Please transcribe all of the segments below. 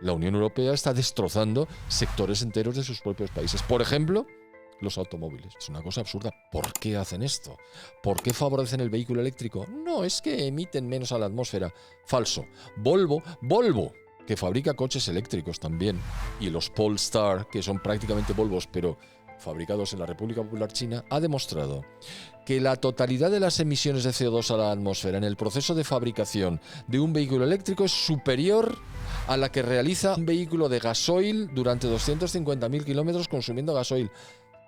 la Unión Europea está destrozando sectores enteros de sus propios países. Por ejemplo, los automóviles. Es una cosa absurda. ¿Por qué hacen esto? ¿Por qué favorecen el vehículo eléctrico? No, es que emiten menos a la atmósfera. Falso. Volvo, que fabrica coches eléctricos también, y los Polestar, que son prácticamente Volvos, pero fabricados en la República Popular China, ha demostrado que la totalidad de las emisiones de CO2 a la atmósfera en el proceso de fabricación de un vehículo eléctrico es superior a la que realiza un vehículo de gasoil durante 250.000 kilómetros consumiendo gasoil.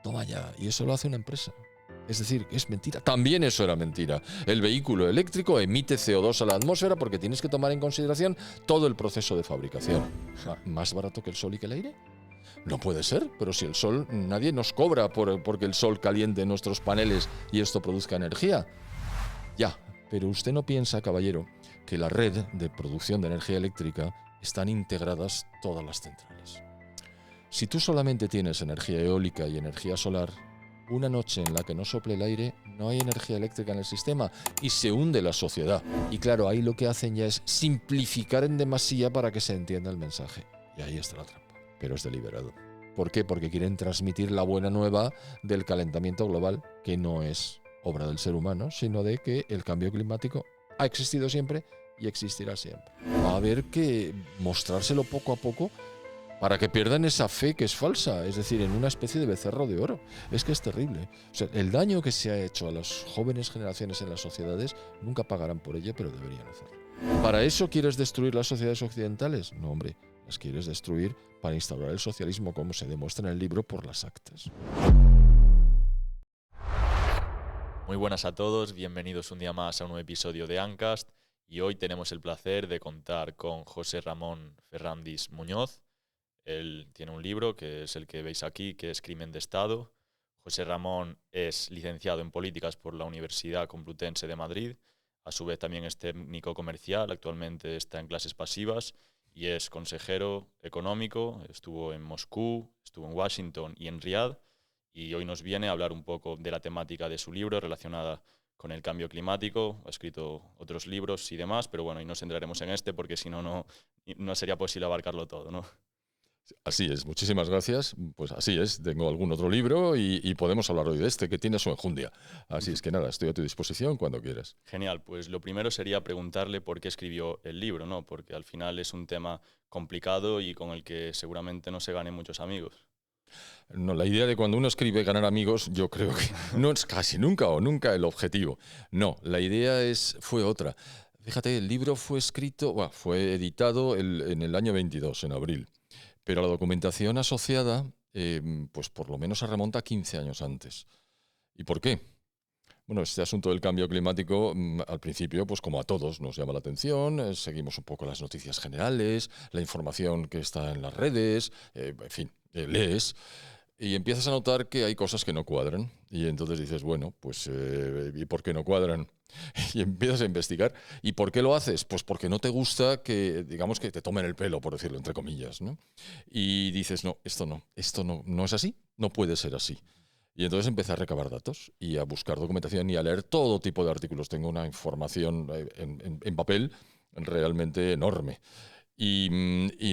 Toma ya, y eso lo hace una empresa. Es decir, es mentira. También eso era mentira. El vehículo eléctrico emite CO2 a la atmósfera porque tienes que tomar en consideración todo el proceso de fabricación. ¿Más barato que el sol y que el aire? No puede ser, pero si el sol, nadie nos cobra porque el sol caliente nuestros paneles y esto produzca energía. Ya, pero usted no piensa, caballero, que la red de producción de energía eléctrica están integradas todas las centrales. Si tú solamente tienes energía eólica y energía solar, una noche en la que no sople el aire, no hay energía eléctrica en el sistema y se hunde la sociedad. Y claro, ahí lo que hacen ya es simplificar en demasía para que se entienda el mensaje. Y ahí está la trampa. Pero es deliberado. ¿Por qué? Porque quieren transmitir la buena nueva del calentamiento global, que no es obra del ser humano, sino de que el cambio climático ha existido siempre y existirá siempre. Va a haber que mostrárselo poco a poco para que pierdan esa fe que es falsa, es decir, en una especie de becerro de oro. Es que es terrible. O sea, el daño que se ha hecho a las jóvenes generaciones en las sociedades nunca pagarán por ello, pero deberían hacerlo. ¿Para eso quieres destruir las sociedades occidentales? No, hombre, las quieres destruir para instaurar el socialismo, como se demuestra en el libro por las actas. Muy buenas a todos, bienvenidos un día más a un nuevo episodio de Ancast, y hoy tenemos el placer de contar con José Ramón Ferrandis Muñoz. Él tiene un libro, que es el que veis aquí, que es Crimen de Estado. José Ramón es licenciado en Políticas por la Universidad Complutense de Madrid. A su vez también es técnico comercial, actualmente está en clases pasivas y es consejero económico. Estuvo en Moscú, estuvo en Washington y en Riad. Y hoy nos viene a hablar un poco de la temática de su libro relacionada con el cambio climático. Ha escrito otros libros y demás, pero bueno, y nos centraremos en este porque si no, no sería posible abarcarlo todo, ¿no? Así es, muchísimas gracias. Pues así es, tengo algún otro libro y podemos hablar hoy de este, que tiene su enjundia. Así es que nada, estoy a tu disposición cuando quieras. Genial, pues lo primero sería preguntarle por qué escribió el libro, ¿no? Porque al final es un tema complicado y con el que seguramente no se ganen muchos amigos. No, la idea de cuando uno escribe ganar amigos, yo creo que no es casi nunca o nunca el objetivo. No, la idea fue otra. Fíjate, el libro fue fue editado en el año 22, en abril. Pero la documentación asociada, pues por lo menos se remonta a 15 años antes. ¿Y por qué? Bueno, este asunto del cambio climático, al principio, pues como a todos, nos llama la atención, seguimos un poco las noticias generales, la información que está en las redes, en fin, lees, y empiezas a notar que hay cosas que no cuadran. Y entonces dices, bueno, pues ¿y por qué no cuadran? Y empiezas a investigar. ¿Y por qué lo haces? Pues porque no te gusta que, digamos, que te tomen el pelo, por decirlo entre comillas, ¿no? Y dices, no, esto no es así, no puede ser así. Y entonces empecé a recabar datos y a buscar documentación y a leer todo tipo de artículos. Tengo una información en papel realmente enorme. Y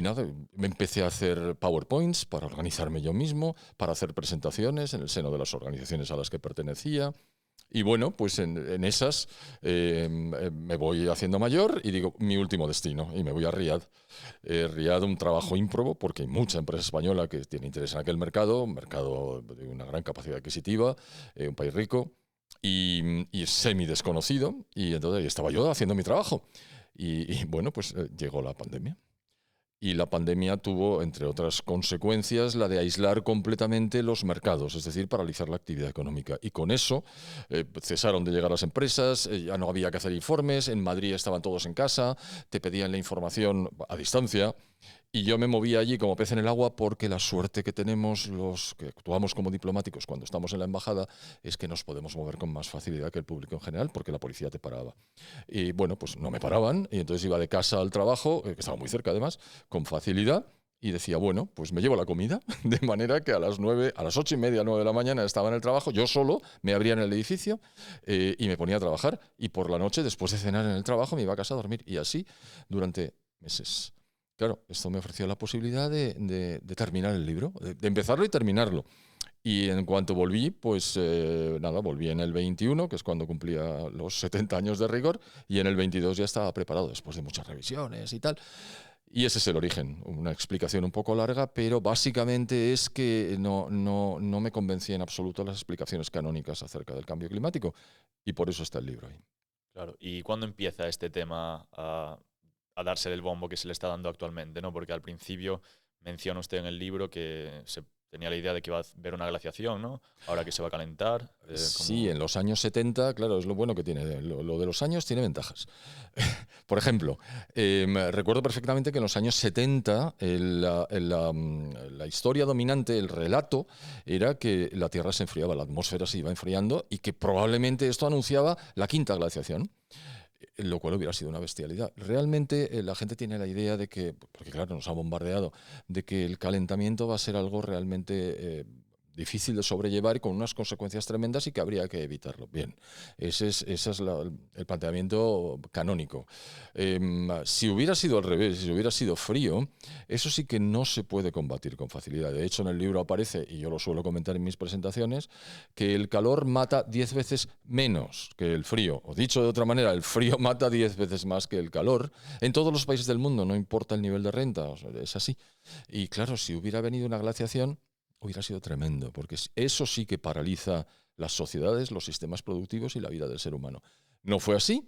nada, me empecé a hacer PowerPoints para organizarme yo mismo, para hacer presentaciones en el seno de las organizaciones a las que pertenecía. Y bueno, pues en esas me voy haciendo mayor y digo, mi último destino, y me voy a Riad. Riad, un trabajo ímprobo, porque hay mucha empresa española que tiene interés en aquel mercado, un mercado de una gran capacidad adquisitiva, un país rico y semi desconocido. Y entonces ahí estaba yo haciendo mi trabajo. Y bueno, pues llegó la pandemia. Y la pandemia tuvo, entre otras consecuencias, la de aislar completamente los mercados, es decir, paralizar la actividad económica. Y con eso cesaron de llegar las empresas, ya no había que hacer informes, en Madrid estaban todos en casa, te pedían la información a distancia. Y yo me movía allí como pez en el agua porque la suerte que tenemos los que actuamos como diplomáticos cuando estamos en la embajada es que nos podemos mover con más facilidad que el público en general porque la policía te paraba. Y bueno, pues no me paraban y entonces iba de casa al trabajo, que estaba muy cerca además, con facilidad. Y decía, bueno, pues me llevo la comida, de manera que a las 8:30, 9 de la mañana estaba en el trabajo, yo solo, me abría en el edificio y me ponía a trabajar. Y por la noche, después de cenar en el trabajo, me iba a casa a dormir. Y así durante meses. claro, esto me ofreció la posibilidad de terminar el libro, de empezarlo y terminarlo. Y en cuanto volví, pues nada, volví en el 21, que es cuando cumplía los 70 años de rigor, y en el 22 ya estaba preparado, después de muchas revisiones y tal. Y ese es el origen, una explicación un poco larga, pero básicamente es que no me convencía en absoluto las explicaciones canónicas acerca del cambio climático, y por eso está el libro ahí. Claro. ¿Y cuándo empieza este tema a darse del bombo que se le está dando actualmente, ¿no? Porque al principio menciona usted en el libro que se tenía la idea de que iba a haber una glaciación, ¿no? Ahora que se va a calentar. Sí, en los años 70, claro, es lo bueno que tiene. Lo de los años tiene ventajas. Por ejemplo, recuerdo perfectamente que en los años 70 la historia dominante, el relato, era que la Tierra se enfriaba, la atmósfera se iba enfriando y que probablemente esto anunciaba la quinta glaciación. Lo cual hubiera sido una bestialidad. Realmente la gente tiene la idea de que, porque claro, nos ha bombardeado, de que el calentamiento va a ser algo realmente difícil de sobrellevar y con unas consecuencias tremendas y que habría que evitarlo. Bien, ese es el planteamiento canónico. Si hubiera sido al revés, si hubiera sido frío, eso sí que no se puede combatir con facilidad. De hecho, en el libro aparece, y yo lo suelo comentar en mis presentaciones, que el calor mata 10 veces menos que el frío. O dicho de otra manera, el frío mata 10 veces más que el calor. En todos los países del mundo, no importa el nivel de renta, o sea, es así. Y claro, si hubiera venido una glaciación, hubiera sido tremendo, porque eso sí que paraliza las sociedades, los sistemas productivos y la vida del ser humano. No fue así.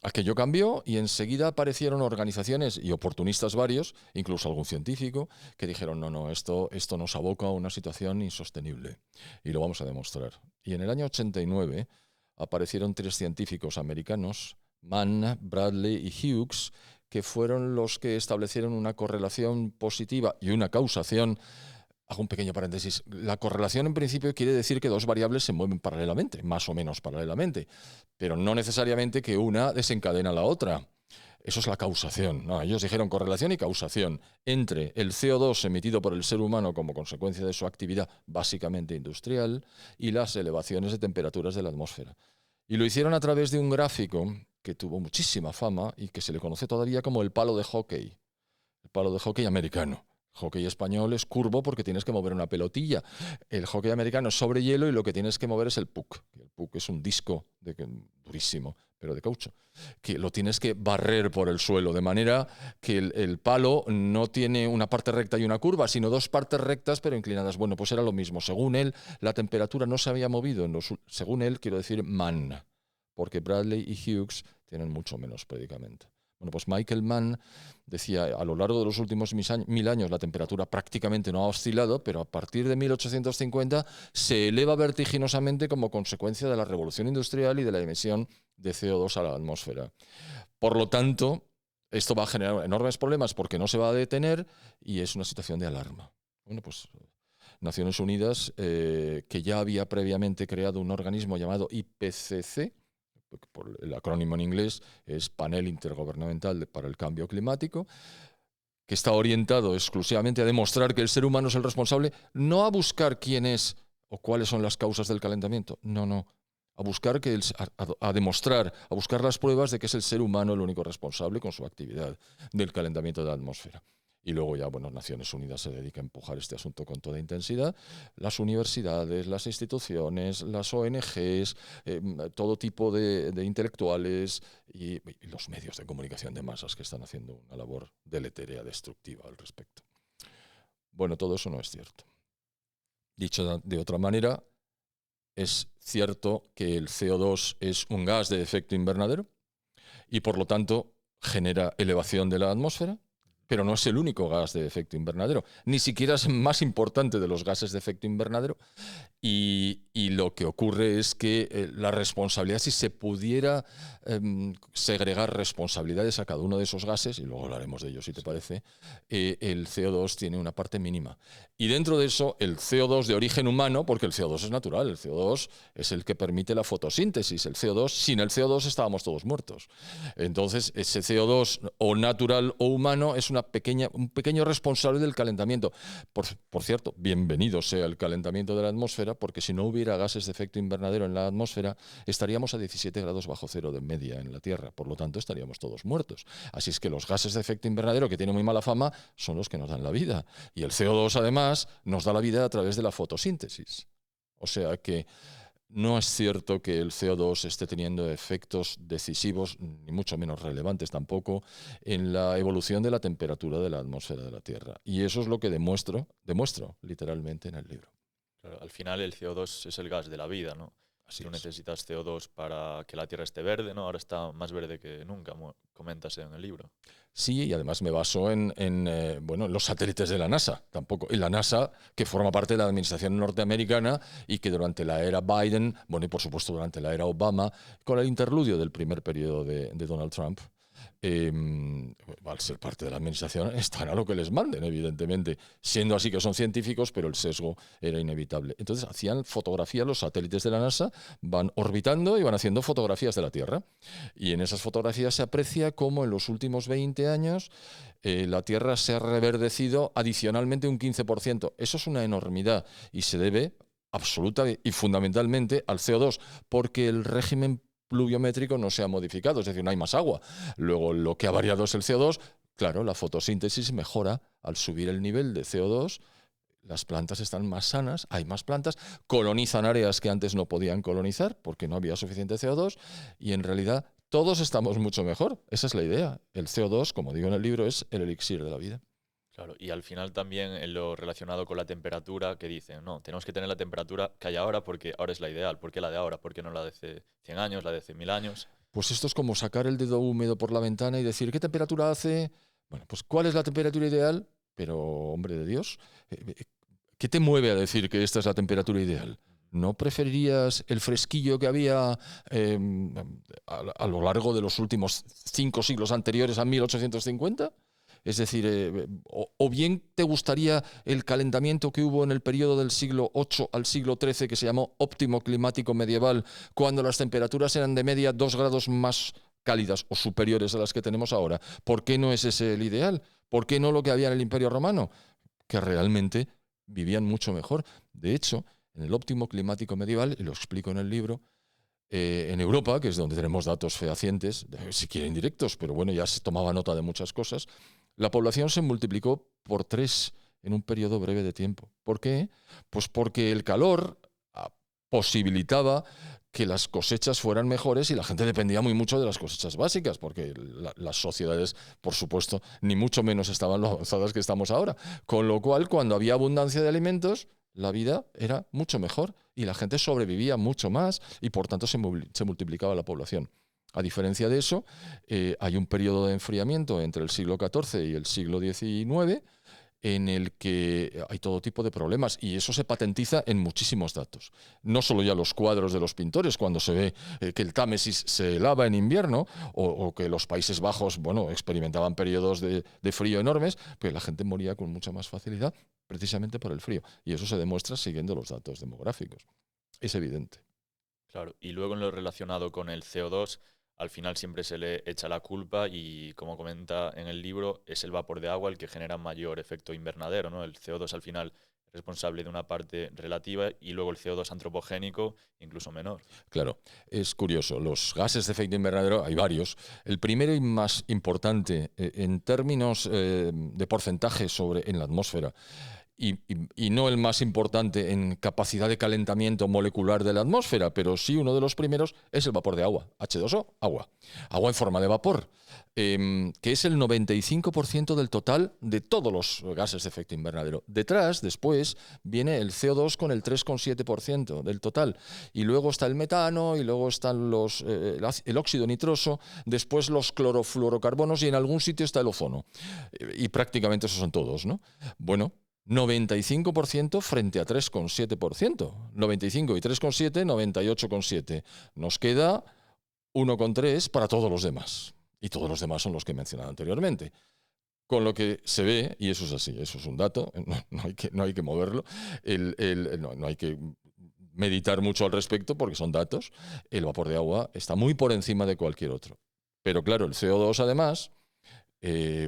Aquello cambió y enseguida aparecieron organizaciones y oportunistas varios, incluso algún científico, que dijeron, no, esto nos aboca a una situación insostenible y lo vamos a demostrar. Y en el año 89 aparecieron 3 científicos americanos, Mann, Bradley y Hughes, que fueron los que establecieron una correlación positiva y una causación. Hago un pequeño paréntesis. La correlación en principio quiere decir que 2 variables se mueven paralelamente, más o menos paralelamente, pero no necesariamente que una desencadena la otra. Eso es la causación. No, ellos dijeron correlación y causación entre el CO2 emitido por el ser humano como consecuencia de su actividad básicamente industrial y las elevaciones de temperaturas de la atmósfera. Y lo hicieron a través de un gráfico que tuvo muchísima fama y que se le conoce todavía como el palo de hockey americano. Hockey español es curvo porque tienes que mover una pelotilla. El hockey americano es sobre hielo y lo que tienes que mover es el puck. El puck es un disco durísimo, pero de caucho, que lo tienes que barrer por el suelo, de manera que el palo no tiene una parte recta y una curva, sino 2 partes rectas pero inclinadas. Bueno, pues era lo mismo. Según él, la temperatura no se había movido. Según él, quiero decir Mann, porque Bradley y Hughes tienen mucho menos predicamento. Bueno, pues Michael Mann decía, a lo largo de los últimos 1000 años la temperatura prácticamente no ha oscilado, pero a partir de 1850 se eleva vertiginosamente como consecuencia de la revolución industrial y de la emisión de CO2 a la atmósfera. Por lo tanto, esto va a generar enormes problemas porque no se va a detener y es una situación de alarma. Bueno, pues Naciones Unidas, que ya había previamente creado un organismo llamado IPCC, por el acrónimo en inglés es Panel Intergubernamental para el Cambio Climático, que está orientado exclusivamente a demostrar que el ser humano es el responsable, no a buscar quién es o cuáles son las causas del calentamiento, no, a buscar a demostrar, a buscar las pruebas de que es el ser humano el único responsable con su actividad del calentamiento de la atmósfera. Y luego ya, bueno, Naciones Unidas se dedica a empujar este asunto con toda intensidad. Las universidades, las instituciones, las ONGs, todo tipo de intelectuales y los medios de comunicación de masas que están haciendo una labor deletérea, destructiva al respecto. Bueno, todo eso no es cierto. Dicho de otra manera, es cierto que el CO2 es un gas de efecto invernadero y por lo tanto genera elevación de la atmósfera, pero no es el único gas de efecto invernadero, ni siquiera es el más importante de los gases de efecto invernadero. Y lo que ocurre es que la responsabilidad, si se pudiera segregar responsabilidades a cada uno de esos gases, y luego hablaremos de ello si te parece, el CO2 tiene una parte mínima. Y dentro de eso, el CO2 de origen humano, porque el CO2 es natural, el CO2 es el que permite la fotosíntesis. El CO2, sin el CO2 estábamos todos muertos. Entonces, ese CO2 o natural o humano es un pequeño responsable del calentamiento. Por cierto, bienvenido sea el calentamiento de la atmósfera, porque si no hubiera gases de efecto invernadero en la atmósfera, estaríamos a 17 grados bajo cero de media en la Tierra. Por lo tanto, estaríamos todos muertos. Así es que los gases de efecto invernadero, que tienen muy mala fama, son los que nos dan la vida. Y el CO2, además, nos da la vida a través de la fotosíntesis. O sea que no es cierto que el CO2 esté teniendo efectos decisivos, ni mucho menos relevantes tampoco, en la evolución de la temperatura de la atmósfera de la Tierra. Y eso es lo que demuestro literalmente en el libro. Claro, al final el CO2 es el gas de la vida, ¿no? Así Tú es. necesitas CO2 para que la Tierra esté verde, ¿no? Ahora está más verde que nunca, comentas en el libro. Sí, y además me baso en los satélites de la NASA, tampoco. Y la NASA, que forma parte de la administración norteamericana y que durante la era Biden, bueno, y por supuesto durante la era Obama, con el interludio del primer periodo de Donald Trump, al ser parte de la administración, están a lo que les manden, evidentemente. Siendo así que son científicos, pero el sesgo era inevitable. Entonces hacían fotografías, los satélites de la NASA van orbitando y van haciendo fotografías de la Tierra. Y en esas fotografías se aprecia cómo en los últimos 20 años la Tierra se ha reverdecido adicionalmente un 15%. Eso es una enormidad y se debe absoluta y fundamentalmente al CO2, porque el régimen pluviométrico no se ha modificado, es decir, no hay más agua. Luego, lo que ha variado es el CO2. Claro, la fotosíntesis mejora al subir el nivel de CO2. Las plantas están más sanas, hay más plantas, colonizan áreas que antes no podían colonizar porque no había suficiente CO2 y en realidad todos estamos mucho mejor. Esa es la idea. El CO2, como digo en el libro, es el elixir de la vida. Claro, y al final también en lo relacionado con la temperatura, que dicen, no, tenemos que tener la temperatura que hay ahora porque ahora es la ideal. ¿Por qué la de ahora? ¿Por qué no la de hace 100 años, la de hace 1000 años? Pues esto es como sacar el dedo húmedo por la ventana y decir, ¿qué temperatura hace? Bueno, pues ¿cuál es la temperatura ideal? Pero, hombre de Dios, ¿qué te mueve a decir que esta es la temperatura ideal? ¿No preferirías el fresquillo que había a lo largo de los últimos 5 siglos anteriores a 1850? Es decir, o bien te gustaría el calentamiento que hubo en el periodo del siglo VIII al siglo XIII, que se llamó óptimo climático medieval, cuando las temperaturas eran de media 2 grados más cálidas o superiores a las que tenemos ahora. ¿Por qué no es ese el ideal? ¿Por qué no lo que había en el Imperio Romano? Que realmente vivían mucho mejor. De hecho, en el óptimo climático medieval, y lo explico en el libro, en Europa, que es donde tenemos datos fehacientes, si quieren indirectos, pero bueno, ya se tomaba nota de muchas cosas, la población se multiplicó por 3 en un periodo breve de tiempo. ¿Por qué? Pues porque el calor posibilitaba que las cosechas fueran mejores y la gente dependía muy mucho de las cosechas básicas, porque las sociedades, por supuesto, ni mucho menos estaban lo avanzadas que estamos ahora. Con lo cual, cuando había abundancia de alimentos, la vida era mucho mejor y la gente sobrevivía mucho más y por tanto se multiplicaba la población. A diferencia de eso, hay un periodo de enfriamiento entre el siglo XIV y el siglo XIX en el que hay todo tipo de problemas y eso se patentiza en muchísimos datos. No solo ya los cuadros de los pintores cuando se ve que el Támesis se helaba en invierno o que los Países Bajos, bueno, experimentaban periodos de frío enormes, pero la gente moría con mucha más facilidad precisamente por el frío. Y eso se demuestra siguiendo los datos demográficos. Es evidente. Claro, y luego en lo relacionado con el CO2, al final siempre se le echa la culpa y, como comenta en el libro, es el vapor de agua el que genera mayor efecto invernadero, ¿no? El CO2 al final es responsable de una parte relativa y luego el CO2 antropogénico incluso menor. Claro, es curioso. Los gases de efecto invernadero hay varios. El primero y más importante en términos de porcentaje en la atmósfera y no el más importante en capacidad de calentamiento molecular de la atmósfera, pero sí uno de los primeros es el vapor de agua, H2O, agua. Agua en forma de vapor, que es el 95% del total de todos los gases de efecto invernadero. Después, viene el CO2 con el 3,7% del total. Y luego está el metano, y luego están el óxido nitroso, después los clorofluorocarbonos y en algún sitio está el ozono. Y prácticamente esos son todos, ¿no? Bueno, 95% frente a 3,7%. 95 y 3,7, 98,7. Nos queda 1,3 para todos los demás. Y todos los demás son los que he mencionado anteriormente. Con lo que se ve, y eso es así, eso es un dato, no hay que moverlo, no hay que meditar mucho al respecto porque son datos, el vapor de agua está muy por encima de cualquier otro. Pero claro, el CO2 además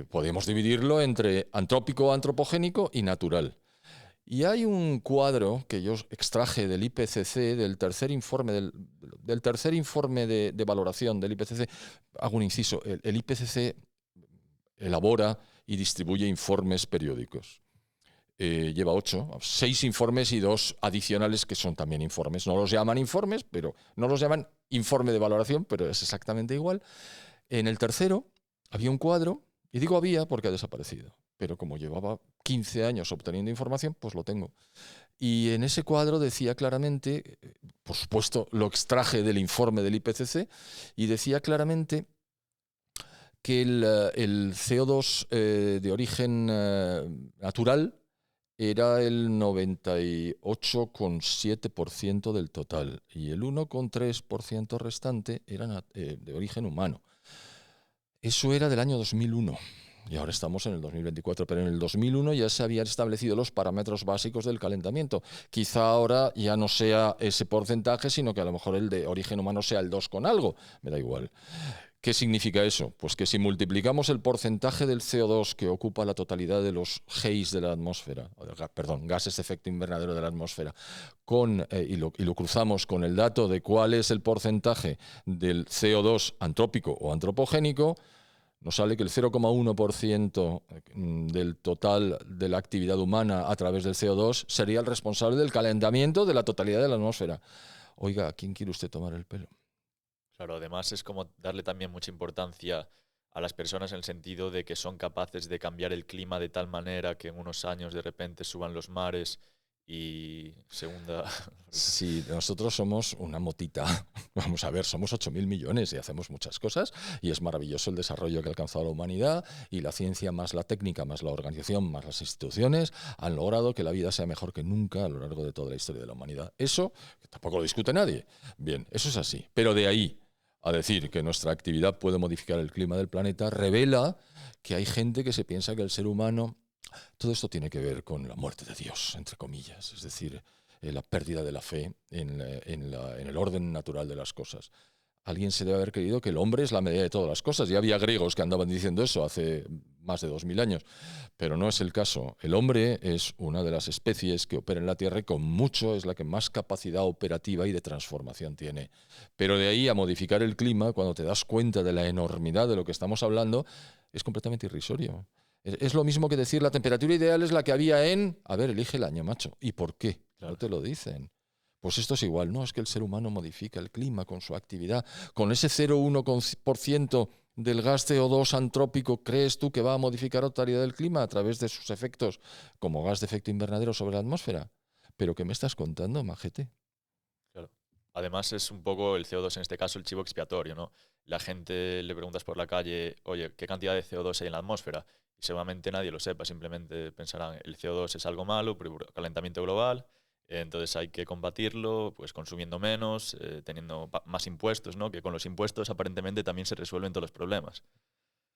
Podemos dividirlo entre antrópico, antropogénico y natural. Y hay un cuadro que yo extraje del IPCC, del tercer informe, del tercer informe de valoración del IPCC. Hago un inciso, el IPCC elabora y distribuye informes periódicos. Lleva 6 informes y 2 adicionales que son también informes. No los llaman informes, pero no los llaman informe de valoración, pero es exactamente igual. En el tercero había un cuadro, y digo había porque ha desaparecido, pero como llevaba 15 años obteniendo información, pues lo tengo. Y en ese cuadro decía claramente, por supuesto lo extraje del informe del IPCC, y decía claramente que el CO2 de origen natural era el 98,7% del total y el 1,3% restante era de origen humano. Eso era del año 2001 y ahora estamos en el 2024, pero en el 2001 ya se habían establecido los parámetros básicos del calentamiento. Quizá ahora ya no sea ese porcentaje, sino que a lo mejor el de origen humano sea el 2 con algo, me da igual. ¿Qué significa eso? Pues que si multiplicamos el porcentaje del CO2 que ocupa la totalidad de los GEIs de la atmósfera, gases de efecto invernadero de la atmósfera, y lo cruzamos con el dato de cuál es el porcentaje del CO2 antrópico o antropogénico, nos sale que el 0,1% del total de la actividad humana a través del CO2 sería el responsable del calentamiento de la totalidad de la atmósfera. Oiga, ¿a quién quiere usted tomar el pelo? Claro, además es como darle también mucha importancia a las personas en el sentido de que son capaces de cambiar el clima de tal manera que en unos años de repente suban los mares y se hunda. Sí, nosotros somos una motita. Vamos a ver, somos 8.000 millones y hacemos muchas cosas y es maravilloso el desarrollo que ha alcanzado la humanidad y la ciencia más la técnica, más la organización, más las instituciones han logrado que la vida sea mejor que nunca a lo largo de toda la historia de la humanidad. Eso tampoco lo discute nadie. Bien, eso es así. Pero de ahí a decir que nuestra actividad puede modificar el clima del planeta revela que hay gente que se piensa que el ser humano... Todo esto tiene que ver con la muerte de Dios, entre comillas, es decir, la pérdida de la fe en el orden natural de las cosas. Alguien se debe haber creído que el hombre es la medida de todas las cosas. Ya había griegos que andaban diciendo eso hace más de 2000 años, pero no es el caso. El hombre es una de las especies que opera en la Tierra y con mucho es la que más capacidad operativa y de transformación tiene. Pero de ahí a modificar el clima, cuando te das cuenta de la enormidad de lo que estamos hablando, es completamente irrisorio. Es lo mismo que decir la temperatura ideal es la que había en... A ver, elige el año, macho. ¿Y por qué? Claro. No te lo dicen. Pues esto es igual. No, es que el ser humano modifica el clima con su actividad. Con ese 0,1% del gas CO2 antrópico, ¿crees tú que va a modificar la totalidad del clima a través de sus efectos como gas de efecto invernadero sobre la atmósfera? ¿Pero qué me estás contando, majete? Claro. Además es un poco el CO2 en este caso el chivo expiatorio, ¿no? La gente le preguntas por la calle, oye, ¿qué cantidad de CO2 hay en la atmósfera? Y seguramente nadie lo sepa, simplemente pensarán, el CO2 es algo malo, por calentamiento global, entonces hay que combatirlo, pues consumiendo menos, teniendo más impuestos, ¿no? Que con los impuestos aparentemente también se resuelven todos los problemas.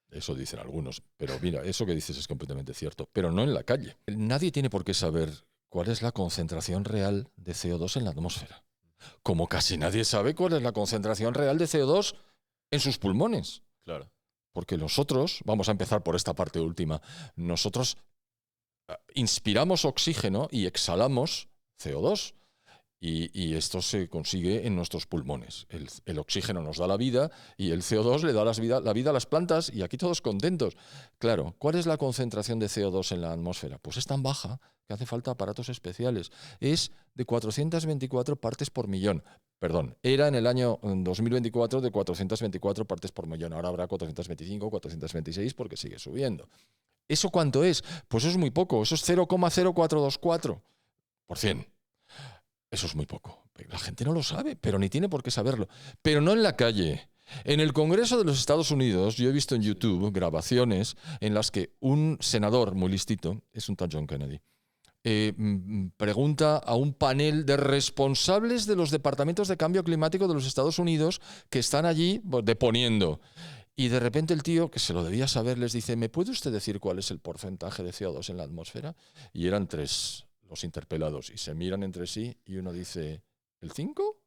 Eso dicen algunos, pero mira, eso que dices es completamente cierto, pero no en la calle. Nadie tiene por qué saber cuál es la concentración real de CO2 en la atmósfera. Como casi nadie sabe cuál es la concentración real de CO2 en sus pulmones. Claro. Porque nosotros, vamos a empezar por esta parte última, nosotros inspiramos oxígeno y exhalamos CO2. Y esto se consigue en nuestros pulmones. El oxígeno nos da la vida y el CO2 le da la vida a las plantas y aquí todos contentos. Claro, ¿cuál es la concentración de CO2 en la atmósfera? Pues es tan baja que hace falta aparatos especiales. Es de 424 partes por millón. Perdón, era en el año 2024 de 424 partes por millón. Ahora habrá 425, 426 porque sigue subiendo. ¿Eso cuánto es? Pues eso es muy poco. Eso es 0,0424%. Eso es muy poco. La gente no lo sabe, pero ni tiene por qué saberlo. Pero no en la calle. En el Congreso de los Estados Unidos, yo he visto en YouTube grabaciones en las que un senador muy listito, es un tal John Kennedy, pregunta a un panel de responsables de los departamentos de cambio climático de los Estados Unidos que están allí deponiendo. Y de repente el tío, que se lo debía saber, les dice, ¿me puede usted decir cuál es el porcentaje de CO2 en la atmósfera? Y eran 3 los interpelados y se miran entre sí y uno dice, ¿el 5?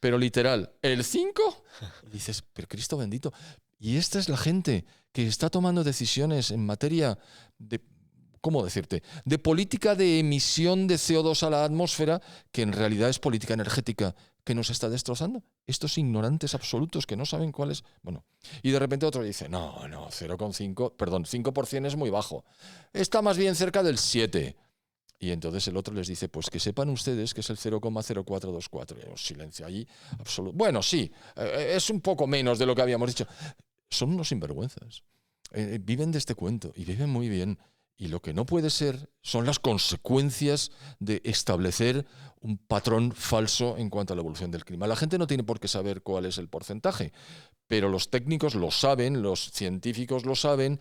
Pero literal, ¿el 5? Y dices, pero Cristo bendito. Y esta es la gente que está tomando decisiones en materia de, ¿cómo decirte?, de política de emisión de CO2 a la atmósfera, que en realidad es política energética que nos está destrozando. Estos ignorantes absolutos que no saben cuál es. Bueno, y de repente otro dice, no, 0,5, perdón, 5% es muy bajo. Está más bien cerca del 7%. Y entonces el otro les dice, pues que sepan ustedes que es el 0,0424. Y un silencio allí absoluto. Bueno, sí, es un poco menos de lo que habíamos dicho. Son unos sinvergüenzas. Viven de este cuento y viven muy bien. Y lo que no puede ser son las consecuencias de establecer un patrón falso en cuanto a la evolución del clima. La gente no tiene por qué saber cuál es el porcentaje, pero los técnicos lo saben, los científicos lo saben,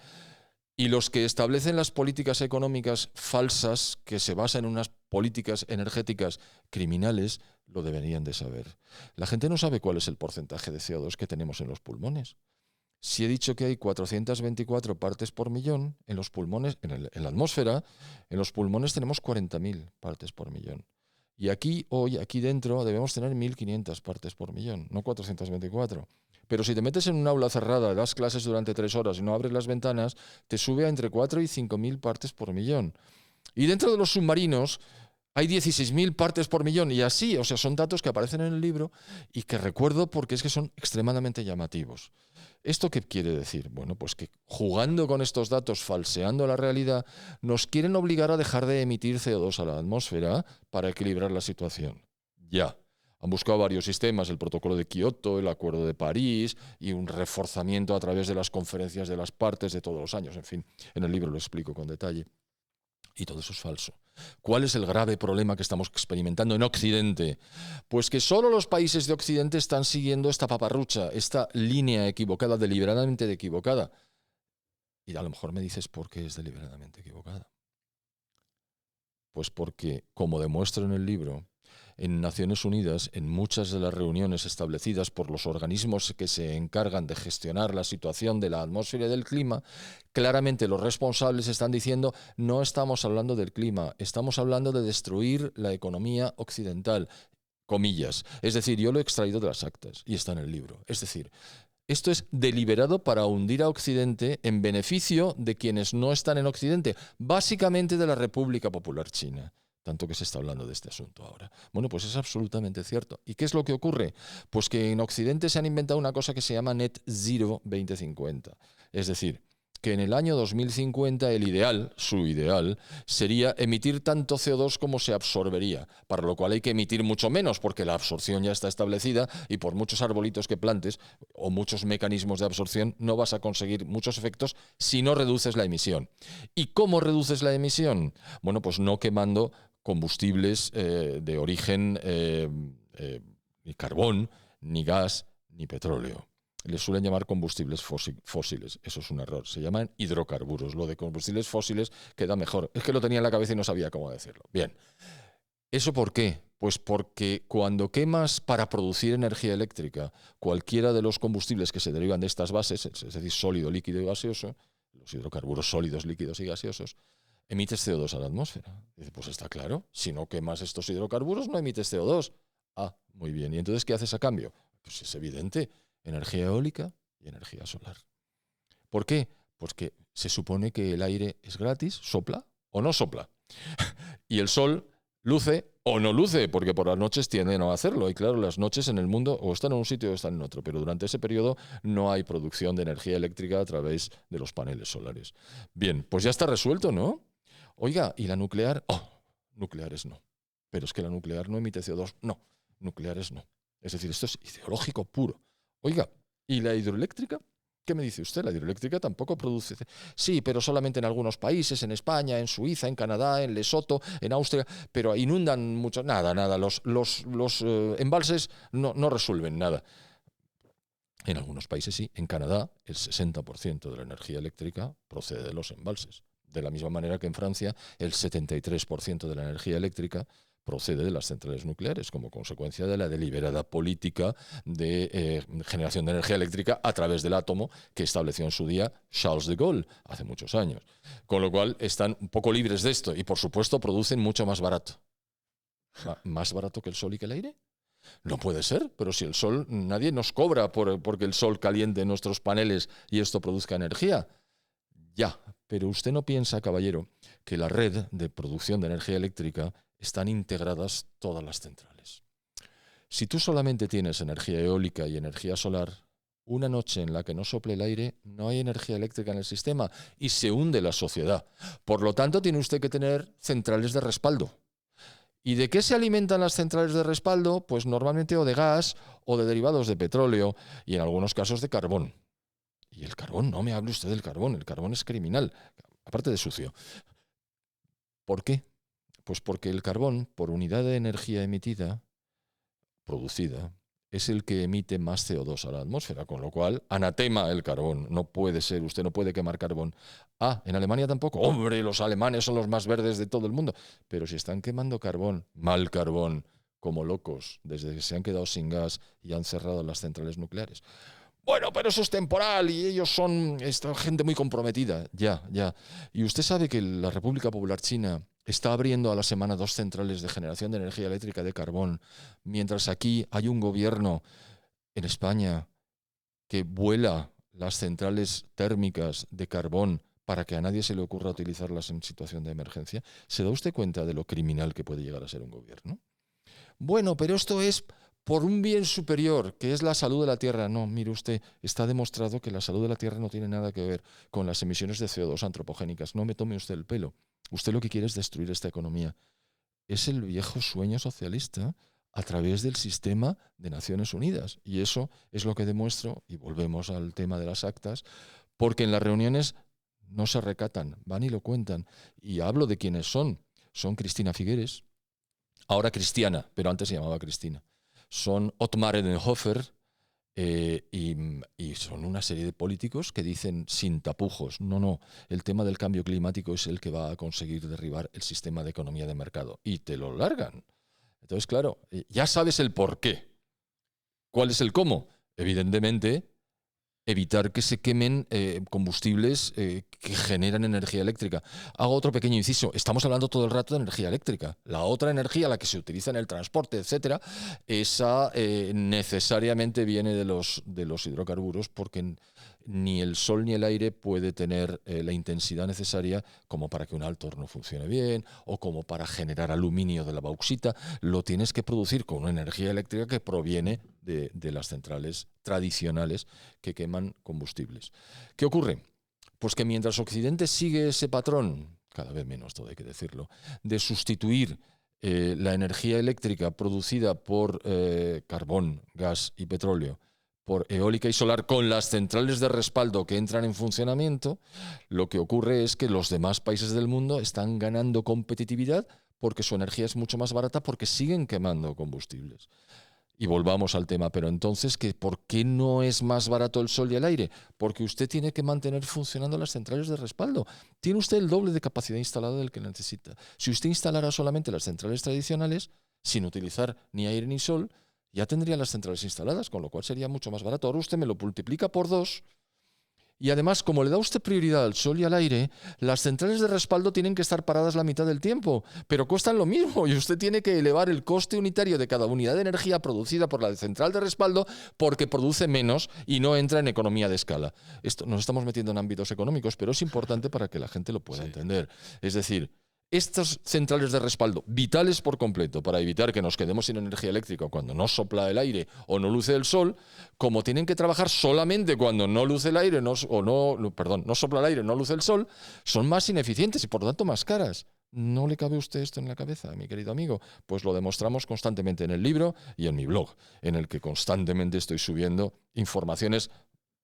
y los que establecen las políticas económicas falsas que se basan en unas políticas energéticas criminales lo deberían de saber. La gente no sabe cuál es el porcentaje de CO2 que tenemos en los pulmones. Si he dicho que hay 424 partes por millón en los pulmones, en la atmósfera, en los pulmones tenemos 40.000 partes por millón. Y aquí, hoy, aquí dentro, debemos tener 1.500 partes por millón, no 424. Pero si te metes en un aula cerrada, das clases durante 3 horas y no abres las ventanas, te sube a entre 4 y 5.000 partes por millón. Y dentro de los submarinos hay 16.000 partes por millón y así, o sea, son datos que aparecen en el libro y que recuerdo porque es que son extremadamente llamativos. ¿Esto qué quiere decir? Bueno, pues que jugando con estos datos, falseando la realidad, nos quieren obligar a dejar de emitir CO2 a la atmósfera para equilibrar la situación. Ya. Han buscado varios sistemas, el protocolo de Kioto, el acuerdo de París y un reforzamiento a través de las conferencias de las partes de todos los años. En fin, en el libro lo explico con detalle. Y todo eso es falso. ¿Cuál es el grave problema que estamos experimentando en Occidente? Pues que solo los países de Occidente están siguiendo esta paparrucha, esta línea equivocada, deliberadamente equivocada. Y a lo mejor me dices, ¿por qué es deliberadamente equivocada? Pues porque, como demuestro en el libro, en Naciones Unidas, en muchas de las reuniones establecidas por los organismos que se encargan de gestionar la situación de la atmósfera y del clima, claramente los responsables están diciendo no estamos hablando del clima, estamos hablando de destruir la economía occidental, comillas. Es decir, yo lo he extraído de las actas y está en el libro. Es decir, esto es deliberado para hundir a Occidente en beneficio de quienes no están en Occidente, básicamente de la República Popular China. Tanto que se está hablando de este asunto ahora. Bueno, pues es absolutamente cierto. ¿Y qué es lo que ocurre? Pues que en Occidente se han inventado una cosa que se llama Net Zero 2050. Es decir, que en el año 2050 el ideal, su ideal, sería emitir tanto CO2 como se absorbería, para lo cual hay que emitir mucho menos porque la absorción ya está establecida y por muchos arbolitos que plantes o muchos mecanismos de absorción no vas a conseguir muchos efectos si no reduces la emisión. ¿Y cómo reduces la emisión? Bueno, pues no quemando combustibles de origen ni carbón, ni gas, ni petróleo. Les suelen llamar combustibles fósiles. Eso es un error. Se llaman hidrocarburos. Lo de combustibles fósiles queda mejor. Es que lo tenía en la cabeza y no sabía cómo decirlo. Bien. ¿Eso por qué? Pues porque cuando quemas para producir energía eléctrica cualquiera de los combustibles que se derivan de estas bases, es decir, sólido, líquido y gaseoso, los hidrocarburos sólidos, líquidos y gaseosos, emites CO2 a la atmósfera. Dice, pues está claro, si no quemas estos hidrocarburos no emites CO2. Ah, muy bien. ¿Y entonces qué haces a cambio? Pues es evidente, energía eólica y energía solar. ¿Por qué? Pues que se supone que el aire es gratis, sopla o no sopla. Y el sol luce o no luce, porque por las noches tiende a no hacerlo. Y claro, las noches en el mundo o están en un sitio o están en otro, pero durante ese periodo no hay producción de energía eléctrica a través de los paneles solares. Bien, pues ya está resuelto, ¿no? Oiga, ¿y la nuclear? Oh, nucleares no. Pero es que la nuclear no emite CO2. No, nucleares no. Es decir, esto es ideológico puro. Oiga, ¿y la hidroeléctrica? ¿Qué me dice usted? La hidroeléctrica tampoco produce... Sí, pero solamente en algunos países, en España, en Suiza, en Canadá, en Lesoto, en Austria, pero inundan mucho... Nada. Los embalses no resuelven nada. En algunos países sí. En Canadá, el 60% de la energía eléctrica procede de los embalses. De la misma manera que en Francia, el 73% de la energía eléctrica procede de las centrales nucleares como consecuencia de la deliberada política de generación de energía eléctrica a través del átomo que estableció en su día Charles de Gaulle hace muchos años. Con lo cual están un poco libres de esto y por supuesto producen mucho más barato. ¿Más barato que el sol y que el aire? No puede ser, pero si el sol, nadie nos cobra porque el sol caliente nuestros paneles y esto produzca energía. Ya, pero usted no piensa, caballero, que la red de producción de energía eléctrica están integradas todas las centrales. Si tú solamente tienes energía eólica y energía solar, una noche en la que no sople el aire, no hay energía eléctrica en el sistema y se hunde la sociedad. Por lo tanto, tiene usted que tener centrales de respaldo. ¿Y de qué se alimentan las centrales de respaldo? Pues normalmente o de gas o de derivados de petróleo y en algunos casos de carbón. Y el carbón, no me hable usted del carbón, el carbón es criminal, aparte de sucio. ¿Por qué? Pues porque el carbón, por unidad de energía emitida, producida, es el que emite más CO2 a la atmósfera, con lo cual, anatema el carbón. No puede ser, usted no puede quemar carbón. Ah, en Alemania tampoco. Hombre, los alemanes son los más verdes de todo el mundo. Pero si están quemando carbón, mal carbón, como locos, desde que se han quedado sin gas y han cerrado las centrales nucleares. Bueno, pero eso es temporal y ellos son esta gente muy comprometida. Ya. Y usted sabe que la República Popular China está abriendo a la semana 2 centrales de generación de energía eléctrica de carbón, mientras aquí hay un gobierno en España que vuela las centrales térmicas de carbón para que a nadie se le ocurra utilizarlas en situación de emergencia. ¿Se da usted cuenta de lo criminal que puede llegar a ser un gobierno? Bueno, pero esto es por un bien superior, que es la salud de la Tierra. No, mire usted, está demostrado que la salud de la Tierra no tiene nada que ver con las emisiones de CO2 antropogénicas. No me tome usted el pelo. Usted lo que quiere es destruir esta economía. Es el viejo sueño socialista a través del sistema de Naciones Unidas. Y eso es lo que demuestro, y volvemos al tema de las actas, porque en las reuniones no se recatan, van y lo cuentan. Y hablo de quiénes son. Son Cristina Figueres, ahora Cristiana, pero antes se llamaba Cristina. Son Ottmar Edenhofer y son una serie de políticos que dicen sin tapujos, no, el tema del cambio climático es el que va a conseguir derribar el sistema de economía de mercado. Y te lo largan. Entonces, claro, ya sabes el por qué. ¿Cuál es el cómo? Evidentemente, evitar que se quemen combustibles que generan energía eléctrica. Hago otro pequeño inciso. Estamos hablando todo el rato de energía eléctrica. La otra energía, la que se utiliza en el transporte, etcétera, esa necesariamente viene de los hidrocarburos porque ni el sol ni el aire puede tener la intensidad necesaria como para que un alto horno funcione bien o como para generar aluminio de la bauxita. Lo tienes que producir con una energía eléctrica que proviene de las centrales tradicionales que queman combustibles. ¿Qué ocurre? Pues que mientras Occidente sigue ese patrón, cada vez menos todo hay que decirlo, de sustituir la energía eléctrica producida por carbón, gas y petróleo por eólica y solar con las centrales de respaldo que entran en funcionamiento, lo que ocurre es que los demás países del mundo están ganando competitividad porque su energía es mucho más barata porque siguen quemando combustibles. Y volvamos al tema, pero entonces, ¿por qué no es más barato el sol y el aire? Porque usted tiene que mantener funcionando las centrales de respaldo. Tiene usted el doble de capacidad instalada del que necesita. Si usted instalara solamente las centrales tradicionales, sin utilizar ni aire ni sol, ya tendría las centrales instaladas, con lo cual sería mucho más barato. Ahora usted me lo multiplica por 2. Y además, como le da usted prioridad al sol y al aire, las centrales de respaldo tienen que estar paradas la mitad del tiempo, pero cuestan lo mismo y usted tiene que elevar el coste unitario de cada unidad de energía producida por la central de respaldo porque produce menos y no entra en economía de escala. Esto nos estamos metiendo en ámbitos económicos, pero es importante para que la gente lo pueda entender. Es decir, estas centrales de respaldo, vitales por completo para evitar que nos quedemos sin energía eléctrica cuando no sopla el aire o no luce el sol, como tienen que trabajar solamente cuando no luce el aire no sopla el aire, no luce el sol, son más ineficientes y por lo tanto más caras. ¿No le cabe a usted esto en la cabeza, mi querido amigo? Pues lo demostramos constantemente en el libro y en mi blog, en el que constantemente estoy subiendo informaciones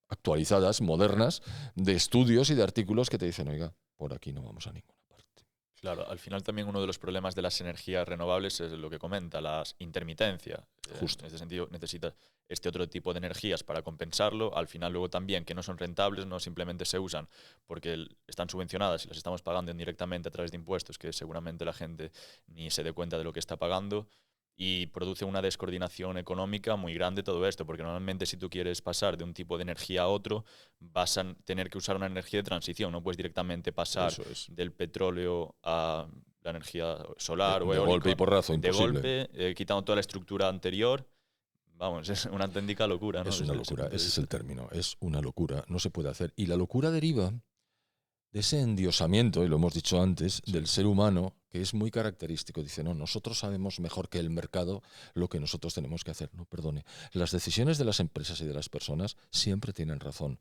actualizadas, modernas, de estudios y de artículos que te dicen, oiga, por aquí no vamos a ninguna parte. Claro, al final también uno de los problemas de las energías renovables es lo que comenta, la intermitencia. Justo. En este sentido, necesitas este otro tipo de energías para compensarlo. Al final, luego también, que no son rentables, no simplemente se usan porque están subvencionadas y las estamos pagando indirectamente a través de impuestos, que seguramente la gente ni se dé cuenta de lo que está pagando. Y produce una descoordinación económica muy grande todo esto, porque normalmente si tú quieres pasar de un tipo de energía a otro, vas a tener que usar una energía de transición, no puedes directamente pasar del petróleo a la energía solar o de eólica. golpe y porrazo, de imposible. golpe, quitando toda la estructura anterior. Vamos, es una auténtica locura, ¿no? Es una Desde ese locura, punto de ese es vista. el término. Es una locura, no se puede hacer. Y la locura deriva de ese endiosamiento, y lo hemos dicho antes, Sí. del ser humano, que es muy característico. Dice, no, nosotros sabemos mejor que el mercado lo que nosotros tenemos que hacer. No, perdone. Las decisiones de las empresas y de las personas siempre tienen razón.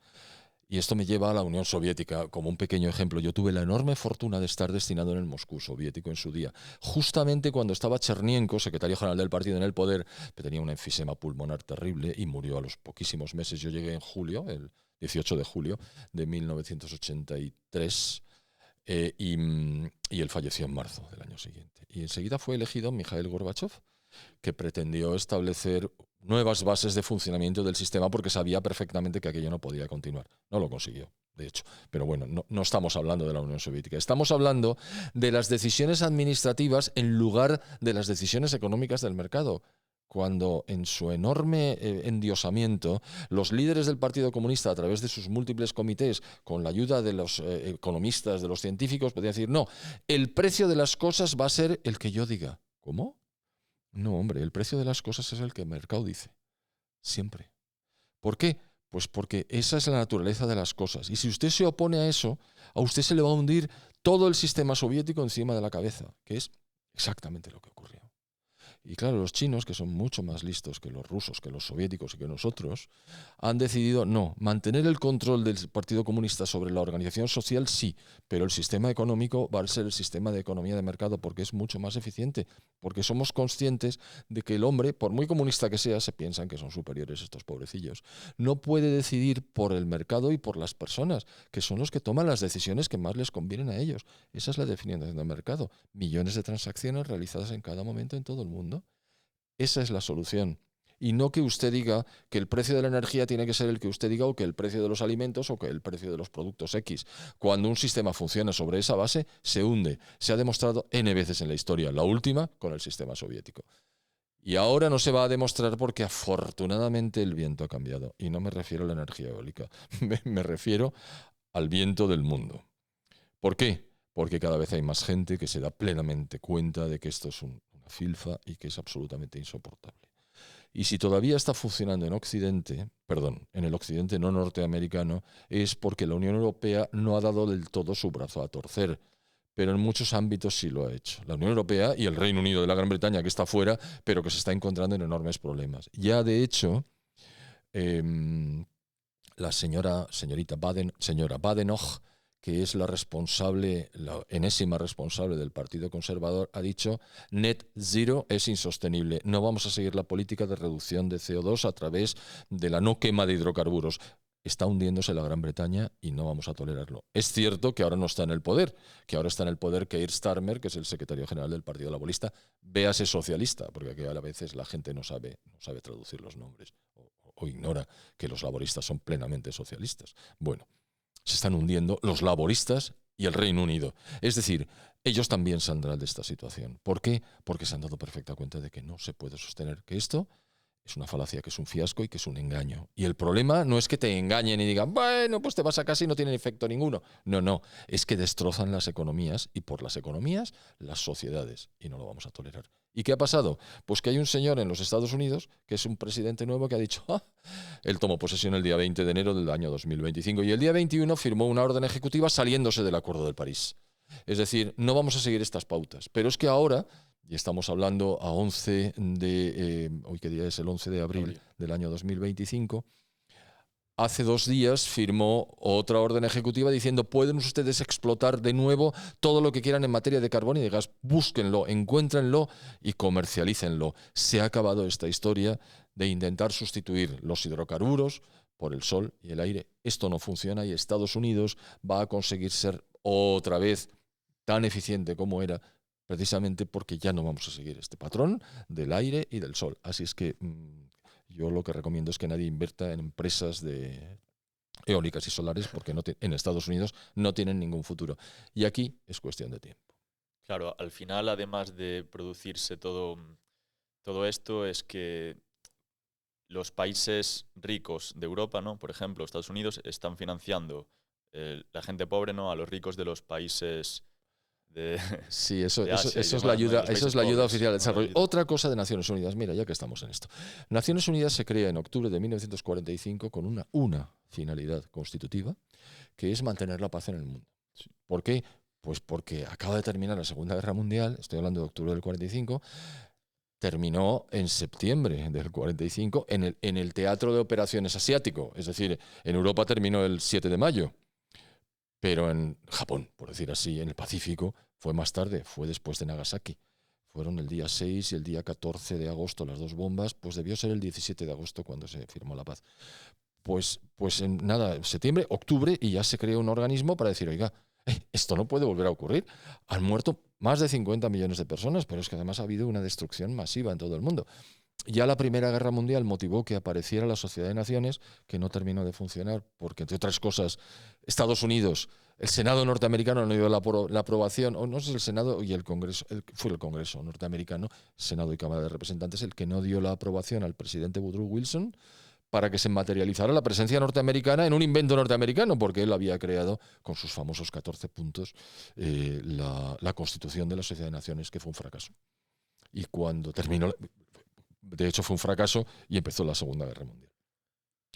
Y esto me lleva a la Unión Soviética como un pequeño ejemplo. Yo tuve la enorme fortuna de estar destinado en el Moscú soviético en su día. Justamente cuando estaba Chernienko, secretario general del partido, en el poder, que tenía un enfisema pulmonar terrible y murió a los poquísimos meses. Yo llegué en julio, el 18 de julio de 1983, y él falleció en marzo del año siguiente. Y enseguida fue elegido Mikhail Gorbachev, que pretendió establecer nuevas bases de funcionamiento del sistema porque sabía perfectamente que aquello no podía continuar. No lo consiguió, de hecho. Pero bueno, no estamos hablando de la Unión Soviética. Estamos hablando de las decisiones administrativas en lugar de las decisiones económicas del mercado. Cuando en su enorme endiosamiento, los líderes del Partido Comunista, a través de sus múltiples comités, con la ayuda de los economistas, de los científicos, podían decir, no, el precio de las cosas va a ser el que yo diga. ¿Cómo? No, hombre, el precio de las cosas es el que el mercado dice. Siempre. ¿Por qué? Pues porque esa es la naturaleza de las cosas. Y si usted se opone a eso, a usted se le va a hundir todo el sistema soviético encima de la cabeza, que es exactamente lo que ocurrió. Y claro, los chinos, que son mucho más listos que los rusos, que los soviéticos y que nosotros, han decidido no, mantener el control del Partido Comunista sobre la organización social, sí, pero el sistema económico va a ser el sistema de economía de mercado porque es mucho más eficiente, porque somos conscientes de que el hombre, por muy comunista que sea, se piensan que son superiores estos pobrecillos. No puede decidir por el mercado y por las personas, que son los que toman las decisiones que más les convienen a ellos. Esa es la definición de mercado. Millones de transacciones realizadas en cada momento en todo el mundo. Esa es la solución. Y no que usted diga que el precio de la energía tiene que ser el que usted diga, o que el precio de los alimentos, o que el precio de los productos X. Cuando un sistema funciona sobre esa base, se hunde. Se ha demostrado N veces en la historia, la última con el sistema soviético. Y ahora no se va a demostrar porque afortunadamente el viento ha cambiado. Y no me refiero a la energía eólica, me refiero al viento del mundo. ¿Por qué? Porque cada vez hay más gente que se da plenamente cuenta de que esto es una filfa y que es absolutamente insoportable. Y si todavía está funcionando en Occidente, perdón, en el Occidente no norteamericano, es porque la Unión Europea no ha dado del todo su brazo a torcer, pero en muchos ámbitos sí lo ha hecho. La Unión Europea y el Reino Unido de la Gran Bretaña, que está fuera, pero que se está encontrando en enormes problemas. Ya, de hecho, la señora Badenoch, que es la responsable, la enésima responsable del Partido Conservador, ha dicho: net zero es insostenible. No vamos a seguir la política de reducción de CO2 a través de la no quema de hidrocarburos. Está hundiéndose la Gran Bretaña y no vamos a tolerarlo. Es cierto que ahora no está en el poder, que ahora está en el poder Keir Starmer, que es el secretario general del Partido Laborista. Véase socialista, porque aquí a veces la gente no sabe traducir los nombres o ignora que los laboristas son plenamente socialistas. Bueno, se están hundiendo los laboristas y el Reino Unido. Es decir, ellos también saldrán de esta situación. ¿Por qué? Porque se han dado perfecta cuenta de que no se puede sostener, que esto es una falacia, que es un fiasco y que es un engaño. Y el problema no es que te engañen y digan, bueno, pues te vas a casa y no tiene efecto ninguno. No, no, es que destrozan las economías y por las economías las sociedades, y no lo vamos a tolerar. ¿Y qué ha pasado? Pues que hay un señor en los Estados Unidos, que es un presidente nuevo, que ha dicho, él tomó posesión el día 20 de enero del año 2025 y el día 21 firmó una orden ejecutiva saliéndose del Acuerdo de París. Es decir, no vamos a seguir estas pautas. Pero es que ahora, y estamos hablando a 11 de, hoy qué día es, el 11 de abril del año 2025, hace 2 días firmó otra orden ejecutiva diciendo: pueden ustedes explotar de nuevo todo lo que quieran en materia de carbón y de gas, búsquenlo, encuéntrenlo y comercialícenlo. Se ha acabado esta historia de intentar sustituir los hidrocarburos por el sol y el aire. Esto no funciona y Estados Unidos va a conseguir ser otra vez tan eficiente como era, precisamente porque ya no vamos a seguir este patrón del aire y del sol. Así es que yo lo que recomiendo es que nadie invierta en empresas de eólicas y solares porque en Estados Unidos no tienen ningún futuro. Y aquí es cuestión de tiempo. Claro, al final, además de producirse todo esto, es que los países ricos de Europa, ¿no? Por ejemplo, Estados Unidos, están financiando la gente pobre, ¿no? A los ricos de los países Sí, eso de Asia y es demás, la ¿no? Y ayuda, los eso países es la ayuda pobres, oficial al ¿no? desarrollo. Otra cosa de Naciones Unidas, mira, ya que estamos en esto. Naciones Unidas se crea en octubre de 1945 con una finalidad constitutiva, que es mantener la paz en el mundo. ¿Por qué? Pues porque acaba de terminar la Segunda Guerra Mundial, estoy hablando de octubre del 45, terminó en septiembre del 45 en el Teatro de Operaciones Asiático, es decir, en Europa terminó el 7 de mayo, pero en Japón, por decir así, en el Pacífico, fue más tarde, fue después de Nagasaki. Fueron el día 6 y el día 14 de agosto las dos bombas, pues debió ser el 17 de agosto cuando se firmó la paz. Pues en nada, septiembre, octubre, y ya se creó un organismo para decir, oiga, esto no puede volver a ocurrir. Han muerto más de 50 millones de personas, pero es que además ha habido una destrucción masiva en todo el mundo. Ya la Primera Guerra Mundial motivó que apareciera la Sociedad de Naciones, que no terminó de funcionar, porque entre otras cosas, Estados Unidos, el Senado norteamericano no dio la aprobación, o no sé, el Senado y el Congreso, fue el Congreso norteamericano, Senado y Cámara de Representantes, el que no dio la aprobación al presidente Woodrow Wilson para que se materializara la presencia norteamericana en un invento norteamericano, porque él había creado, con sus famosos 14 puntos, la Constitución de la Sociedad de Naciones, que fue un fracaso. Y cuando terminó, de hecho fue un fracaso y empezó la Segunda Guerra Mundial.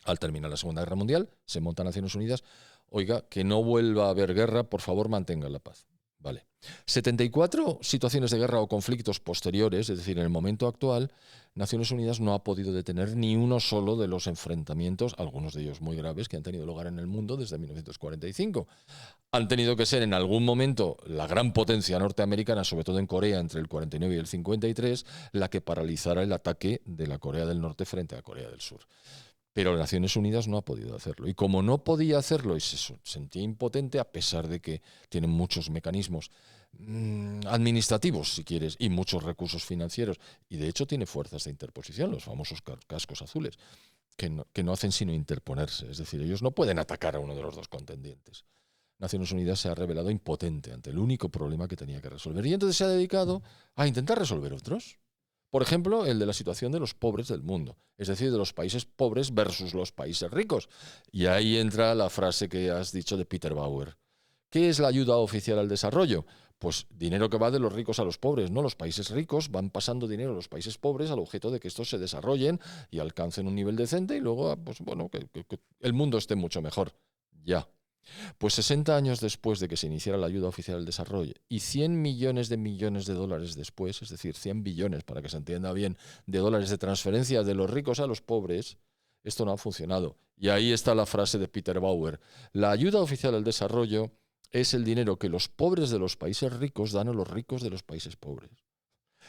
Al terminar la Segunda Guerra Mundial, se monta Naciones Unidas, oiga, que no vuelva a haber guerra, por favor mantenga la paz. Vale. 74 situaciones de guerra o conflictos posteriores, es decir, en el momento actual, Naciones Unidas no ha podido detener ni uno solo de los enfrentamientos, algunos de ellos muy graves, que han tenido lugar en el mundo desde 1945. Han tenido que ser en algún momento la gran potencia norteamericana, sobre todo en Corea entre el 49 y el 53, la que paralizara el ataque de la Corea del Norte frente a Corea del Sur. Pero Naciones Unidas no ha podido hacerlo. Y como no podía hacerlo y se sentía impotente, a pesar de que tienen muchos mecanismos administrativos, si quieres, y muchos recursos financieros, y de hecho tiene fuerzas de interposición, los famosos cascos azules, que no hacen sino interponerse. Es decir, ellos no pueden atacar a uno de los dos contendientes. Naciones Unidas se ha revelado impotente ante el único problema que tenía que resolver. Y entonces se ha dedicado a intentar resolver otros. Por ejemplo, el de la situación de los pobres del mundo, es decir, de los países pobres versus los países ricos. Y ahí entra la frase que has dicho de Peter Bauer. ¿Qué es la ayuda oficial al desarrollo? Pues dinero que va de los ricos a los pobres, ¿no? Los países ricos van pasando dinero a los países pobres al objeto de que estos se desarrollen y alcancen un nivel decente y luego, pues bueno, que el mundo esté mucho mejor. Ya. Pues 60 años después de que se iniciara la ayuda oficial al desarrollo y 100 millones de dólares después, es decir, 100 billones, para que se entienda bien, de dólares de transferencia de los ricos a los pobres, esto no ha funcionado. Y ahí está la frase de Peter Bauer. La ayuda oficial al desarrollo es el dinero que los pobres de los países ricos dan a los ricos de los países pobres.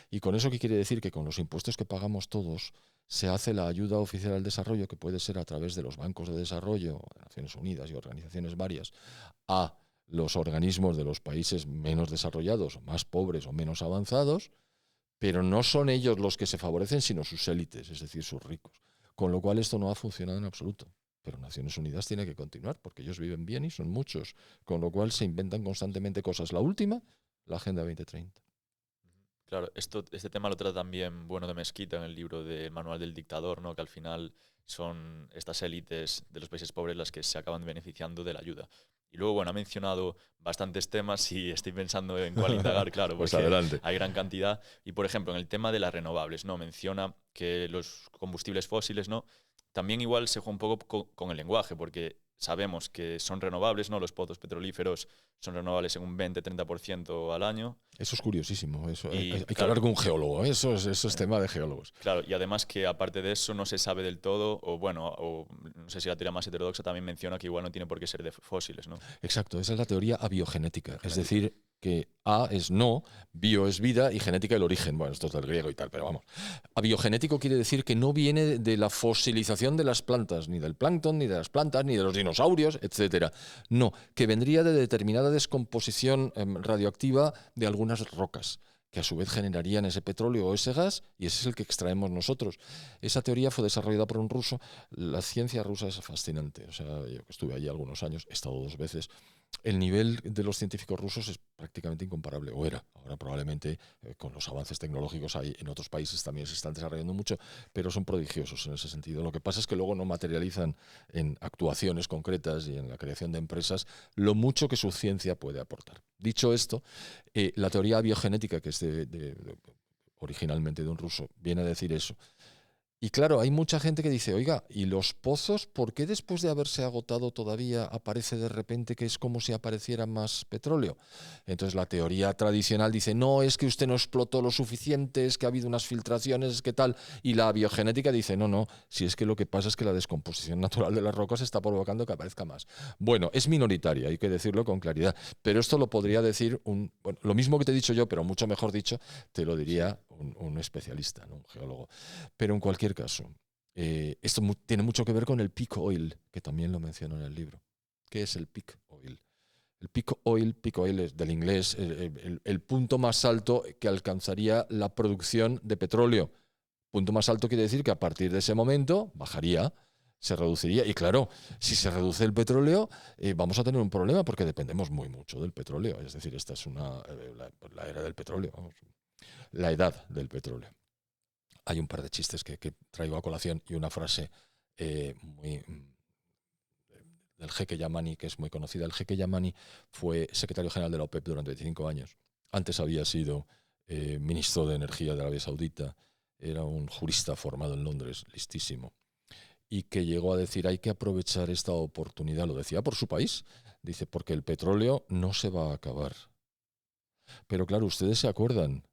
¿Y con eso qué quiere decir? Que con los impuestos que pagamos todos se hace la ayuda oficial al desarrollo, que puede ser a través de los bancos de desarrollo, Naciones Unidas y organizaciones varias, a los organismos de los países menos desarrollados, más pobres o menos avanzados, pero no son ellos los que se favorecen, sino sus élites, es decir, sus ricos. Con lo cual esto no ha funcionado en absoluto. Pero Naciones Unidas tiene que continuar, porque ellos viven bien y son muchos, con lo cual se inventan constantemente cosas. La última, la Agenda 2030. Claro, este tema lo trata también Bueno de Mesquita en el libro de Manual del Dictador, ¿no? Que al final son estas élites de los países pobres las que se acaban beneficiando de la ayuda. Y luego, bueno, ha mencionado bastantes temas y estoy pensando en cuál indagar, claro, Pues porque adelante. hay gran cantidad. Y, por ejemplo, en el tema de las renovables, ¿no? Menciona que los combustibles fósiles, ¿no? También igual se juega un poco con el lenguaje, porque sabemos que son renovables, ¿no? Los pozos petrolíferos son renovables en un 20-30% al año. Eso es curiosísimo. Eso. Y, hay que claro, hablar con un geólogo. Eso es tema de geólogos. claro, y además que aparte de eso no se sabe del todo, o bueno, o no sé si la teoría más heterodoxa también menciona que igual no tiene por qué ser de fósiles, ¿no? Exacto, esa es la teoría abiogenética. Es decir, que A es no, bio es vida y genética el origen. Bueno, esto es del griego y tal, pero vamos. Abiogenético quiere decir que no viene de la fosilización de las plantas, ni del plancton, ni de las plantas, ni de los dinosaurios, etcétera. No, que vendría de determinada descomposición radioactiva de algunas rocas, que a su vez generarían ese petróleo o ese gas, y ese es el que extraemos nosotros. Esa teoría fue desarrollada por un ruso. La ciencia rusa es fascinante. O sea, yo que estuve allí algunos años, he estado 2 veces, el nivel de los científicos rusos es prácticamente incomparable, o era. Ahora probablemente con los avances tecnológicos hay, en otros países también se están desarrollando mucho, pero son prodigiosos en ese sentido. Lo que pasa es que luego no materializan en actuaciones concretas y en la creación de empresas lo mucho que su ciencia puede aportar. Dicho esto, la teoría biogenética, que es originalmente de un ruso, viene a decir eso. Y claro, hay mucha gente que dice, oiga, ¿y los pozos, por qué después de haberse agotado todavía aparece de repente que es como si apareciera más petróleo? Entonces la teoría tradicional dice, no, es que usted no explotó lo suficiente, es que ha habido unas filtraciones, es que tal. Y la biogenética dice, no, si es que lo que pasa es que la descomposición natural de las rocas está provocando que aparezca más. Bueno, es minoritaria, hay que decirlo con claridad, pero esto lo podría decir, bueno, lo mismo que te he dicho yo, pero mucho mejor dicho, te lo diría un especialista, ¿no? Un geólogo. Pero en cualquier caso, esto tiene mucho que ver con el peak oil, que también lo menciono en el libro. ¿Qué es el peak oil? El peak oil es del inglés, el punto más alto que alcanzaría la producción de petróleo. Punto más alto quiere decir que a partir de ese momento bajaría, se reduciría. Y claro, si se reduce el petróleo, vamos a tener un problema porque dependemos muy mucho del petróleo. Es decir, esta es la era del petróleo, vamos, la edad del petróleo. Hay un par de chistes que traigo a colación y una frase muy del jeque Yamani, que es muy conocida. El jeque Yamani fue secretario general de la OPEP durante 25 años. Antes había sido ministro de Energía de Arabia Saudita. Era un jurista formado en Londres, listísimo. Y que llegó a decir, hay que aprovechar esta oportunidad. Lo decía por su país. Dice, porque el petróleo no se va a acabar. Pero claro, ustedes se acuerdan.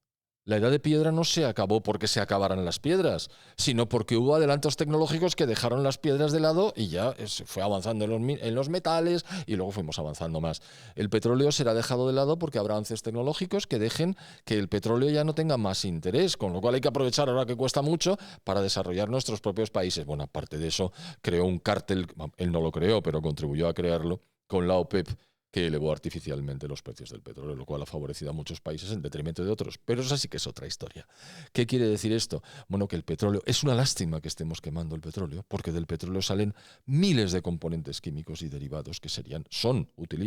La edad de piedra no se acabó porque se acabaran las piedras, sino porque hubo adelantos tecnológicos que dejaron las piedras de lado y ya se fue avanzando en los metales y luego fuimos avanzando más. El petróleo será dejado de lado porque habrá avances tecnológicos que dejen que el petróleo ya no tenga más interés, con lo cual hay que aprovechar ahora que cuesta mucho para desarrollar nuestros propios países. Bueno, aparte de eso, creó un cártel, él no lo creó, pero contribuyó a crearlo, con la OPEP, que elevó artificialmente los precios del petróleo, lo cual ha favorecido a muchos países en detrimento de otros. Pero esa sí que es otra historia. ¿Qué quiere decir esto? Bueno, que el petróleo, es una lástima que estemos quemando el petróleo, porque del petróleo salen miles de componentes químicos y derivados que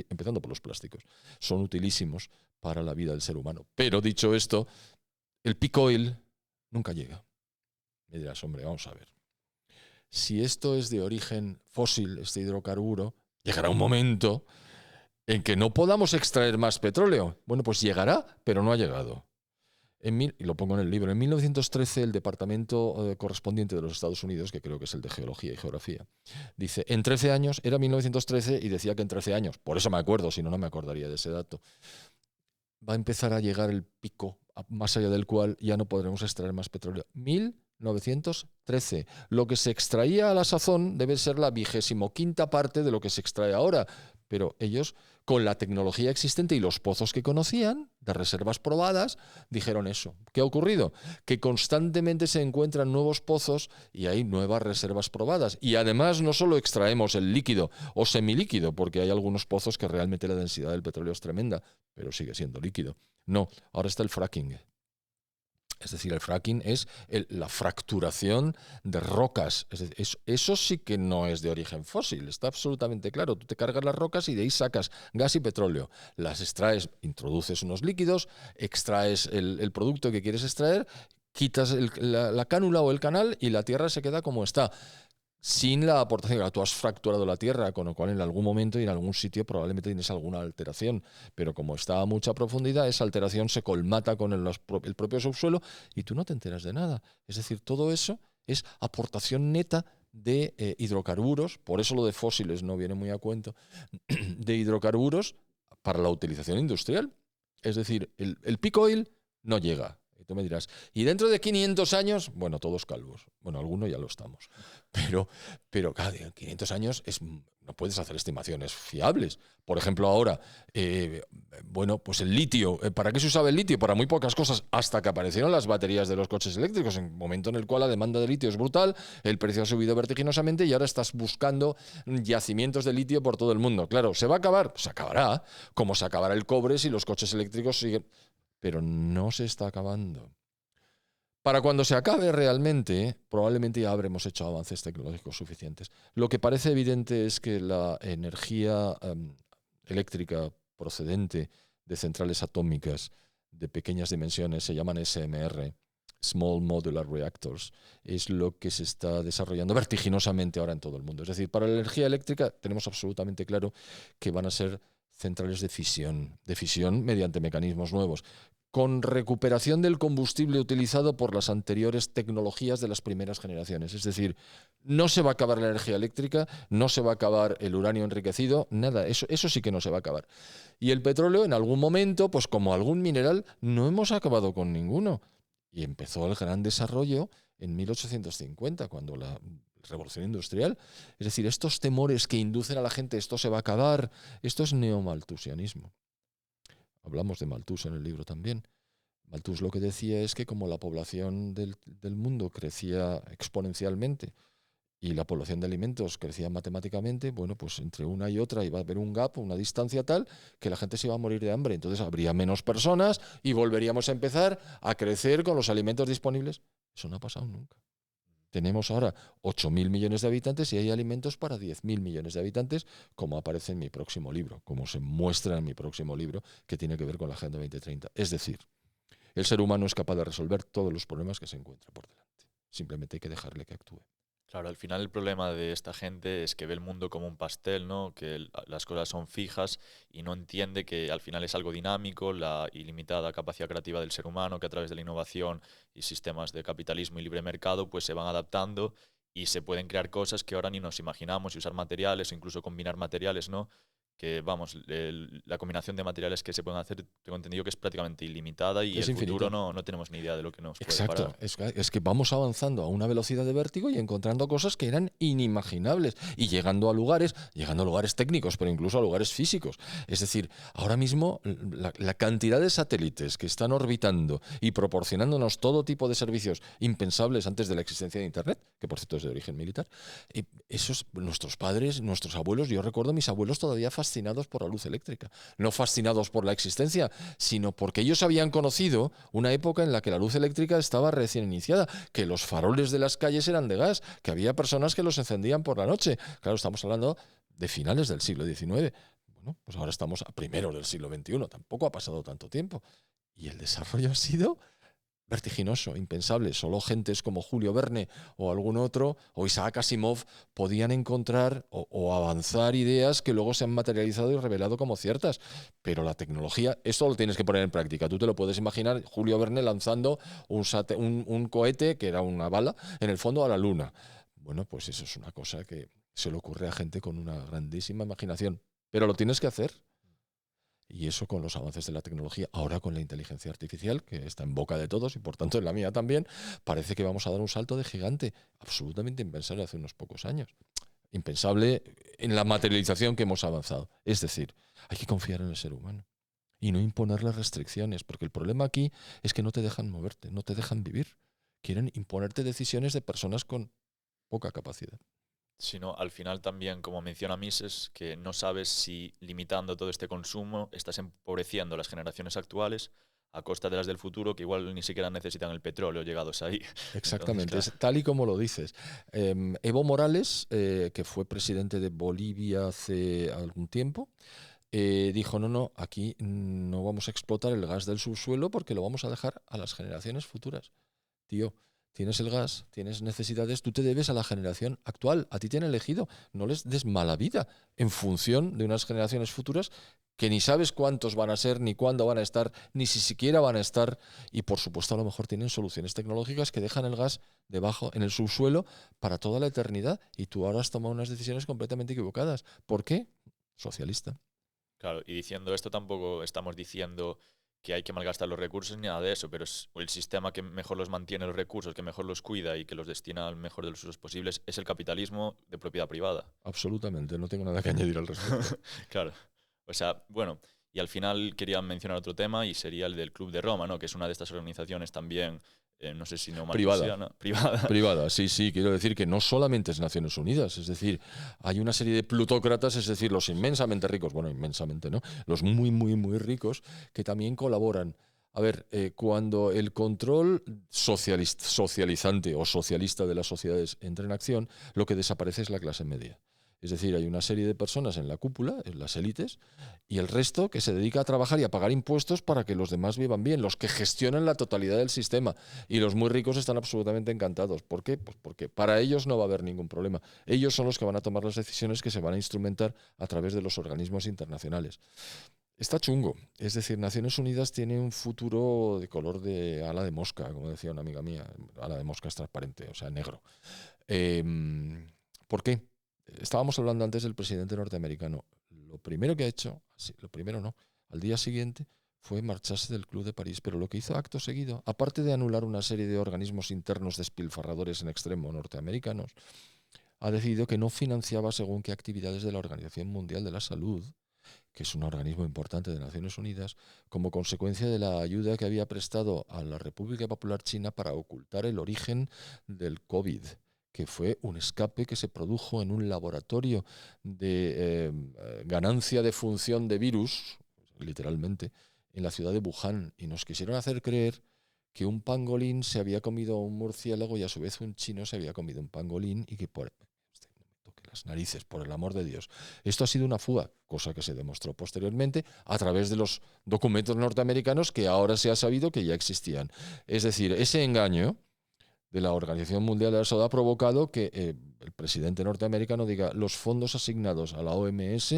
empezando por los plásticos, son utilísimos para la vida del ser humano. Pero dicho esto, el peak oil nunca llega. Me dirás, hombre, vamos a ver. Si esto es de origen fósil, este hidrocarburo, llegará un momento en que no podamos extraer más petróleo. Bueno, pues llegará, pero no ha llegado. Y lo pongo en el libro. En 1913, el departamento correspondiente de los Estados Unidos, que creo que es el de Geología y Geografía, dice, en 13 años, era 1913 y decía que en 13 años, por eso me acuerdo, si no, no me acordaría de ese dato, va a empezar a llegar el pico, más allá del cual ya no podremos extraer más petróleo. 1913. Lo que se extraía a la sazón debe ser la 25ª parte de lo que se extrae ahora. Pero ellos, con la tecnología existente y los pozos que conocían, de reservas probadas, dijeron eso. ¿Qué ha ocurrido? Que constantemente se encuentran nuevos pozos y hay nuevas reservas probadas. Y además no solo extraemos el líquido o semilíquido, porque hay algunos pozos que realmente la densidad del petróleo es tremenda, pero sigue siendo líquido. No, ahora está el fracking. Es decir, el fracking es la fracturación de rocas. Es decir, eso sí que no es de origen fósil, está absolutamente claro. Tú te cargas las rocas y de ahí sacas gas y petróleo. Las extraes, introduces unos líquidos, extraes el producto que quieres extraer, quitas la cánula o el canal y la tierra se queda como está. Sin la aportación, claro, tú has fracturado la tierra, con lo cual en algún momento y en algún sitio probablemente tienes alguna alteración, pero como está a mucha profundidad, esa alteración se colmata con el propio subsuelo y tú no te enteras de nada. Es decir, todo eso es aportación neta de hidrocarburos, por eso lo de fósiles no viene muy a cuento, de hidrocarburos para la utilización industrial. Es decir, el peak oil no llega. Y tú me dirás, ¿y dentro de 500 años? Bueno, todos calvos. Bueno, algunos ya lo estamos. Pero claro, en 500 años no puedes hacer estimaciones fiables. Por ejemplo, ahora, bueno, pues el litio. ¿Para qué se usaba el litio? Para muy pocas cosas, hasta que aparecieron las baterías de los coches eléctricos, en un momento en el cual la demanda de litio es brutal, el precio ha subido vertiginosamente y ahora estás buscando yacimientos de litio por todo el mundo. Claro, ¿se va a acabar? Se acabará, como se acabará el cobre si los coches eléctricos siguen. Pero no se está acabando. Para cuando se acabe realmente, probablemente ya habremos hecho avances tecnológicos suficientes. Lo que parece evidente es que la energía eléctrica procedente de centrales atómicas de pequeñas dimensiones, se llaman SMR, Small Modular Reactors, es lo que se está desarrollando vertiginosamente ahora en todo el mundo. Es decir, para la energía eléctrica tenemos absolutamente claro que van a ser centrales de fisión mediante mecanismos nuevos, con recuperación del combustible utilizado por las anteriores tecnologías de las primeras generaciones. Es decir, no se va a acabar la energía eléctrica, no se va a acabar el uranio enriquecido, nada, eso sí que no se va a acabar. Y el petróleo, en algún momento, pues como algún mineral, no hemos acabado con ninguno. Y empezó el gran desarrollo en 1850, cuando la revolución industrial. Es decir, estos temores que inducen a la gente, esto se va a acabar, esto es neomalthusianismo. Hablamos de Malthus en el libro también. Malthus lo que decía es que como la población del mundo crecía exponencialmente y la población de alimentos crecía matemáticamente, bueno, pues entre una y otra iba a haber un gap, una distancia tal, que la gente se iba a morir de hambre. Entonces habría menos personas y volveríamos a empezar a crecer con los alimentos disponibles. Eso no ha pasado nunca. Tenemos ahora 8.000 millones de habitantes y hay alimentos para 10.000 millones de habitantes, como aparece en mi próximo libro, como se muestra en mi próximo libro, que tiene que ver con la Agenda 2030. Es decir, el ser humano es capaz de resolver todos los problemas que se encuentra por delante. Simplemente hay que dejarle que actúe. Claro, al final el problema de esta gente es que ve el mundo como un pastel, ¿no? Que las cosas son fijas y no entiende que al final es algo dinámico, la ilimitada capacidad creativa del ser humano, que a través de la innovación y sistemas de capitalismo y libre mercado pues se van adaptando y se pueden crear cosas que ahora ni nos imaginamos y usar materiales o incluso combinar materiales, ¿no? Que vamos, la combinación de materiales que se pueden hacer, tengo entendido que es prácticamente ilimitada y Es el infinito. futuro no tenemos ni idea de lo que nos puede Exacto, parar. es que vamos avanzando a una velocidad de vértigo y encontrando cosas que eran inimaginables y llegando a lugares técnicos, pero incluso a lugares físicos. Es decir, ahora mismo la cantidad de satélites que están orbitando y proporcionándonos todo tipo de servicios impensables antes de la existencia de Internet, que por cierto es de origen militar, esos nuestros padres, nuestros abuelos, yo recuerdo a mis abuelos todavía fascinados por la luz eléctrica, no fascinados por la existencia, sino porque ellos habían conocido una época en la que la luz eléctrica estaba recién iniciada, que los faroles de las calles eran de gas, que había personas que los encendían por la noche. Claro, estamos hablando de finales del siglo XIX. Bueno, pues ahora estamos a primeros del siglo XXI, tampoco ha pasado tanto tiempo. Y el desarrollo ha sido vertiginoso, impensable. Solo gentes como Julio Verne o algún otro, o Isaac Asimov, podían encontrar o avanzar ideas que luego se han materializado y revelado como ciertas. Pero la tecnología, esto lo tienes que poner en práctica. Tú te lo puedes imaginar, Julio Verne lanzando un cohete, que era una bala, en el fondo a la Luna. Bueno, pues eso es una cosa que se le ocurre a gente con una grandísima imaginación. Pero lo tienes que hacer. Y eso con los avances de la tecnología, ahora con la inteligencia artificial, que está en boca de todos y por tanto en la mía también, parece que vamos a dar un salto de gigante, absolutamente impensable hace unos pocos años. Impensable en la materialización que hemos avanzado. Es decir, hay que confiar en el ser humano y no imponerle restricciones, porque el problema aquí es que no te dejan moverte, no te dejan vivir. Quieren imponerte decisiones de personas con poca capacidad. Sino al final también, como menciona Mises, que no sabes si limitando todo este consumo estás empobreciendo las generaciones actuales a costa de las del futuro, que igual ni siquiera necesitan el petróleo llegados ahí. Exactamente, Entonces, es tal y como lo dices. Evo Morales, que fue presidente de Bolivia hace algún tiempo, dijo, no, aquí no vamos a explotar el gas del subsuelo porque lo vamos a dejar a las generaciones futuras. Tío, tienes el gas, tienes necesidades, tú te debes a la generación actual, a ti te han elegido, no les des mala vida en función de unas generaciones futuras que ni sabes cuántos van a ser, ni cuándo van a estar, ni si siquiera van a estar, y por supuesto a lo mejor tienen soluciones tecnológicas que dejan el gas debajo, en el subsuelo, para toda la eternidad, y tú ahora has tomado unas decisiones completamente equivocadas. ¿Por qué? Socialista. claro, y diciendo esto tampoco estamos diciendo que hay que malgastar los recursos ni nada de eso, pero es el sistema que mejor los mantiene los recursos, que mejor los cuida y que los destina al mejor de los usos posibles, es el capitalismo de propiedad privada. Absolutamente, no tengo nada que añadir al respecto. Claro. O sea, bueno, y al final quería mencionar otro tema y sería el del Club de Roma, ¿no? Que es una de estas organizaciones también, no sé si no Privada. malthusiana, privada. Privada, sí, quiero decir que no solamente es Naciones Unidas, es decir, hay una serie de plutócratas, es decir, los inmensamente ricos, bueno, inmensamente, ¿no? Los muy, muy, muy ricos, que también colaboran. A ver, cuando el control socializante o socialista de las sociedades entra en acción, lo que desaparece es la clase media. Es decir, hay una serie de personas en la cúpula, en las élites, y el resto que se dedica a trabajar y a pagar impuestos para que los demás vivan bien, los que gestionan la totalidad del sistema. Y los muy ricos están absolutamente encantados. ¿Por qué? Pues porque para ellos no va a haber ningún problema. Ellos son los que van a tomar las decisiones que se van a instrumentar a través de los organismos internacionales. Está chungo. Es decir, Naciones Unidas tiene un futuro de color de ala de mosca, como decía una amiga mía. Ala de mosca es transparente, o sea, negro. Eh, ¿Por qué? Estábamos hablando antes del presidente norteamericano. Lo primero que ha hecho, sí, lo primero no, al día siguiente fue marcharse del Club de París, pero lo que hizo acto seguido, aparte de anular una serie de organismos internos despilfarradores en extremo norteamericanos, ha decidido que no financiaba según qué actividades de la Organización Mundial de la Salud, que es un organismo importante de Naciones Unidas, como consecuencia de la ayuda que había prestado a la República Popular China para ocultar el origen del COVID, que fue un escape que se produjo en un laboratorio de ganancia de función de virus, literalmente, en la ciudad de Wuhan. Y nos quisieron hacer creer que un pangolín se había comido a un murciélago y a su vez un chino se había comido un pangolín y que por... No me toque las narices, por el amor de Dios. Esto ha sido una fuga, cosa que se demostró posteriormente a través de los documentos norteamericanos que ahora se ha sabido que ya existían. Es decir, ese engaño de la Organización Mundial de la Salud ha provocado que el presidente norteamericano diga los fondos asignados a la OMS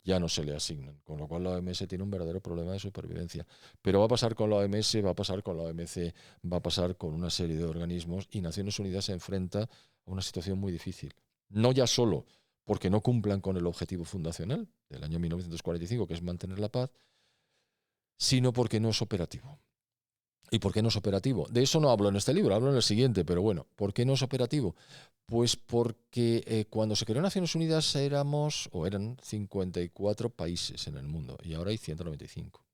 ya no se le asignan, con lo cual la OMS tiene un verdadero problema de supervivencia. Pero va a pasar con la OMS, va a pasar con la OMC, va a pasar con una serie de organismos y Naciones Unidas se enfrenta a una situación muy difícil. No ya solo porque no cumplan con el objetivo fundacional del año 1945, que es mantener la paz, sino porque no es operativo. ¿Y por qué no es operativo? De eso no hablo en este libro, hablo en el siguiente, pero bueno, ¿por qué no es operativo? Pues porque cuando se creó Naciones Unidas eran 54 países en el mundo y ahora hay 195.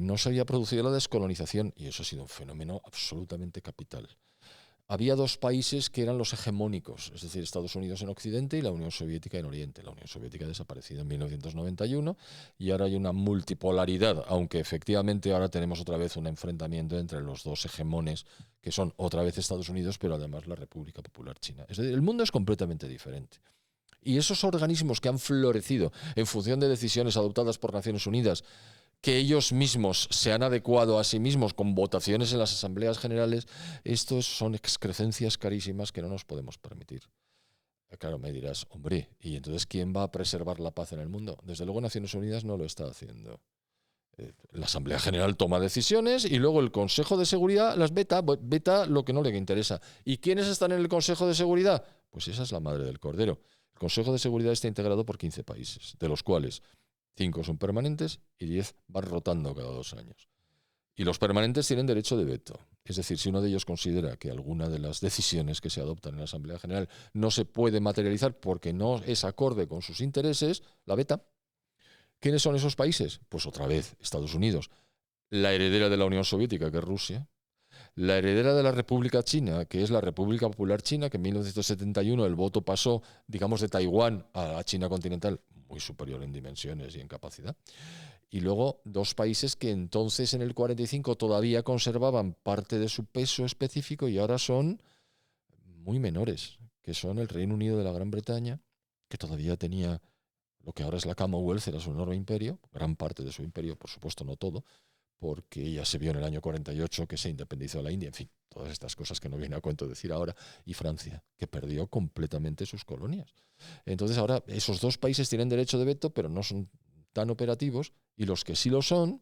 No se había producido la descolonización y eso ha sido un fenómeno absolutamente capital. Había dos países que eran los hegemónicos, es decir, Estados Unidos en Occidente y la Unión Soviética en Oriente. La Unión Soviética ha desaparecido en 1991 y ahora hay una multipolaridad, aunque efectivamente ahora tenemos otra vez un enfrentamiento entre los dos hegemones, que son otra vez Estados Unidos, pero además la República Popular China. Es decir, el mundo es completamente diferente. Y esos organismos que han florecido en función de decisiones adoptadas por Naciones Unidas, que ellos mismos se han adecuado a sí mismos con votaciones en las asambleas generales, estos son excrecencias carísimas que no nos podemos permitir. Claro, me dirás, hombre, ¿y entonces quién va a preservar la paz en el mundo? Desde luego Naciones Unidas no lo está haciendo. La Asamblea General toma decisiones y luego el Consejo de Seguridad las veta lo que no le interesa. ¿Y quiénes están en el Consejo de Seguridad? Pues esa es la madre del cordero. El Consejo de Seguridad está integrado por 15 países, de los cuales 5 son permanentes y 10 van rotando cada 2 años. Y los permanentes tienen derecho de veto. Es decir, si uno de ellos considera que alguna de las decisiones que se adoptan en la Asamblea General no se puede materializar porque no es acorde con sus intereses, la veta. ¿Quiénes son esos países? Pues otra vez, Estados Unidos. La heredera de la Unión Soviética, que es Rusia. La heredera de la República China, que es la República Popular China, que en 1971 el voto pasó, digamos, de Taiwán a China continental, muy superior en dimensiones y en capacidad. Y luego dos países que entonces en el 45 todavía conservaban parte de su peso específico y ahora son muy menores, que son el Reino Unido de la Gran Bretaña, que todavía tenía lo que ahora es la Commonwealth, era su enorme imperio, gran parte de su imperio, por supuesto no todo, porque ya se vio en el año 48 que se independizó la India, en fin, todas estas cosas que no viene a cuento decir ahora, y Francia, que perdió completamente sus colonias. Entonces ahora esos dos países tienen derecho de veto, pero no son tan operativos, y los que sí lo son,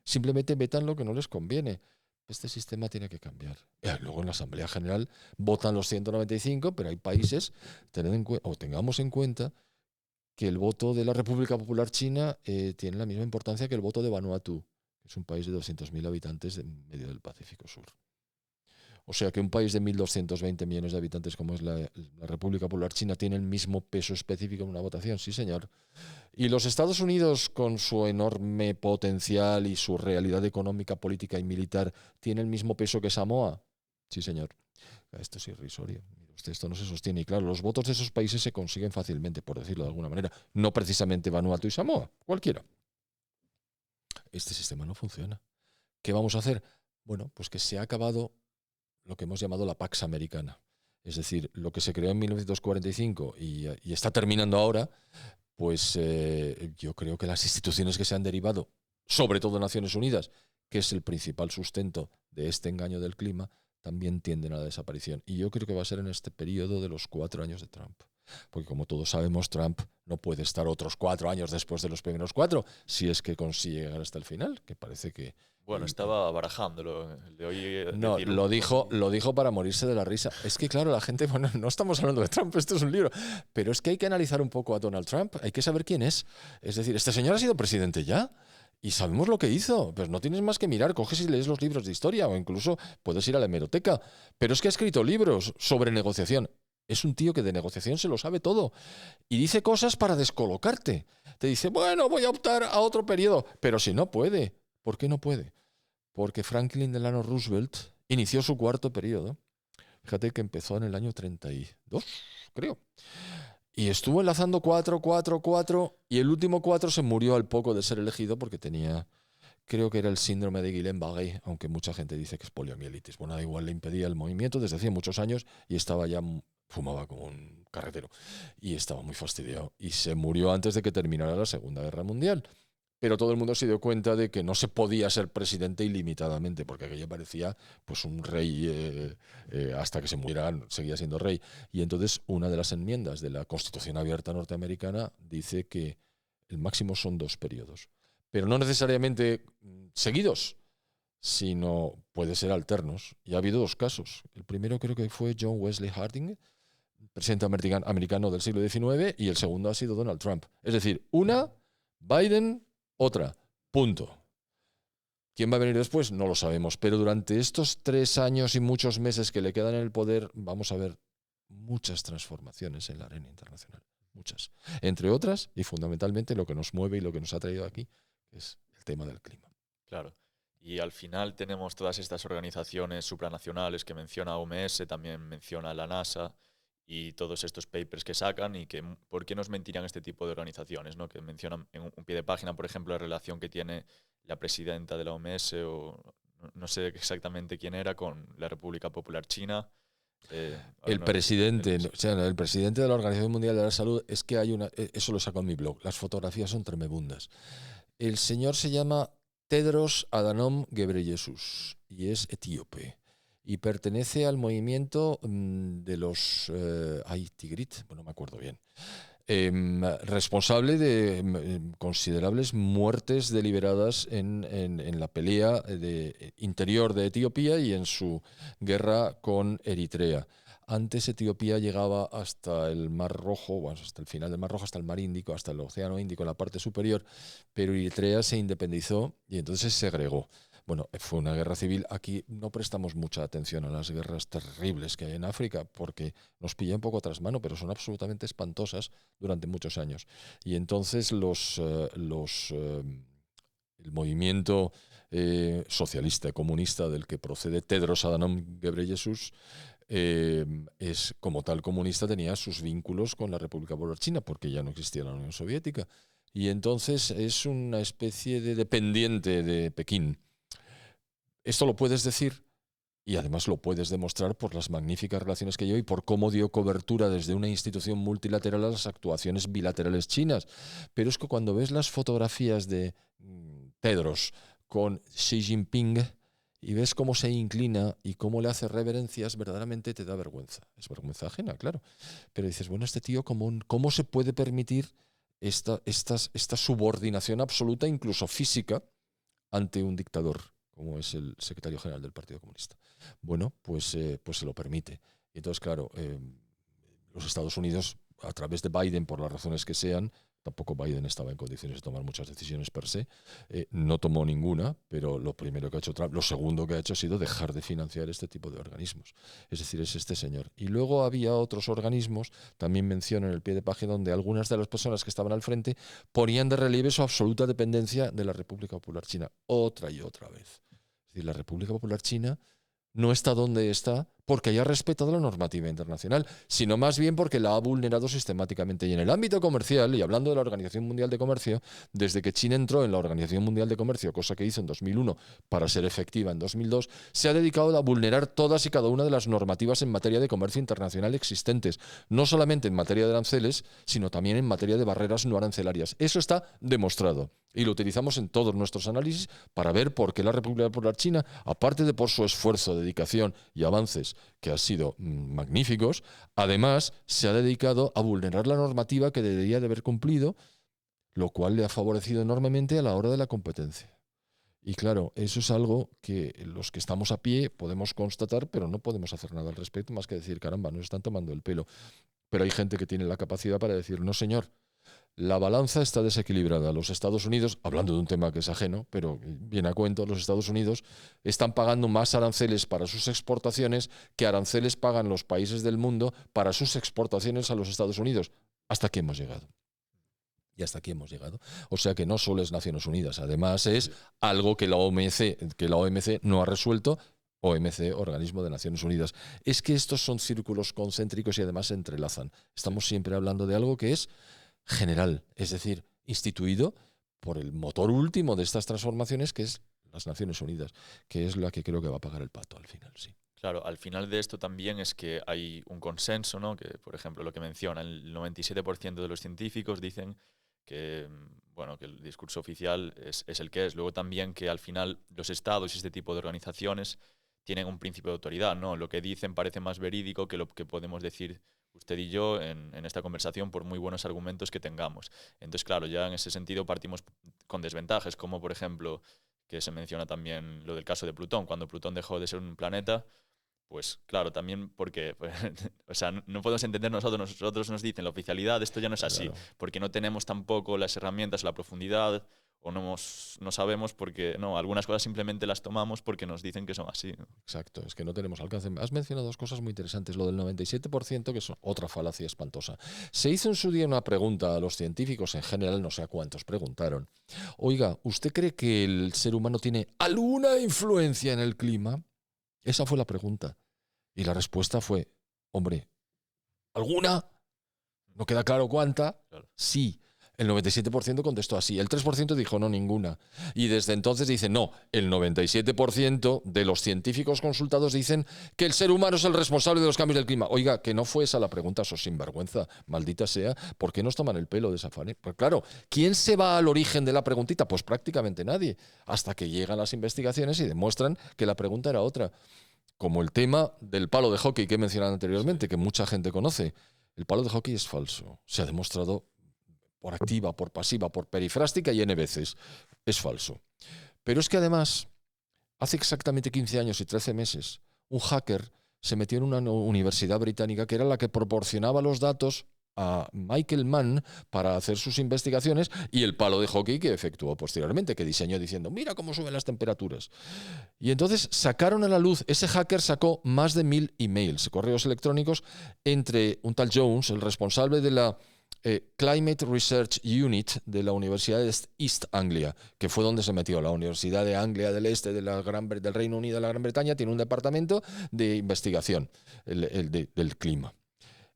simplemente vetan lo que no les conviene. Este sistema tiene que cambiar. Luego en la Asamblea General votan los 195, pero hay países, tengamos en cuenta, que el voto de la República Popular China tiene la misma importancia que el voto de Vanuatu, que es un país de 200.000 habitantes en medio del Pacífico Sur. O sea que un país de 1.220 millones de habitantes como es la República Popular China tiene el mismo peso específico en una votación, sí señor. Y los Estados Unidos, con su enorme potencial y su realidad económica, política y militar, ¿tiene el mismo peso que Samoa? Sí señor. Esto es irrisorio. Esto no se sostiene. Y claro, los votos de esos países se consiguen fácilmente, por decirlo de alguna manera. No precisamente Vanuatu y Samoa, cualquiera. Este sistema no funciona. ¿Qué vamos a hacer? Bueno, pues que se ha acabado lo que hemos llamado la Pax Americana. Es decir, lo que se creó en 1945 y está terminando ahora, pues yo creo que las instituciones que se han derivado, sobre todo Naciones Unidas, que es el principal sustento de este engaño del clima, también tienden a la desaparición. Y yo creo que va a ser en este periodo de los 4 años de Trump. Porque como todos sabemos, Trump no puede estar otros 4 años después de los primeros 4, si es que consigue llegar hasta el final, que parece que... Bueno, estaba barajándolo. Le oí No, decir lo dijo para morirse de la risa. Es que, claro, la gente, bueno, no estamos hablando de Trump, esto es un libro, pero es que hay que analizar un poco a Donald Trump, hay que saber quién es. Es decir, este señor ha sido presidente ya y sabemos lo que hizo. Pues no tienes más que mirar, coges y lees los libros de historia o incluso puedes ir a la hemeroteca. Pero es que ha escrito libros sobre negociación. Es un tío que de negociación se lo sabe todo y dice cosas para descolocarte. Te dice, bueno, voy a optar a otro periodo, pero si no puede, ¿por qué no puede? Porque Franklin Delano Roosevelt inició su 4.º periodo. Fíjate que empezó en el año 32, creo. Y estuvo enlazando 4, 4, 4, y el último 4 se murió al poco de ser elegido porque tenía, creo que era el síndrome de Guillain-Barré, aunque mucha gente dice que es poliomielitis. Bueno, da igual, le impedía el movimiento desde hacía muchos años y estaba ya, fumaba como un carretero y estaba muy fastidiado. Y se murió antes de que terminara la Segunda Guerra Mundial. Pero todo el mundo se dio cuenta de que no se podía ser presidente ilimitadamente, porque aquello parecía pues un rey hasta que se muriera, seguía siendo rey. Y entonces una de las enmiendas de la Constitución Abierta norteamericana dice que el máximo son 2 periodos, pero no necesariamente seguidos, sino puede ser alternos. Y ha habido 2 casos. El primero creo que fue John Wesley Harding, presidente americano del siglo XIX, y el segundo ha sido Donald Trump. Es decir, una, Biden, otra. Punto. ¿Quién va a venir después? No lo sabemos. Pero durante estos 3 años y muchos meses que le quedan en el poder, vamos a ver muchas transformaciones en la arena internacional. Muchas. Entre otras, y fundamentalmente, lo que nos mueve y lo que nos ha traído aquí, es el tema del clima. Claro. Y al final tenemos todas estas organizaciones supranacionales que menciona OMS, también menciona la NASA, y todos estos papers que sacan y que por qué nos mentirían este tipo de organizaciones, ¿no? Que mencionan en un pie de página, por ejemplo, la relación que tiene la presidenta de la OMS o no sé exactamente quién era con la República Popular China. El presidente de la Organización Mundial de la Salud, es que hay una, eso lo saco en mi blog, las fotografías son tremebundas. El señor se llama Tedros Adhanom Ghebreyesus y es etíope. Y pertenece al movimiento de los Tigrit, bueno, no me acuerdo bien, responsable de considerables muertes deliberadas en la pelea interior de Etiopía y en su guerra con Eritrea. Antes Etiopía llegaba hasta el Mar Rojo, bueno, hasta el final del Mar Rojo, hasta el Mar Índico, hasta el Océano Índico en la parte superior, pero Eritrea se independizó y entonces se segregó. Bueno, fue una guerra civil. Aquí no prestamos mucha atención a las guerras terribles que hay en África porque nos pilla un poco tras mano, pero son absolutamente espantosas durante muchos años. Y entonces el movimiento socialista y comunista del que procede Tedros Adhanom Ghebreyesus es, como tal comunista, tenía sus vínculos con la República Popular China porque ya no existía la Unión Soviética. Y entonces es una especie de dependiente de Pekín. Esto lo puedes decir y además lo puedes demostrar por las magníficas relaciones que lleva y por cómo dio cobertura desde una institución multilateral a las actuaciones bilaterales chinas. Pero es que cuando ves las fotografías de Tedros con Xi Jinping y ves cómo se inclina y cómo le hace reverencias, verdaderamente te da vergüenza. Es vergüenza ajena, claro. Pero dices, bueno, este tío, ¿cómo se puede permitir esta subordinación absoluta, incluso física, ante un dictador como es el secretario general del Partido Comunista? Bueno, pues se lo permite. Y entonces, claro, los Estados Unidos, a través de Biden, por las razones que sean, tampoco Biden estaba en condiciones de tomar muchas decisiones per se, no tomó ninguna, pero lo primero que ha hecho Trump, lo segundo que ha hecho ha sido dejar de financiar este tipo de organismos. Es decir, es este señor. Y luego había otros organismos, también menciono en el pie de página, donde algunas de las personas que estaban al frente ponían de relieve su absoluta dependencia de la República Popular China, otra y otra vez. Es decir, la República Popular China no está donde está porque haya respetado la normativa internacional, sino más bien porque la ha vulnerado sistemáticamente. Y en el ámbito comercial, y hablando de la Organización Mundial de Comercio, desde que China entró en la Organización Mundial de Comercio, cosa que hizo en 2001 para ser efectiva en 2002, se ha dedicado a vulnerar todas y cada una de las normativas en materia de comercio internacional existentes, no solamente en materia de aranceles, sino también en materia de barreras no arancelarias. Eso está demostrado. Y lo utilizamos en todos nuestros análisis para ver por qué la República Popular China, aparte de por su esfuerzo, dedicación y avances que han sido magníficos, además se ha dedicado a vulnerar la normativa que debería de haber cumplido, lo cual le ha favorecido enormemente a la hora de la competencia. Y claro, eso es algo que los que estamos a pie podemos constatar, pero no podemos hacer nada al respecto, más que decir, caramba, nos están tomando el pelo. Pero hay gente que tiene la capacidad para decir, no señor, la balanza está desequilibrada. Los Estados Unidos, hablando de un tema que es ajeno, pero viene a cuento, los Estados Unidos están pagando más aranceles para sus exportaciones que aranceles pagan los países del mundo para sus exportaciones a los Estados Unidos. ¿Hasta aquí hemos llegado? Y hasta aquí hemos llegado. O sea que no solo es Naciones Unidas, además es algo que la OMC no ha resuelto. OMC, Organismo de Naciones Unidas. Es que estos son círculos concéntricos y además se entrelazan. Estamos siempre hablando de algo que es general, es decir, instituido por el motor último de estas transformaciones, que es las Naciones Unidas, que es la que creo que va a pagar el pato al final, sí. Claro, al final de esto también es que hay un consenso, ¿no? Que, por ejemplo, lo que menciona, el 97% de los científicos dicen que, bueno, que el discurso oficial es el que es. Luego también que al final los estados y este tipo de organizaciones tienen un principio de autoridad, ¿no? Lo que dicen parece más verídico que lo que podemos decir usted y yo en esta conversación por muy buenos argumentos que tengamos. Entonces, claro, ya en ese sentido partimos con desventajas, como por ejemplo, que se menciona también lo del caso de Plutón. Cuando Plutón dejó de ser un planeta, pues claro, también porque, pues, o sea, no podemos entender nosotros nos dicen la oficialidad, esto ya no es así, Claro. porque no tenemos tampoco las herramientas, la profundidad, o no sabemos porque, no, algunas cosas simplemente las tomamos porque nos dicen que son así. Exacto, es que no tenemos alcance. Has mencionado dos cosas muy interesantes, lo del 97%, que es otra falacia espantosa. Se hizo en su día una pregunta a los científicos en general, no sé a cuántos preguntaron. Oiga, ¿usted cree que el ser humano tiene alguna influencia en el clima? Esa fue la pregunta. Y la respuesta fue, hombre, ¿alguna? No queda claro cuánta. Claro. Sí. El 97% contestó así. El 3% dijo no, ninguna. Y desde entonces dice no. El 97% de los científicos consultados dicen que el ser humano es el responsable de los cambios del clima. Oiga, que no fue esa la pregunta, sos sinvergüenza, maldita sea. ¿Por qué nos toman el pelo de esa manera? Pues claro, ¿quién se va al origen de la preguntita? Pues prácticamente nadie. Hasta que llegan las investigaciones y demuestran que la pregunta era otra. Como el tema del palo de hockey que he mencionado anteriormente, que mucha gente conoce. El palo de hockey es falso. Se ha demostrado por activa, por pasiva, por perifrástica y N veces. Es falso. Pero es que además, hace exactamente 15 años y 13 meses, un hacker se metió en una universidad británica que era la que proporcionaba los datos a Michael Mann para hacer sus investigaciones y el palo de hockey que efectuó posteriormente, que diseñó diciendo, mira cómo suben las temperaturas. Y entonces sacaron a la luz, ese hacker sacó más de 1000 emails, correos electrónicos, entre un tal Jones, el responsable de la Climate Research Unit de la Universidad de East Anglia, que fue donde se metió. La Universidad de Anglia del Este del Reino Unido de la Gran Bretaña tiene un departamento de investigación del clima.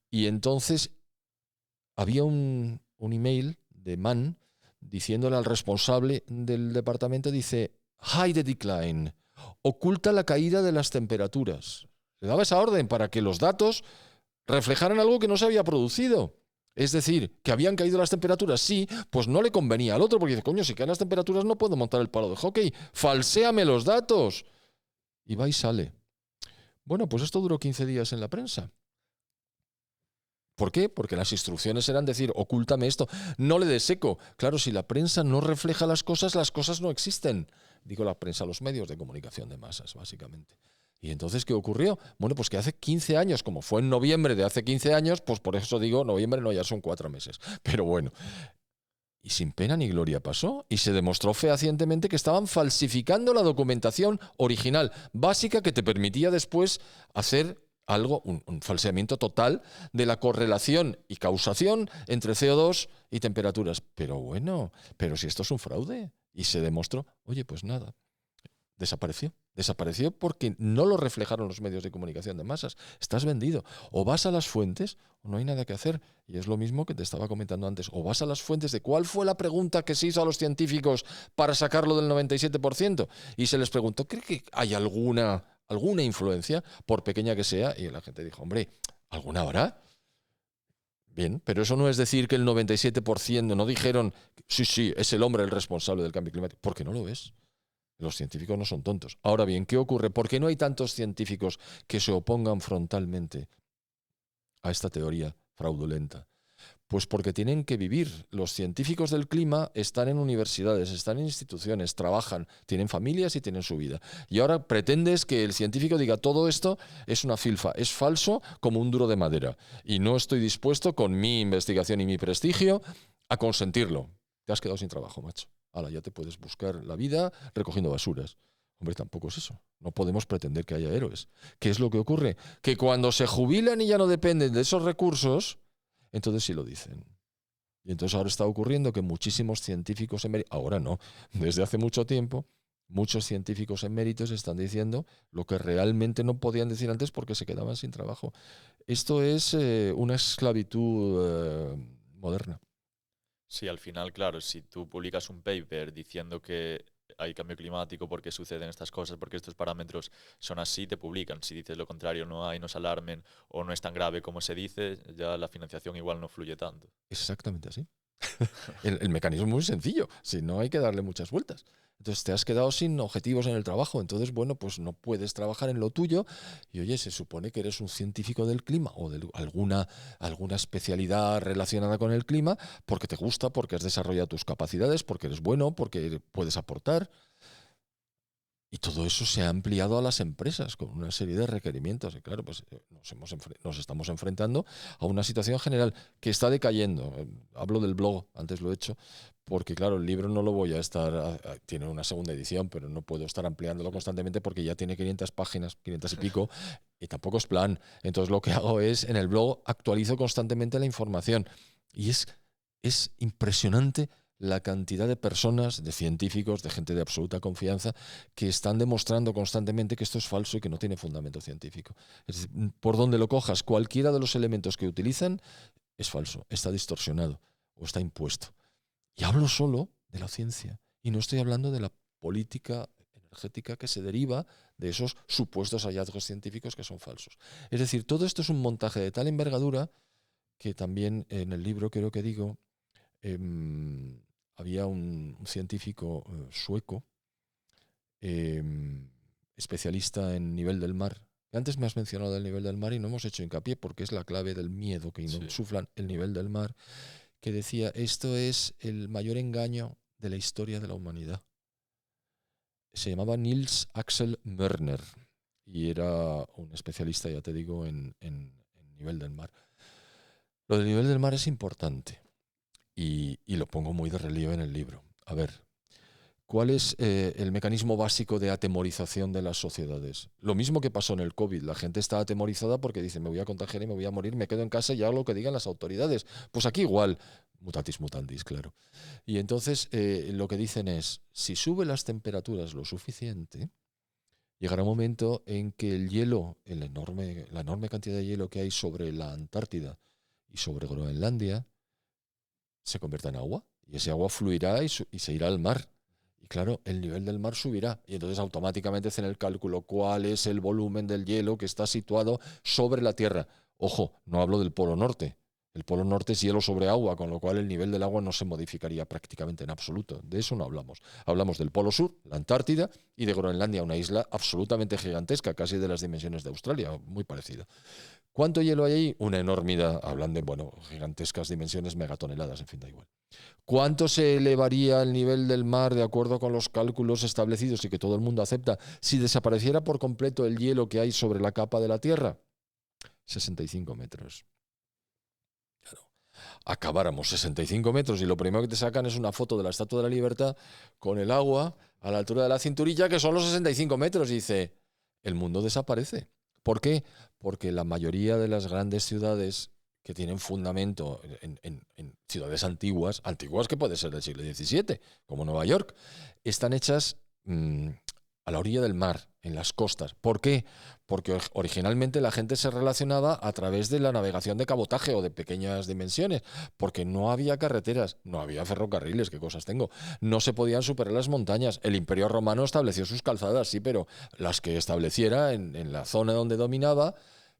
Y entonces había un email de Mann diciéndole al responsable del departamento, dice, hide the decline, oculta la caída de las temperaturas. Le daba esa orden para que los datos reflejaran algo que no se había producido. Es decir, que habían caído las temperaturas, sí, pues no le convenía al otro, porque dice, coño, si caen las temperaturas no puedo montar el palo de hockey, falséame los datos. Y va y sale. Bueno, pues esto duró 15 días en la prensa. ¿Por qué? Porque las instrucciones eran decir, ocúltame esto, no le des eco. Claro, si la prensa no refleja las cosas no existen. Digo la prensa, los medios de comunicación de masas, básicamente. ¿Y entonces qué ocurrió? Bueno, pues que hace 15 años, como fue en noviembre de hace 15 años, pues por eso digo, noviembre no, ya son 4 meses. Pero bueno, y sin pena ni gloria pasó, y se demostró fehacientemente que estaban falsificando la documentación original, básica, que te permitía después hacer algo, un falseamiento total de la correlación y causación entre CO2 y temperaturas. Pero bueno, pero si esto es un fraude, y se demostró, oye, pues nada. Desapareció. Desapareció porque no lo reflejaron los medios de comunicación de masas. Estás vendido. O vas a las fuentes o no hay nada que hacer. Y es lo mismo que te estaba comentando antes. O vas a las fuentes de cuál fue la pregunta que se hizo a los científicos para sacarlo del 97%. Y se les preguntó, ¿cree que hay alguna influencia, por pequeña que sea? Y la gente dijo, hombre, ¿alguna habrá? Bien, pero eso no es decir que el 97% no dijeron, sí, es el hombre el responsable del cambio climático, porque no lo es. Los científicos no son tontos. Ahora bien, ¿qué ocurre? ¿Por qué no hay tantos científicos que se opongan frontalmente a esta teoría fraudulenta? Pues porque tienen que vivir. Los científicos del clima están en universidades, están en instituciones, trabajan, tienen familias y tienen su vida. Y ahora pretendes que el científico diga todo esto es una filfa, es falso como un duro de madera. Y no estoy dispuesto con mi investigación y mi prestigio a consentirlo. Te has quedado sin trabajo, macho. Ahora ya te puedes buscar la vida recogiendo basuras. Hombre, tampoco es eso. No podemos pretender que haya héroes. ¿Qué es lo que ocurre? Que cuando se jubilan y ya no dependen de esos recursos, entonces sí lo dicen. Y entonces ahora está ocurriendo que muchísimos científicos eméritos, ahora no, desde hace mucho tiempo, muchos científicos eméritos están diciendo lo que realmente no podían decir antes porque se quedaban sin trabajo. Esto es una esclavitud moderna. Sí, al final, claro, si tú publicas un paper diciendo que hay cambio climático porque suceden estas cosas, porque estos parámetros son así, te publican. Si dices lo contrario, no hay, no se alarmen o no es tan grave como se dice, ya la financiación igual no fluye tanto. Exactamente así. El mecanismo es muy sencillo, si no hay que darle muchas vueltas. Entonces te has quedado sin objetivos en el trabajo, entonces bueno, pues no puedes trabajar en lo tuyo y oye, se supone que eres un científico del clima o de alguna especialidad relacionada con el clima porque te gusta, porque has desarrollado tus capacidades, porque eres bueno, porque puedes aportar. Y todo eso se ha ampliado a las empresas con una serie de requerimientos. Y claro, pues nos estamos enfrentando a una situación general que está decayendo. Hablo del blog, antes lo he hecho, porque claro, el libro no lo voy a estar, tiene una segunda edición, pero no puedo estar ampliándolo constantemente porque ya tiene 500 páginas, 500 y pico, y tampoco es plan. Entonces lo que hago es, en el blog actualizo constantemente la información. Y es impresionante la cantidad de personas, de científicos, de gente de absoluta confianza, que están demostrando constantemente que esto es falso y que no tiene fundamento científico. Es decir, por donde lo cojas, cualquiera de los elementos que utilizan es falso, está distorsionado o está impuesto. Y hablo solo de la ciencia y no estoy hablando de la política energética que se deriva de esos supuestos hallazgos científicos que son falsos. Es decir, todo esto es un montaje de tal envergadura que también en el libro creo que digo, había un científico sueco, especialista en nivel del mar. Antes me has mencionado el nivel del mar y no hemos hecho hincapié porque es la clave del miedo que insuflan el nivel del mar, que decía, esto es el mayor engaño de la historia de la humanidad. Se llamaba Niels Axel Mörner y era un especialista, ya te digo, en nivel del mar. Lo del nivel del mar es importante. Y lo pongo muy de relieve en el libro. A ver, ¿cuál es el mecanismo básico de atemorización de las sociedades? Lo mismo que pasó en el COVID. La gente está atemorizada porque dice, me voy a contagiar y me voy a morir, me quedo en casa y hago lo que digan las autoridades. Pues aquí igual, mutatis mutandis, claro. Y entonces lo que dicen es, si sube las temperaturas lo suficiente, llegará un momento en que el hielo, la enorme cantidad de hielo que hay sobre la Antártida y sobre Groenlandia, se convierta en agua y ese agua fluirá y se irá al mar. Y claro, el nivel del mar subirá y entonces automáticamente hacen el cálculo cuál es el volumen del hielo que está situado sobre la Tierra. Ojo, no hablo del Polo Norte. El Polo Norte es hielo sobre agua, con lo cual el nivel del agua no se modificaría prácticamente en absoluto. De eso no hablamos. Hablamos del Polo Sur, la Antártida, y de Groenlandia, una isla absolutamente gigantesca, casi de las dimensiones de Australia, muy parecida. ¿Cuánto hielo hay ahí? Una enormidad, hablando de gigantescas dimensiones, megatoneladas, en fin, da igual. ¿Cuánto se elevaría el nivel del mar de acuerdo con los cálculos establecidos y que todo el mundo acepta si desapareciera por completo el hielo que hay sobre la capa de la Tierra? 65 metros. Claro. Acabáramos 65 metros y lo primero que te sacan es una foto de la Estatua de la Libertad con el agua a la altura de la cinturilla, que son los 65 metros. Y dice, el mundo desaparece. ¿Por qué? Porque la mayoría de las grandes ciudades que tienen fundamento en ciudades antiguas que puede ser del siglo XVII, como Nueva York, están hechas a la orilla del mar, en las costas. ¿Por qué? Porque originalmente la gente se relacionaba a través de la navegación de cabotaje o de pequeñas dimensiones, porque no había carreteras, no había ferrocarriles, qué cosas tengo, no se podían superar las montañas. El Imperio Romano estableció sus calzadas, sí, pero las que estableciera en la zona donde dominaba,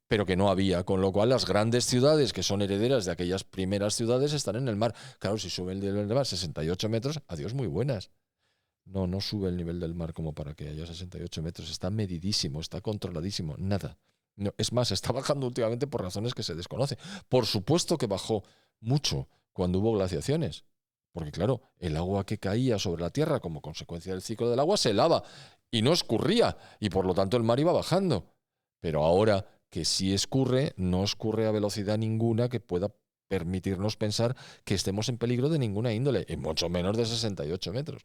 pero que no había, con lo cual las grandes ciudades que son herederas de aquellas primeras ciudades están en el mar. Claro, si sube el nivel del mar 68 metros, adiós muy buenas. No, no sube el nivel del mar como para que haya 68 metros. Está medidísimo, está controladísimo. Nada. No, es más, está bajando últimamente por razones que se desconocen. Por supuesto que bajó mucho cuando hubo glaciaciones. Porque claro, el agua que caía sobre la Tierra como consecuencia del ciclo del agua se helaba y no escurría. Y por lo tanto el mar iba bajando. Pero ahora que sí escurre, no escurre a velocidad ninguna que pueda permitirnos pensar que estemos en peligro de ninguna índole, y mucho menos de 68 metros.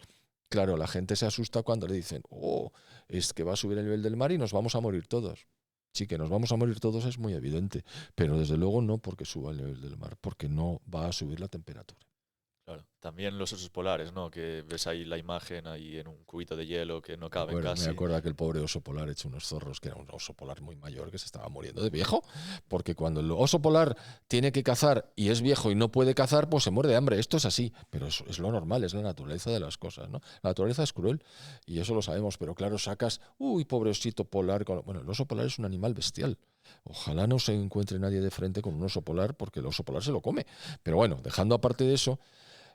Claro, la gente se asusta cuando le dicen, oh, es que va a subir el nivel del mar y nos vamos a morir todos. Sí, que nos vamos a morir todos es muy evidente, pero desde luego no porque suba el nivel del mar, porque no va a subir la temperatura. Claro. También los osos polares, ¿no? Que ves ahí la imagen ahí en un cubito de hielo que no caben Me casi. acuerdo aquel pobre oso polar hecho unos zorros, que era un oso polar muy mayor que se estaba muriendo de viejo, porque cuando el oso polar tiene que cazar y es viejo y no puede cazar, pues se muere de hambre. Esto es así, pero es lo normal, es la naturaleza de las cosas, ¿no? La naturaleza es cruel y eso lo sabemos, pero claro, sacas, uy, pobre osito polar. Bueno, el oso polar es un animal bestial. Ojalá no se encuentre nadie de frente con un oso polar, porque el oso polar se lo come. Pero bueno, dejando aparte de eso,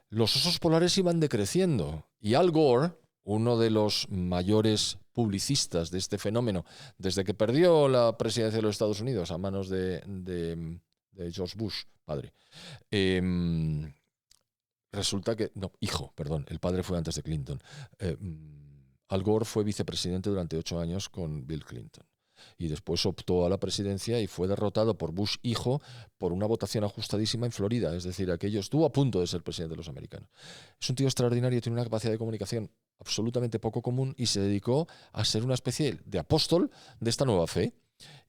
los osos polares iban decreciendo y Al Gore, uno de los mayores publicistas de este fenómeno, desde que perdió la presidencia de los Estados Unidos a manos de George Bush, padre, eh, resulta que, no, hijo, perdón, el padre fue antes de Clinton. Al Gore fue vicepresidente durante 8 años con Bill Clinton y después optó a la presidencia y fue derrotado por Bush hijo por una votación ajustadísima en Florida. Es decir, aquello estuvo a punto de ser presidente de los americanos. Es un tío extraordinario, tiene una capacidad de comunicación absolutamente poco común y se dedicó a ser una especie de apóstol de esta nueva fe.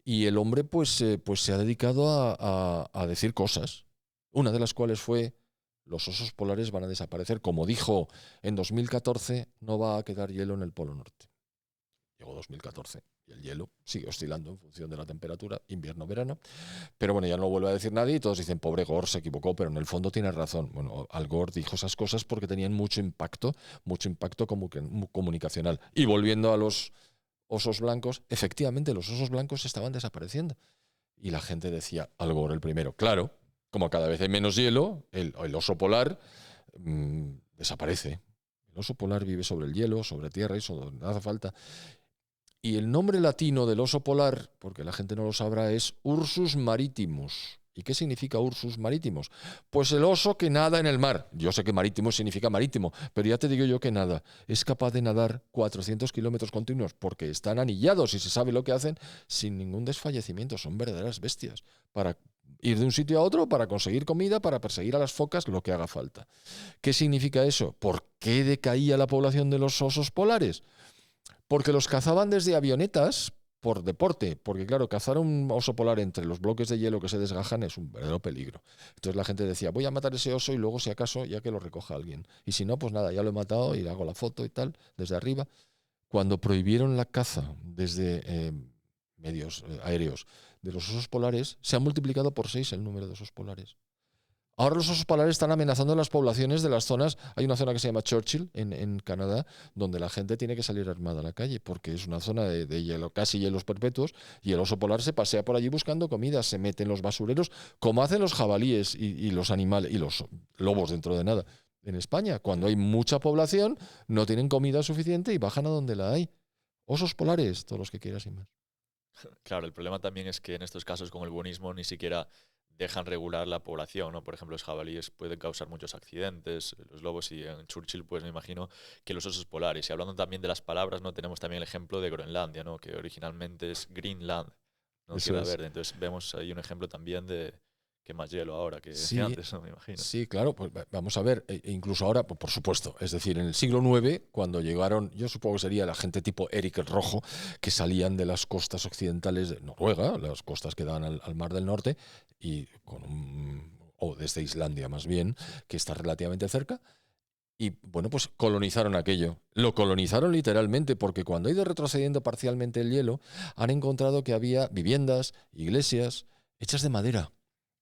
Y el hombre pues se ha dedicado a decir cosas, una de las cuales fue: los osos polares van a desaparecer. Como dijo en 2014, no va a quedar hielo en el Polo Norte. Llegó 2014 y el hielo sigue oscilando en función de la temperatura, invierno-verano. Pero bueno, ya no lo vuelve a decir nadie y todos dicen, pobre Gore, se equivocó, pero en el fondo tiene razón. Bueno, Al Gore dijo esas cosas porque tenían mucho impacto comunicacional. Y volviendo a los osos blancos, efectivamente los osos blancos estaban desapareciendo. Y la gente decía, Al Gore el primero. Claro, como cada vez hay menos hielo, el oso polar desaparece. El oso polar vive sobre el hielo, sobre tierra, y eso no hace falta. Y el nombre latino del oso polar, porque la gente no lo sabrá, es Ursus maritimus. ¿Y qué significa Ursus maritimus? Pues el oso que nada en el mar. Yo sé que marítimo significa marítimo, pero ya te digo yo que nada. Es capaz de nadar 400 kilómetros continuos porque están anillados y se sabe lo que hacen sin ningún desfallecimiento. Son verdaderas bestias para ir de un sitio a otro, para conseguir comida, para perseguir a las focas, lo que haga falta. ¿Qué significa eso? ¿Por qué decaía la población de los osos polares? Porque los cazaban desde avionetas por deporte, porque claro, cazar un oso polar entre los bloques de hielo que se desgajan es un verdadero peligro. Entonces la gente decía, voy a matar ese oso y luego si acaso ya que lo recoja alguien. Y si no, pues nada, ya lo he matado y hago la foto y tal, desde arriba. Cuando prohibieron la caza desde medios aéreos de los osos polares, se ha multiplicado por 6 el número de osos polares. Ahora los osos polares están amenazando las poblaciones de las zonas. Hay una zona que se llama Churchill, en Canadá, donde la gente tiene que salir armada a la calle, porque es una zona de hielo, casi hielos perpetuos, y el oso polar se pasea por allí buscando comida, se mete en los basureros, como hacen los jabalíes y los animales, y los lobos dentro de nada. En España, cuando hay mucha población, no tienen comida suficiente y bajan a donde la hay. Osos polares, todos los que quieras y más. Claro, el problema también es que en estos casos con el buenismo ni siquiera dejan regular la población, ¿no? Por ejemplo, los jabalíes pueden causar muchos accidentes, los lobos, y en Churchill pues me imagino que los osos polares. Y hablando también de las palabras, ¿no? Tenemos también el ejemplo de Groenlandia, ¿no? Que originalmente es Greenland, ¿no? Que Eso era es. verde. Entonces vemos ahí un ejemplo también de que más hielo ahora que Sí, antes, ¿no? Me imagino. sí, claro, pues vamos a ver, incluso ahora, por supuesto, es decir, en el siglo IX, cuando llegaron, yo supongo que sería la gente tipo Eric el Rojo, que salían de las costas occidentales de Noruega, las costas que dan al Mar del Norte, y o desde Islandia más bien, que está relativamente cerca, Y bueno, pues colonizaron aquello. Lo colonizaron literalmente porque cuando ha ido retrocediendo parcialmente el hielo, han encontrado que había viviendas, iglesias, hechas de madera.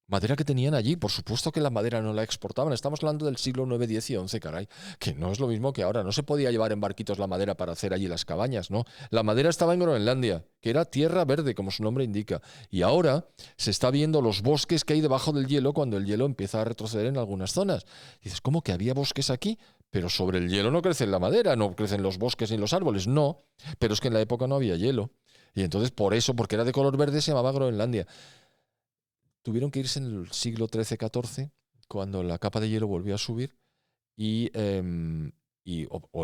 Madera que tenían allí, por supuesto que la madera no la exportaban. Estamos hablando del siglo IX, X y XI, caray, que no es lo mismo que ahora. No se podía llevar en barquitos la madera para hacer allí las cabañas, ¿no? La madera estaba en Groenlandia, que era tierra verde, como su nombre indica. Y ahora se está viendo los bosques que hay debajo del hielo cuando el hielo empieza a retroceder en algunas zonas. Dices, ¿cómo que había bosques aquí? Pero sobre el hielo no crece la madera, no crecen los bosques ni los árboles, no. Pero es que en la época no había hielo. Y entonces por eso, porque era de color verde, se llamaba Groenlandia. Tuvieron que irse en el siglo XIII-XIV, cuando la capa de hielo volvió a subir o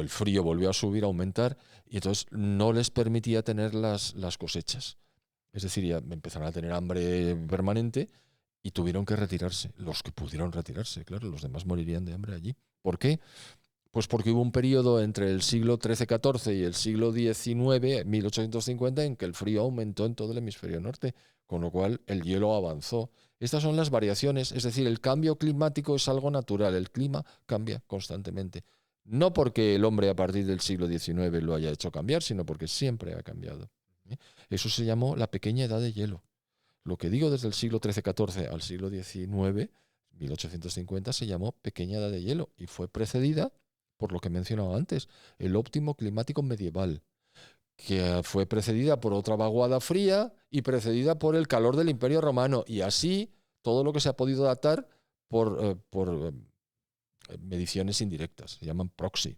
el frío volvió a subir, a aumentar, y entonces no les permitía tener las cosechas. Es decir, ya empezaron a tener hambre permanente y tuvieron que retirarse. Los que pudieron retirarse, claro, los demás morirían de hambre allí. ¿Por qué? Pues porque hubo un periodo entre el siglo XIII-XIV y el siglo XIX, 1850, en que el frío aumentó en todo el hemisferio norte, con lo cual el hielo avanzó. Estas son las variaciones, es decir, el cambio climático es algo natural, el clima cambia constantemente. No porque el hombre a partir del siglo XIX lo haya hecho cambiar, sino porque siempre ha cambiado. Eso se llamó la pequeña edad de hielo. Lo que digo desde el siglo XIII-XIV al siglo XIX, 1850, se llamó pequeña edad de hielo y fue precedida por lo que he mencionado antes, el óptimo climático medieval, que fue precedida por otra vaguada fría y precedida por el calor del Imperio Romano, y así todo lo que se ha podido datar por mediciones indirectas, se llaman proxy.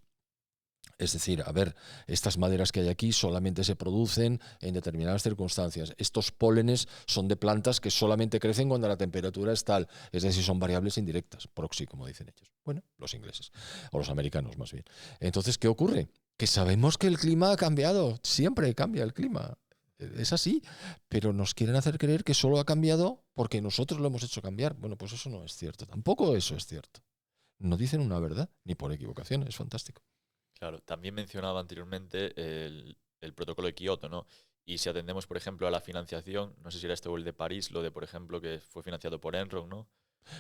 Es decir, a ver, estas maderas que hay aquí solamente se producen en determinadas circunstancias. Estos pólenes son de plantas que solamente crecen cuando la temperatura es tal. Es decir, son variables indirectas, proxy, como dicen ellos. Bueno, los ingleses, o los americanos más bien. Entonces, ¿qué ocurre? Que sabemos que el clima ha cambiado. Siempre cambia el clima. Es así, pero nos quieren hacer creer que solo ha cambiado porque nosotros lo hemos hecho cambiar. Bueno, pues eso no es cierto. Tampoco eso es cierto. No dicen una verdad, ni por equivocación. Es fantástico. Claro, también mencionaba anteriormente el protocolo de Kioto, ¿no? Y si atendemos, por ejemplo, a la financiación, no sé si era este o el de París, lo de, por ejemplo, que fue financiado por Enron, ¿no?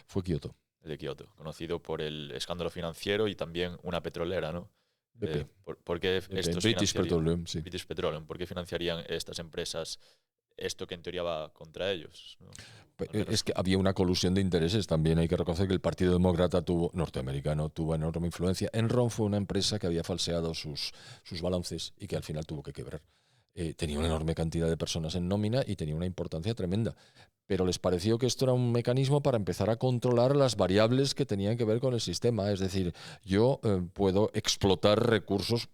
Fue Kioto. El de Kioto, conocido por el escándalo financiero y también una petrolera, ¿no? BP. ¿Por qué BP. estos British financiarían? Petroleum, sí. British Petroleum, ¿por qué financiarían estas empresas esto que en teoría va contra ellos, ¿no? Es que había una colusión de intereses. También hay que reconocer que el Partido Demócrata norteamericano tuvo enorme influencia. Enron fue una empresa que había falseado sus balances y que al final tuvo que quebrar. Tenía una enorme cantidad de personas en nómina y tenía una importancia tremenda. Pero les pareció que esto era un mecanismo para empezar a controlar las variables que tenían que ver con el sistema. Es decir, yo puedo explotar recursos,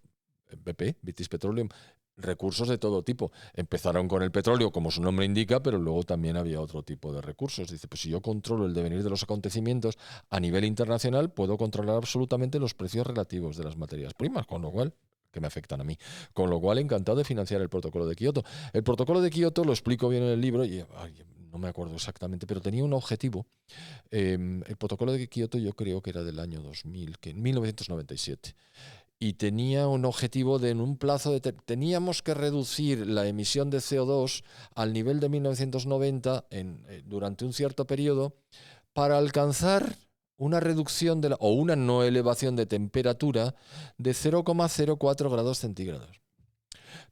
BP, British Petroleum, recursos de todo tipo. Empezaron con el petróleo, como su nombre indica, pero luego también había otro tipo de recursos. Dice, pues si yo controlo el devenir de los acontecimientos a nivel internacional, puedo controlar absolutamente los precios relativos de las materias primas, con lo cual que me afectan a mí. Con lo cual, encantado de financiar el protocolo de Kioto. El protocolo de Kioto lo explico bien en el libro y no me acuerdo exactamente, pero tenía un objetivo. El protocolo de Kioto yo creo que era del año 2000, que en 1997. Y tenía un objetivo de en un plazo de... Teníamos que reducir la emisión de CO2 al nivel de 1990 durante un cierto periodo para alcanzar una reducción o una no elevación de temperatura de 0,04 grados centígrados.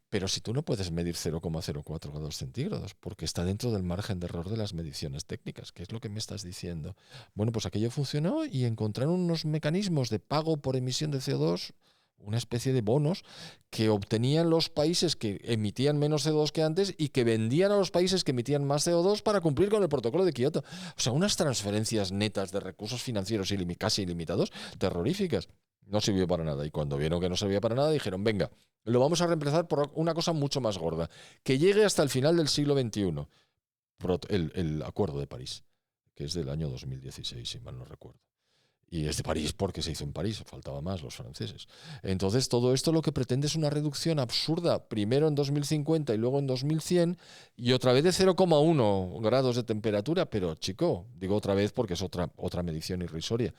Pero si tú no puedes medir 0,04 grados centígrados, porque está dentro del margen de error de las mediciones técnicas, ¿qué es lo que me estás diciendo? Bueno, pues aquello funcionó y encontraron unos mecanismos de pago por emisión de CO2, una especie de bonos que obtenían los países que emitían menos CO2 que antes y que vendían a los países que emitían más CO2 para cumplir con el protocolo de Kioto. O sea, unas transferencias netas de recursos financieros casi ilimitados, terroríficas. No sirvió para nada. Y cuando vieron que no servía para nada, dijeron, venga, lo vamos a reemplazar por una cosa mucho más gorda, que llegue hasta el final del siglo XXI. El Acuerdo de París, que es del año 2016, si mal no recuerdo. Y es de París porque se hizo en París, faltaba más los franceses. Entonces, todo esto lo que pretende es una reducción absurda, primero en 2050 y luego en 2100, y otra vez de 0,1 grados de temperatura, pero chico, digo otra vez porque es otra medición irrisoria.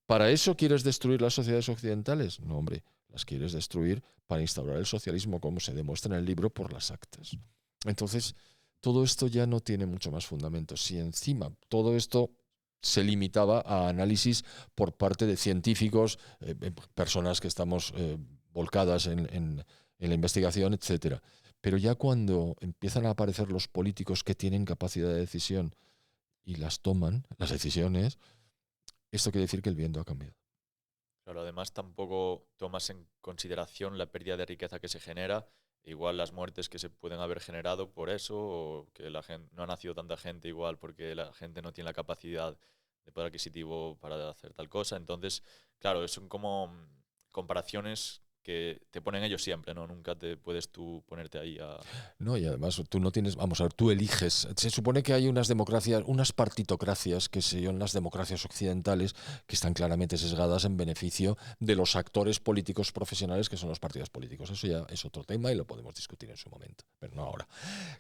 ¿Para eso quieres destruir las sociedades occidentales? No, hombre, las quieres destruir para instaurar el socialismo, como se demuestra en el libro por las actas. Entonces, todo esto ya no tiene mucho más fundamento. Si encima todo esto se limitaba a análisis por parte de científicos, personas que estamos volcadas en la investigación, etcétera. Pero ya cuando empiezan a aparecer los políticos que tienen capacidad de decisión y las toman, las decisiones, esto quiere decir que el viento ha cambiado. Claro, además tampoco tomas en consideración la pérdida de riqueza que se genera, igual las muertes que se pueden haber generado por eso, o que la gente, no ha nacido tanta gente igual porque la gente no tiene la capacidad de poder adquisitivo para hacer tal cosa. Entonces, claro, son como comparaciones que te ponen ellos siempre, ¿no? Nunca te puedes tú ponerte ahí a... No, y además tú no tienes, vamos a ver, tú eliges. Se supone que hay unas democracias, unas partitocracias, que son las democracias occidentales, que están claramente sesgadas en beneficio de los actores políticos profesionales, que son los partidos políticos. Eso ya es otro tema y lo podemos discutir en su momento, pero no ahora.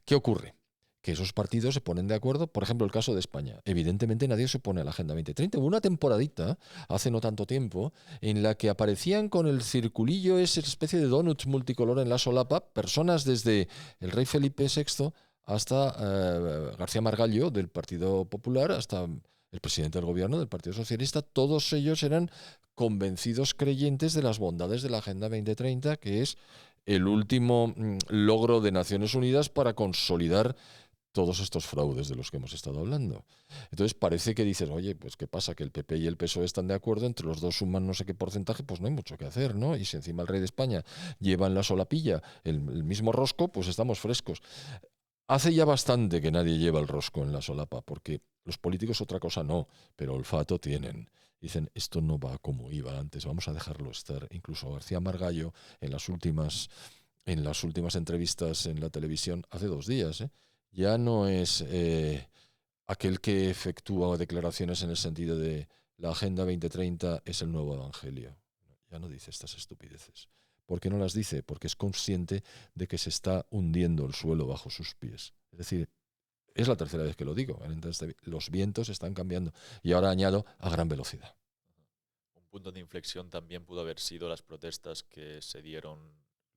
¿Qué ocurre? Que esos partidos se ponen de acuerdo. Por ejemplo, el caso de España. Evidentemente nadie se opone a la Agenda 2030. Hubo una temporadita, hace no tanto tiempo, en la que aparecían con el circulillo, esa especie de donuts multicolor en la solapa, personas desde el rey Felipe VI hasta García Margallo, del Partido Popular, hasta el presidente del gobierno del Partido Socialista. Todos ellos eran convencidos creyentes de las bondades de la Agenda 2030, que es el último logro de Naciones Unidas para consolidar todos estos fraudes de los que hemos estado hablando. Entonces parece que dices, oye, pues ¿qué pasa? Que el PP y el PSOE están de acuerdo, entre los dos suman no sé qué porcentaje, pues no hay mucho que hacer, ¿no? Y si encima el rey de España lleva en la solapilla el mismo rosco, pues estamos frescos. Hace ya bastante que nadie lleva el rosco en la solapa, porque los políticos otra cosa no, pero olfato tienen. Dicen, esto no va como iba antes, vamos a dejarlo estar. Incluso García Margallo, en las últimas entrevistas en la televisión, hace 2 días, ya no es aquel que efectúa declaraciones en el sentido de la Agenda 2030 es el nuevo evangelio. Ya no dice estas estupideces. ¿Por qué no las dice? Porque es consciente de que se está hundiendo el suelo bajo sus pies. Es decir, es la tercera vez que lo digo. Entonces, los vientos están cambiando. Y ahora añado a gran velocidad. Un punto de inflexión también pudo haber sido las protestas que se dieron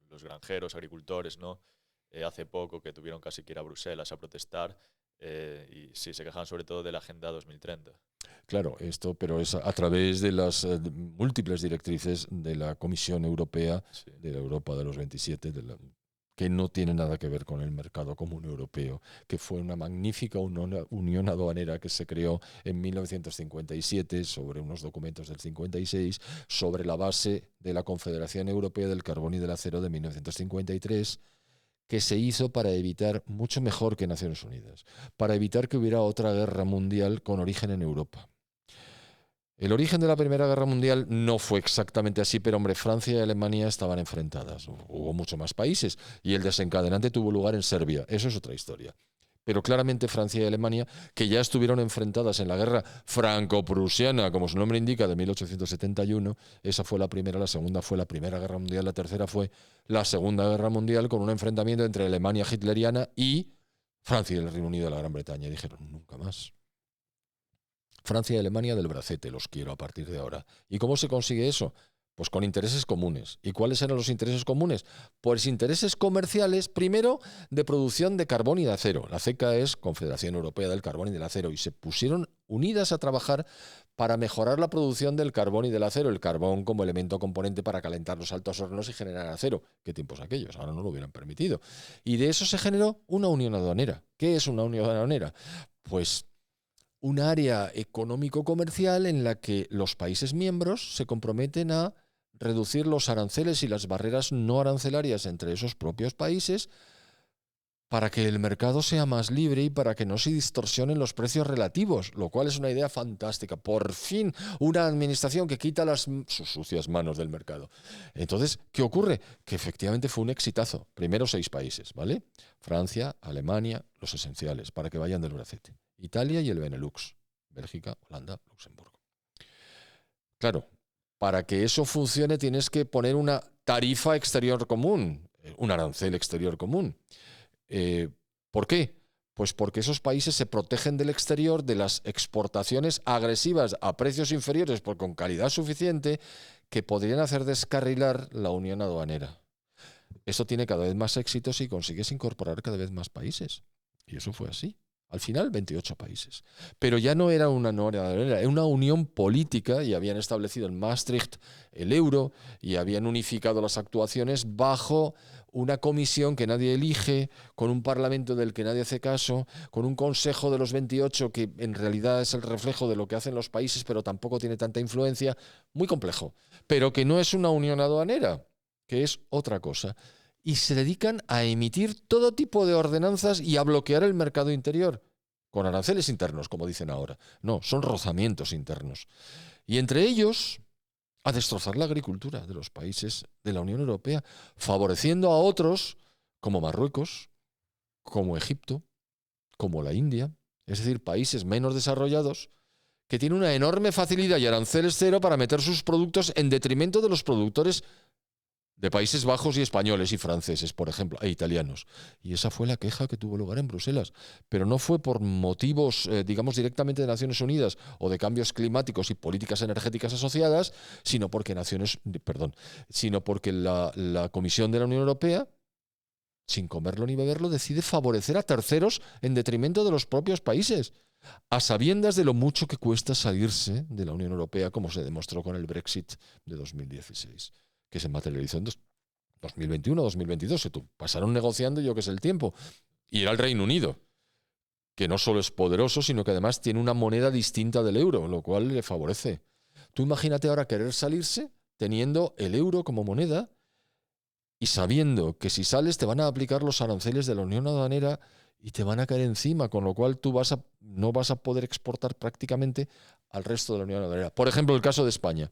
los granjeros, agricultores, ¿no? Hace poco que tuvieron casi que ir a Bruselas a protestar y sí, se quejan sobre todo de la Agenda 2030. Claro, pero es a través de las múltiples directrices de la Comisión Europea, Sí. de la Europa de los 27, que no tiene nada que ver con el mercado común europeo, que fue una magnífica unión aduanera que se creó en 1957 sobre unos documentos del 56, sobre la base de la Confederación Europea del Carbón y del Acero de 1953, que se hizo para evitar, mucho mejor que Naciones Unidas, para evitar que hubiera otra guerra mundial con origen en Europa. El origen de la Primera Guerra Mundial no fue exactamente así, pero hombre, Francia y Alemania estaban enfrentadas. Hubo muchos más países y el desencadenante tuvo lugar en Serbia. Eso es otra historia. Pero claramente Francia y Alemania, que ya estuvieron enfrentadas en la guerra franco-prusiana, como su nombre indica, de 1871, esa fue la primera, la segunda fue la Primera Guerra Mundial, la tercera fue la Segunda Guerra Mundial, con un enfrentamiento entre Alemania hitleriana y Francia y el Reino Unido de la Gran Bretaña. Y dijeron, nunca más. Francia y Alemania del bracete, los quiero a partir de ahora. ¿Y cómo se consigue eso? Pues con intereses comunes. ¿Y cuáles eran los intereses comunes? Pues intereses comerciales, primero, de producción de carbón y de acero. La CECA es Confederación Europea del Carbón y del Acero, y se pusieron unidas a trabajar para mejorar la producción del carbón y del acero. El carbón como elemento componente para calentar los altos hornos y generar acero. ¿Qué tiempos aquellos? Ahora no lo hubieran permitido. Y de eso se generó una unión aduanera. ¿Qué es una unión aduanera? Pues un área económico-comercial en la que los países miembros se comprometen a reducir los aranceles y las barreras no arancelarias entre esos propios países para que el mercado sea más libre y para que no se distorsionen los precios relativos, lo cual es una idea fantástica. Por fin, una administración que quita sus sucias manos del mercado. Entonces, ¿qué ocurre? Que efectivamente fue un exitazo. Primero 6 países, ¿vale? Francia, Alemania, los esenciales, para que vayan del bracete. Italia y el Benelux. Bélgica, Holanda, Luxemburgo. Claro, para que eso funcione tienes que poner una tarifa exterior común, un arancel exterior común. ¿Por qué? Pues porque esos países se protegen del exterior de las exportaciones agresivas a precios inferiores pero con calidad suficiente que podrían hacer descarrilar la unión aduanera. Esto tiene cada vez más éxito si consigues incorporar cada vez más países. Y eso fue así. Al final, 28 países. Pero ya no era una era una unión política y habían establecido en Maastricht el euro y habían unificado las actuaciones bajo una comisión que nadie elige, con un parlamento del que nadie hace caso, con un consejo de los 28 que en realidad es el reflejo de lo que hacen los países, pero tampoco tiene tanta influencia. Muy complejo. Pero que no es una unión aduanera, que es otra cosa. Y se dedican a emitir todo tipo de ordenanzas y a bloquear el mercado interior, con aranceles internos, como dicen ahora. No, son rozamientos internos. Y entre ellos, a destrozar la agricultura de los países de la Unión Europea, favoreciendo a otros, como Marruecos, como Egipto, como la India, es decir, países menos desarrollados, que tienen una enorme facilidad y aranceles cero para meter sus productos en detrimento de los productores de Países Bajos y españoles y franceses, por ejemplo, e italianos. Y esa fue la queja que tuvo lugar en Bruselas. Pero no fue por motivos, digamos, directamente de Naciones Unidas o de cambios climáticos y políticas energéticas asociadas, sino porque la Comisión de la Unión Europea, sin comerlo ni beberlo, decide favorecer a terceros en detrimento de los propios países, a sabiendas de lo mucho que cuesta salirse de la Unión Europea, como se demostró con el Brexit de 2016. Que se materializó en 2021, 2022. Se pasaron negociando, yo que sé, el tiempo. Y era el Reino Unido, que no solo es poderoso, sino que además tiene una moneda distinta del euro, lo cual le favorece. Tú imagínate ahora querer salirse teniendo el euro como moneda y sabiendo que si sales te van a aplicar los aranceles de la Unión Aduanera y te van a caer encima, con lo cual tú no vas a poder exportar prácticamente al resto de la Unión Aduanera. Por ejemplo, el caso de España.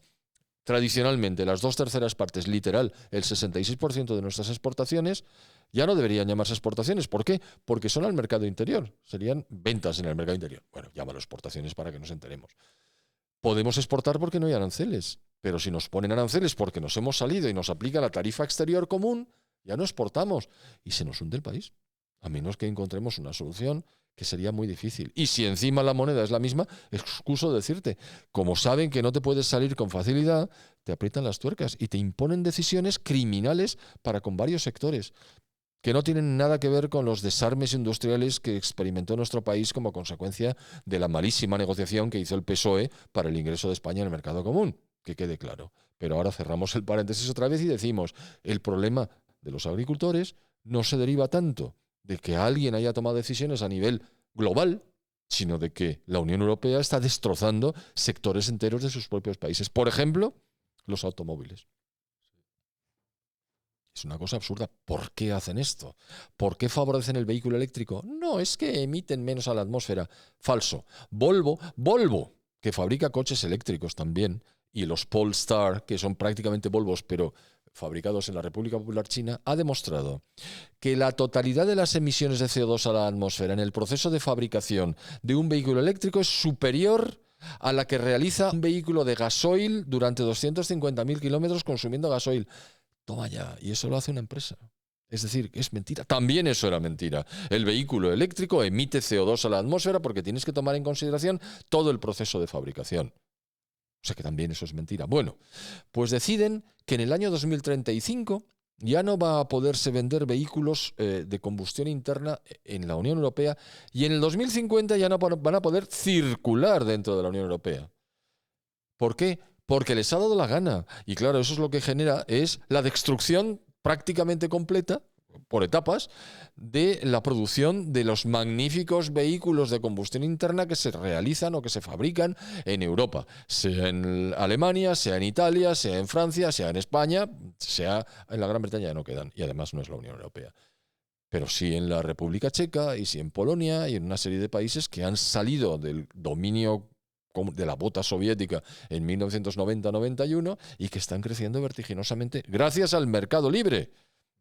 Tradicionalmente, las 2/3 partes, literal, el 66% de nuestras exportaciones, ya no deberían llamarse exportaciones. ¿Por qué? Porque son al mercado interior. Serían ventas en el mercado interior. Bueno, llámalo exportaciones para que nos enteremos. Podemos exportar porque no hay aranceles. Pero si nos ponen aranceles porque nos hemos salido y nos aplica la tarifa exterior común, ya no exportamos. Y se nos hunde el país. A menos que encontremos una solución que sería muy difícil. Y si encima la moneda es la misma, excuso decirte, como saben que no te puedes salir con facilidad, te aprietan las tuercas y te imponen decisiones criminales para con varios sectores, que no tienen nada que ver con los desarmes industriales que experimentó nuestro país como consecuencia de la malísima negociación que hizo el PSOE para el ingreso de España en el mercado común, que quede claro. Pero ahora cerramos el paréntesis otra vez y decimos, el problema de los agricultores no se deriva tanto de que alguien haya tomado decisiones a nivel global, sino de que la Unión Europea está destrozando sectores enteros de sus propios países. Por ejemplo, los automóviles. Es una cosa absurda. ¿Por qué hacen esto? ¿Por qué favorecen el vehículo eléctrico? No, es que emiten menos a la atmósfera. Falso. Volvo, que fabrica coches eléctricos también, y los Polestar, que son prácticamente Volvos, pero fabricados en la República Popular China, ha demostrado que la totalidad de las emisiones de CO2 a la atmósfera en el proceso de fabricación de un vehículo eléctrico es superior a la que realiza un vehículo de gasoil durante 250.000 kilómetros consumiendo gasoil. Toma ya, y eso lo hace una empresa. Es decir, es mentira. También eso era mentira. El vehículo eléctrico emite CO2 a la atmósfera porque tienes que tomar en consideración todo el proceso de fabricación. O sea que también eso es mentira. Bueno, pues deciden que en el año 2035 ya no va a poderse vender vehículos de combustión interna en la Unión Europea y en el 2050 ya no van a poder circular dentro de la Unión Europea. ¿Por qué? Porque les ha dado la gana. Y claro, eso es lo que genera, es la destrucción prácticamente completa, por etapas, de la producción de los magníficos vehículos de combustión interna que se realizan o que se fabrican en Europa, sea en Alemania, sea en Italia, sea en Francia, sea en España, sea en la Gran Bretaña, ya no quedan, y además no es la Unión Europea. Pero sí en la República Checa y sí en Polonia y en una serie de países que han salido del dominio de la bota soviética en 1990-91 y que están creciendo vertiginosamente gracias al mercado libre.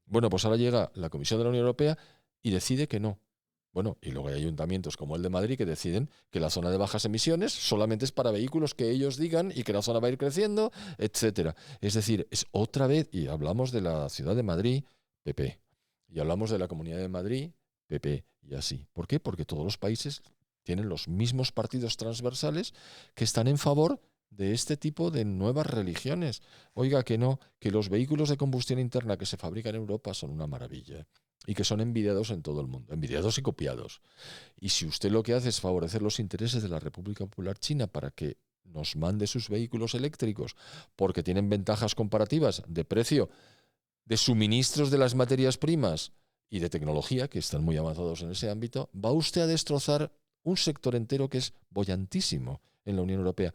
Bueno, pues ahora llega la Comisión de la Unión Europea y decide que no. Bueno, y luego hay ayuntamientos como el de Madrid que deciden que la zona de bajas emisiones solamente es para vehículos que ellos digan y que la zona va a ir creciendo, etcétera. Es decir, es otra vez, y hablamos de la ciudad de Madrid, PP, y hablamos de la Comunidad de Madrid, PP, y así. ¿Por qué? Porque todos los países tienen los mismos partidos transversales que están en favor de este tipo de nuevas religiones. Oiga, que no, que los vehículos de combustión interna que se fabrican en Europa son una maravilla. y que son envidiados en todo el mundo, envidiados y copiados. Y si usted lo que hace es favorecer los intereses de la República Popular China para que nos mande sus vehículos eléctricos porque tienen ventajas comparativas de precio, de suministros de las materias primas y de tecnología, que están muy avanzados en ese ámbito, va usted a destrozar un sector entero que es bollantísimo en la Unión Europea.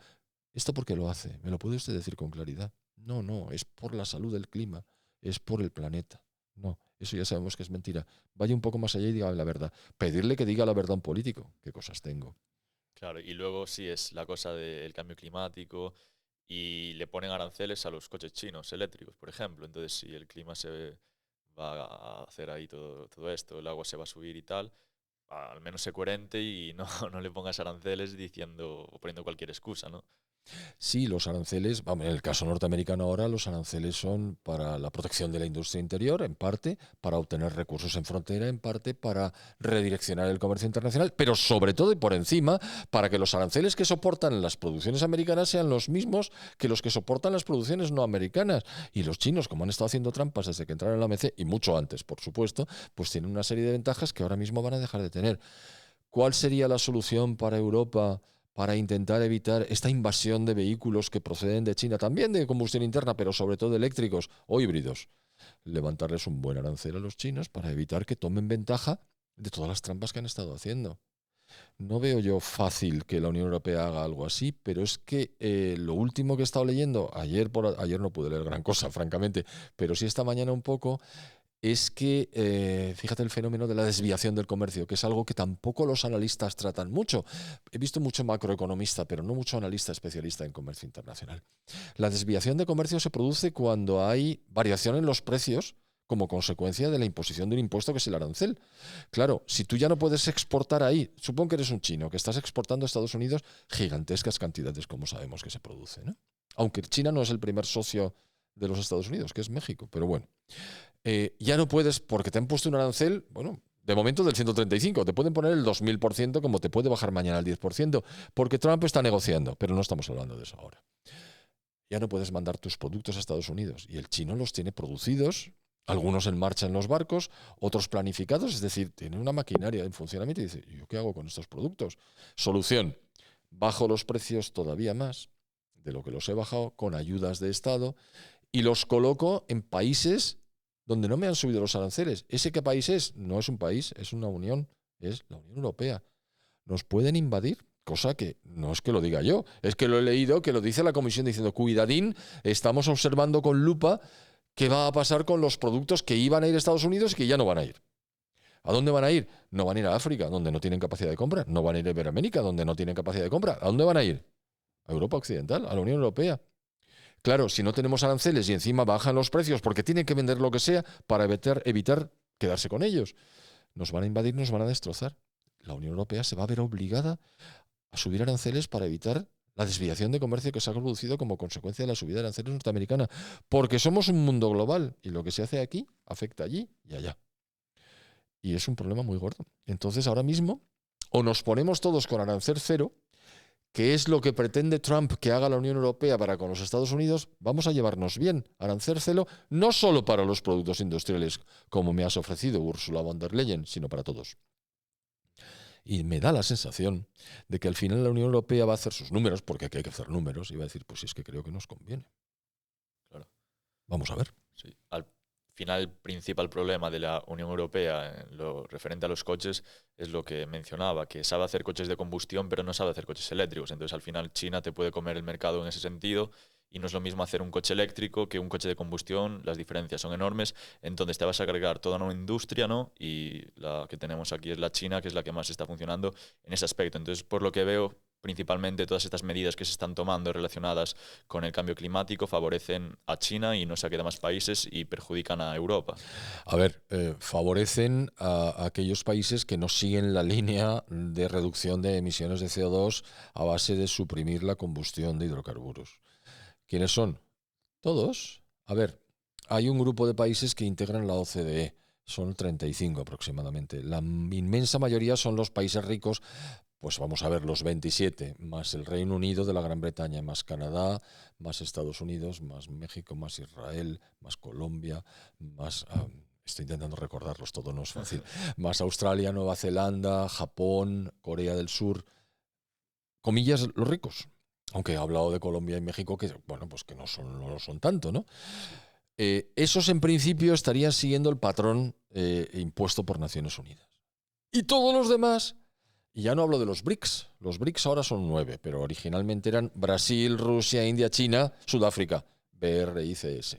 ¿Esto por qué lo hace? ¿Me lo puede usted decir con claridad? No, no, es por la salud del clima, es por el planeta. No, eso ya sabemos que es mentira. Vaya un poco más allá y diga la verdad. Pedirle que diga la verdad a un político. ¿Qué cosas tengo? Claro, y luego sí es la cosa del cambio climático y le ponen aranceles a los coches chinos eléctricos, por ejemplo. Entonces, si el clima se va a hacer ahí todo esto, el agua se va a subir y tal, al menos sé coherente y no, no le pongas aranceles diciendo o poniendo cualquier excusa, ¿no? Sí, los aranceles, vamos, en el caso norteamericano ahora, los aranceles son para la protección de la industria interior, en parte, para obtener recursos en frontera, en parte, para redireccionar el comercio internacional, pero sobre todo y por encima, para que los aranceles que soportan las producciones americanas sean los mismos que los que soportan las producciones no americanas. Y los chinos, como han estado haciendo trampas desde que entraron en la OMC, y mucho antes, por supuesto, pues tienen una serie de ventajas que ahora mismo van a dejar de tener. ¿Cuál sería la solución para Europa para intentar evitar esta invasión de vehículos que proceden de China, también de combustión interna, pero sobre todo eléctricos o híbridos? Levantarles un buen arancel a los chinos para evitar que tomen ventaja de todas las trampas que han estado haciendo. No veo yo fácil que la Unión Europea haga algo así, pero es que lo último que he estado leyendo, ayer no pude leer gran cosa, francamente, pero sí esta mañana un poco, es que, fíjate el fenómeno de la desviación del comercio, que es algo que tampoco los analistas tratan mucho. He visto mucho macroeconomista, pero no mucho analista especialista en comercio internacional. La desviación de comercio se produce cuando hay variación en los precios como consecuencia de la imposición de un impuesto que es el arancel. Claro, si tú ya no puedes exportar ahí, supongo que eres un chino, que estás exportando a Estados Unidos gigantescas cantidades, como sabemos que se produce, ¿no? Aunque China no es el primer socio de los Estados Unidos, que es México, pero bueno. Ya no puedes, porque te han puesto un arancel, bueno, de momento del 135, te pueden poner el 2000% como te puede bajar mañana el 10%, porque Trump está negociando, pero no estamos hablando de eso ahora. Ya no puedes mandar tus productos a Estados Unidos y el chino los tiene producidos, algunos en marcha en los barcos, otros planificados, es decir, tiene una maquinaria en funcionamiento y dice, ¿yo qué hago con estos productos? Solución, bajo los precios todavía más de lo que los he bajado con ayudas de Estado y los coloco en países donde no me han subido los aranceles. ¿Ese qué país es? No es un país, es una unión, es la Unión Europea. Nos pueden invadir, cosa que no es que lo diga yo, es que lo he leído, que lo dice la Comisión diciendo, cuidadín, estamos observando con lupa qué va a pasar con los productos que iban a ir a Estados Unidos y que ya no van a ir. ¿A dónde van a ir? No van a ir a África, donde no tienen capacidad de compra. No van a ir a Iberoamérica, donde no tienen capacidad de compra. ¿A dónde van a ir? A Europa Occidental, a la Unión Europea. Claro, si no tenemos aranceles y encima bajan los precios porque tienen que vender lo que sea para evitar quedarse con ellos, nos van a invadir, nos van a destrozar. La Unión Europea se va a ver obligada a subir aranceles para evitar la desviación de comercio que se ha producido como consecuencia de la subida de aranceles norteamericana, porque somos un mundo global y lo que se hace aquí afecta allí y allá. Y es un problema muy gordo. Entonces ahora mismo o nos ponemos todos con arancel cero, que es lo que pretende Trump que haga la Unión Europea para con los Estados Unidos, vamos a llevarnos bien. Arancel cero no solo para los productos industriales, como me has ofrecido, Ursula von der Leyen, sino para todos. Y me da la sensación de que al final la Unión Europea va a hacer sus números, porque aquí hay que hacer números, y va a decir, pues si es que creo que nos conviene. Claro. Vamos a ver. Sí. Al final, el principal problema de la Unión Europea en lo referente a los coches es lo que mencionaba, que sabe hacer coches de combustión, pero no sabe hacer coches eléctricos. Entonces, al final, China te puede comer el mercado en ese sentido y no es lo mismo hacer un coche eléctrico que un coche de combustión. Las diferencias son enormes. Entonces, te vas a cargar toda una industria, ¿no? Y la que tenemos aquí es la China, que es la que más está funcionando en ese aspecto. Entonces, por lo que veo, principalmente todas estas medidas que se están tomando relacionadas con el cambio climático favorecen a China y no se quedan más países y perjudican a Europa. A ver, favorecen a aquellos países que no siguen la línea de reducción de emisiones de CO2 a base de suprimir la combustión de hidrocarburos. ¿Quiénes son? Todos. A ver, hay un grupo de países que integran la OCDE. Son 35 aproximadamente. La inmensa mayoría son los países ricos. Pues vamos a ver, los 27, más el Reino Unido de la Gran Bretaña, más Canadá, más Estados Unidos, más México, más Israel, más Colombia, más estoy intentando recordarlos, todo no es fácil, más Australia, Nueva Zelanda, Japón, Corea del Sur, comillas, los ricos. Aunque he hablado de Colombia y México, que bueno, pues que no lo son tanto, ¿no? Esos en principio estarían siguiendo el patrón impuesto por Naciones Unidas. Y todos los demás, y ya no hablo de los BRICS ahora son 9, pero originalmente eran Brasil, Rusia, India, China, Sudáfrica, BRICS.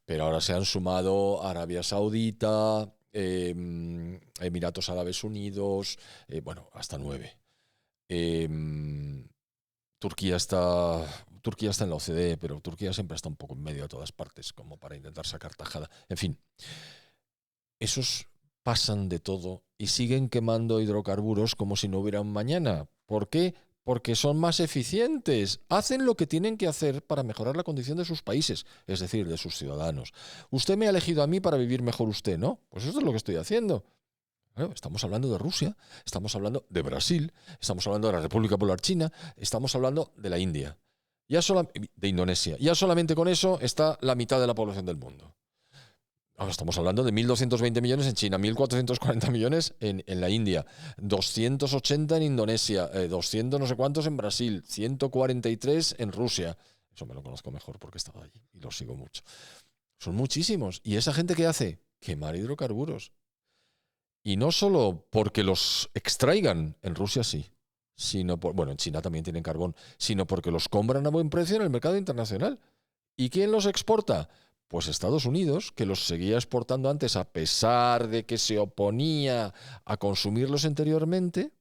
Pero ahora se han sumado Arabia Saudita, Emiratos Árabes Unidos, bueno, hasta 9. Turquía está en la OCDE, pero Turquía siempre está un poco en medio de todas partes, como para intentar sacar tajada. En fin, esos pasan de todo y siguen quemando hidrocarburos como si no hubiera un mañana. ¿Por qué? Porque son más eficientes. Hacen lo que tienen que hacer para mejorar la condición de sus países, es decir, de sus ciudadanos. Usted me ha elegido a mí para vivir mejor usted, ¿no? Pues eso es lo que estoy haciendo. Bueno, estamos hablando de Rusia, estamos hablando de Brasil, estamos hablando de la República Popular China, estamos hablando de la India, de Indonesia. Ya solamente con eso está la mitad de la población del mundo. Ahora estamos hablando de 1.220 millones en China, 1.440 millones en la India, 280 en Indonesia, 200 no sé cuántos en Brasil, 143 en Rusia. Eso me lo conozco mejor porque he estado allí y lo sigo mucho. Son muchísimos. ¿Y esa gente qué hace? Quemar hidrocarburos. Y no solo porque los extraigan, en Rusia sí, bueno, en China también tienen carbón, sino porque los compran a buen precio en el mercado internacional. ¿Y quién los exporta? Pues Estados Unidos, que los seguía exportando antes a pesar de que se oponía a consumirlos anteriormente,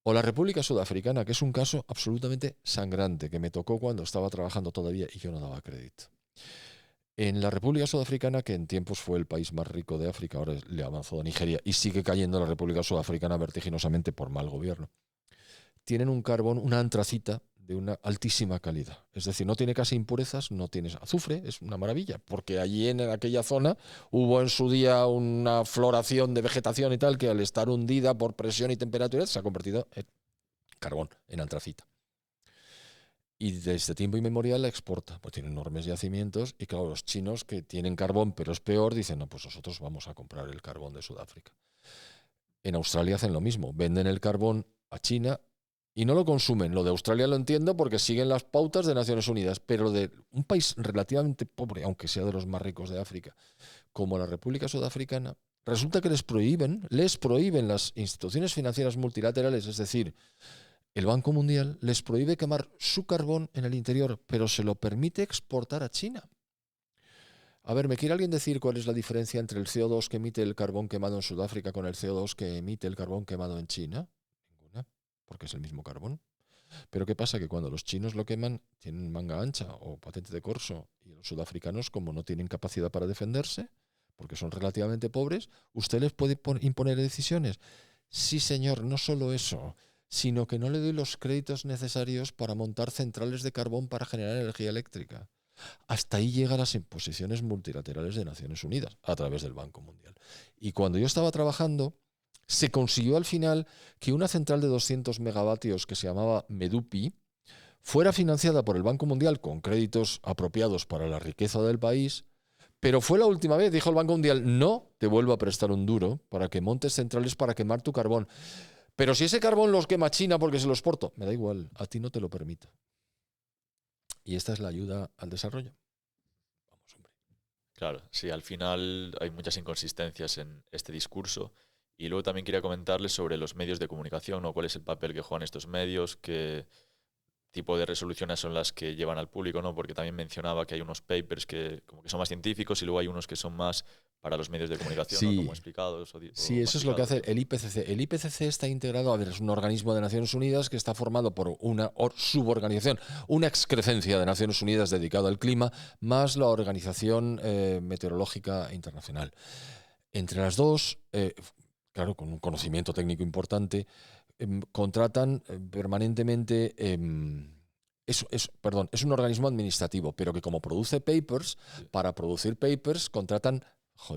o la República Sudafricana, que es un caso absolutamente sangrante, que me tocó cuando estaba trabajando todavía y yo no daba crédito. En la República Sudafricana, que en tiempos fue el país más rico de África, ahora le ha avanzado a Nigeria y sigue cayendo la República Sudafricana vertiginosamente por mal gobierno, tienen un carbón, una antracita de una altísima calidad. Es decir, no tiene casi impurezas, no tiene azufre, es una maravilla, porque allí en aquella zona hubo en su día una floración de vegetación y tal que al estar hundida por presión y temperatura se ha convertido en carbón, en antracita. Y desde tiempo inmemorial la exporta, pues tiene enormes yacimientos y claro, los chinos que tienen carbón pero es peor, dicen, no, pues nosotros vamos a comprar el carbón de Sudáfrica. En Australia hacen lo mismo, venden el carbón a China y no lo consumen. Lo de Australia lo entiendo porque siguen las pautas de Naciones Unidas, pero de un país relativamente pobre, aunque sea de los más ricos de África, como la República Sudafricana, resulta que les prohíben las instituciones financieras multilaterales, es decir, el Banco Mundial les prohíbe quemar su carbón en el interior, pero se lo permite exportar a China. A ver, ¿me quiere alguien decir cuál es la diferencia entre el CO2 que emite el carbón quemado en Sudáfrica con el CO2 que emite el carbón quemado en China? Ninguna, porque es el mismo carbón. Pero ¿qué pasa? Que cuando los chinos lo queman, tienen manga ancha o patente de corso, y los sudafricanos, como no tienen capacidad para defenderse, porque son relativamente pobres, ¿usted les puede imponer decisiones? Sí, señor, no solo eso, sino que no le doy los créditos necesarios para montar centrales de carbón para generar energía eléctrica. Hasta ahí llegan las imposiciones multilaterales de Naciones Unidas, a través del Banco Mundial. Y cuando yo estaba trabajando, se consiguió al final que una central de 200 megavatios que se llamaba Medupi fuera financiada por el Banco Mundial con créditos apropiados para la riqueza del país, pero fue la última vez, dijo el Banco Mundial, no te vuelvo a prestar un duro para que montes centrales para quemar tu carbón. Pero si ese carbón los quema China porque se lo exporto, me da igual, a ti no te lo permito. Y esta es la ayuda al desarrollo. Vamos, hombre. Claro, sí, al final hay muchas inconsistencias en este discurso. Y luego también quería comentarles sobre los medios de comunicación o cuál es el papel que juegan estos medios, qué tipo de resoluciones son las que llevan al público, ¿no? Porque también mencionaba que hay unos papers que como que son más científicos y luego hay unos que son más para los medios de comunicación, Sí. ¿no? Como explicados. Sí, eso es lo que hace el IPCC. El IPCC está integrado, a ver, es un organismo de Naciones Unidas que está formado por una suborganización, una excrecencia de Naciones Unidas dedicada al clima, más la Organización Meteorológica Internacional. Entre las dos, claro, con un conocimiento técnico importante, contratan permanentemente... es un organismo administrativo, pero que como produce papers, para producir papers contratan...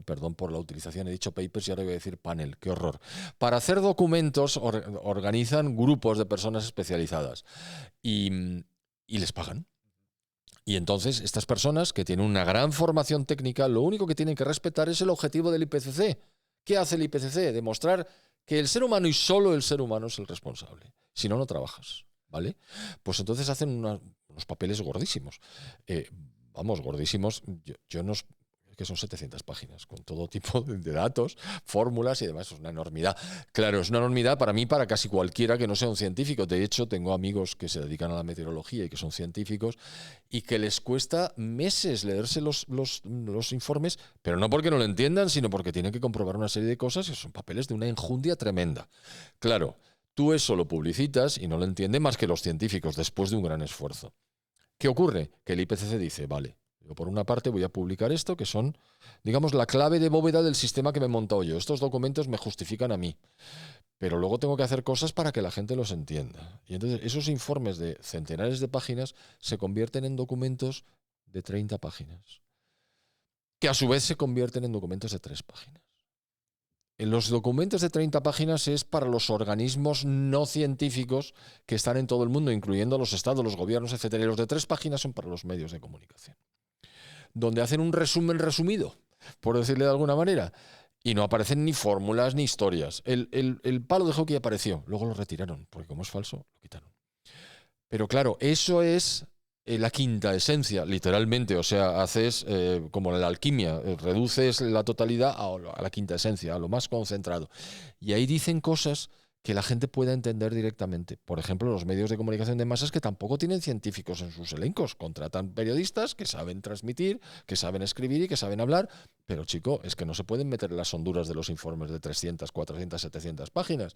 perdón por la utilización, he dicho papers y ahora voy a decir panel, qué horror. Para hacer documentos organizan grupos de personas especializadas y les pagan. Y entonces estas personas que tienen una gran formación técnica, lo único que tienen que respetar es el objetivo del IPCC. ¿Qué hace el IPCC? Demostrar que el ser humano y solo el ser humano es el responsable. Si no, no trabajas, ¿vale? Pues entonces hacen unos papeles gordísimos. Vamos, gordísimos. Yo no... que son 700 páginas, con todo tipo de datos, fórmulas y demás. Es una enormidad. Claro, es una enormidad para mí, para casi cualquiera que no sea un científico. De hecho, tengo amigos que se dedican a la meteorología y que son científicos y que les cuesta meses leerse los informes, pero no porque no lo entiendan, sino porque tienen que comprobar una serie de cosas y son papeles de una enjundia tremenda. Claro, tú eso lo publicitas y no lo entienden más que los científicos después de un gran esfuerzo. ¿Qué ocurre? Que el IPCC dice, vale, yo por una parte voy a publicar esto, que son, digamos, la clave de bóveda del sistema que me he montado yo. Estos documentos me justifican a mí, pero luego tengo que hacer cosas para que la gente los entienda. Y entonces esos informes de centenares de páginas se convierten en documentos de 30 páginas, que a su vez se convierten en documentos de 3 páginas. En los documentos de 30 páginas es para los organismos no científicos que están en todo el mundo, incluyendo los estados, los gobiernos, etcétera. Y los de 3 páginas son para los medios de comunicación, donde hacen un resumen resumido, por decirle de alguna manera, y no aparecen ni fórmulas ni historias. El palo de hockey apareció, luego lo retiraron, porque como es falso, lo quitaron. Pero claro, eso es la quinta esencia, literalmente. O sea, haces como en la alquimia, reduces la totalidad a la quinta esencia, a lo más concentrado. Y ahí dicen cosas que la gente pueda entender directamente. Por ejemplo, los medios de comunicación de masas que tampoco tienen científicos en sus elencos. Contratan periodistas que saben transmitir, que saben escribir y que saben hablar. Pero, chico, es que no se pueden meter en las honduras de los informes de 300, 400, 700 páginas.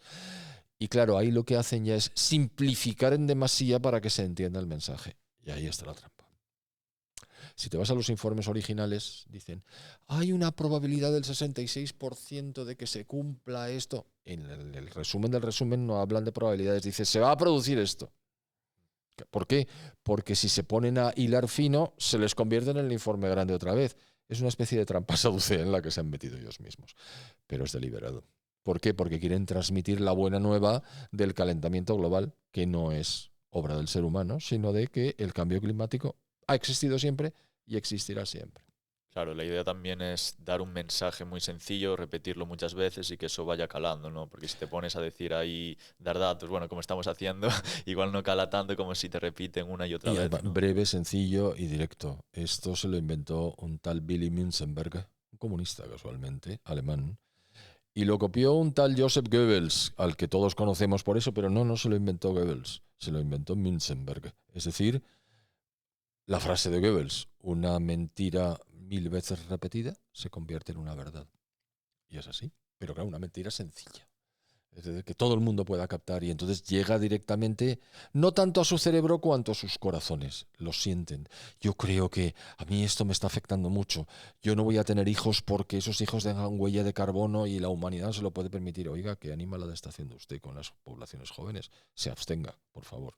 Y claro, ahí lo que hacen ya es simplificar en demasía para que se entienda el mensaje. Y ahí está la trampa. Si te vas a los informes originales, dicen, hay una probabilidad del 66% de que se cumpla esto. En el resumen del resumen no hablan de probabilidades, dice, se va a producir esto. ¿Por qué? Porque si se ponen a hilar fino, se les convierte en el informe grande otra vez. Es una especie de trampa saducea en la que se han metido ellos mismos. Pero es deliberado. ¿Por qué? Porque quieren transmitir la buena nueva del calentamiento global, que no es obra del ser humano, sino de que el cambio climático ha existido siempre y existirá siempre. Claro, la idea también es dar un mensaje muy sencillo, repetirlo muchas veces y que eso vaya calando, ¿no? Porque si te pones a decir ahí, dar datos, bueno, como estamos haciendo, igual no cala tanto como si te repiten una y otra vez, ¿no? Breve, sencillo y directo. Esto se lo inventó un tal Billy Münzenberg, un comunista casualmente, alemán, y lo copió un tal Joseph Goebbels, al que todos conocemos por eso, pero no se lo inventó Goebbels, se lo inventó Münzenberg. Es decir, la frase de Goebbels, una mentira 1000 veces repetida se convierte en una verdad. Y es así, pero claro, una mentira sencilla. Es decir, que todo el mundo pueda captar y entonces llega directamente, no tanto a su cerebro cuanto a sus corazones. Lo sienten. Yo creo que a mí esto me está afectando mucho. Yo no voy a tener hijos porque esos hijos dejan huella de carbono y la humanidad se lo puede permitir. Oiga, qué animalada está haciendo usted con las poblaciones jóvenes. Se abstenga, por favor.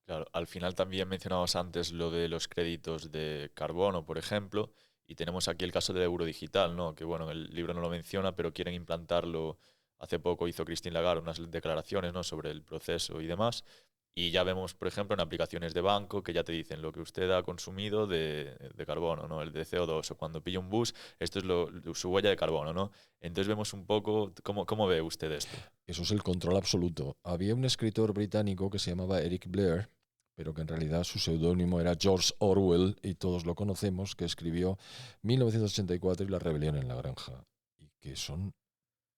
Claro, al final también mencionabas antes lo de los créditos de carbono, por ejemplo, y tenemos aquí el caso del euro digital, ¿no? Que bueno, el libro no lo menciona, pero quieren implantarlo. Hace poco hizo Christine Lagarde unas declaraciones, ¿no?, sobre el proceso y demás. Y ya vemos, por ejemplo, en aplicaciones de banco que ya te dicen lo que usted ha consumido de carbono, ¿no? El de CO2. O cuando pilla un bus, esto es su huella de carbono, ¿no? Entonces vemos un poco cómo ve usted esto. Eso es el control absoluto. Había un escritor británico que se llamaba Eric Blair, pero que en realidad su seudónimo era George Orwell, y todos lo conocemos, que escribió 1984 y La rebelión en la granja, y que son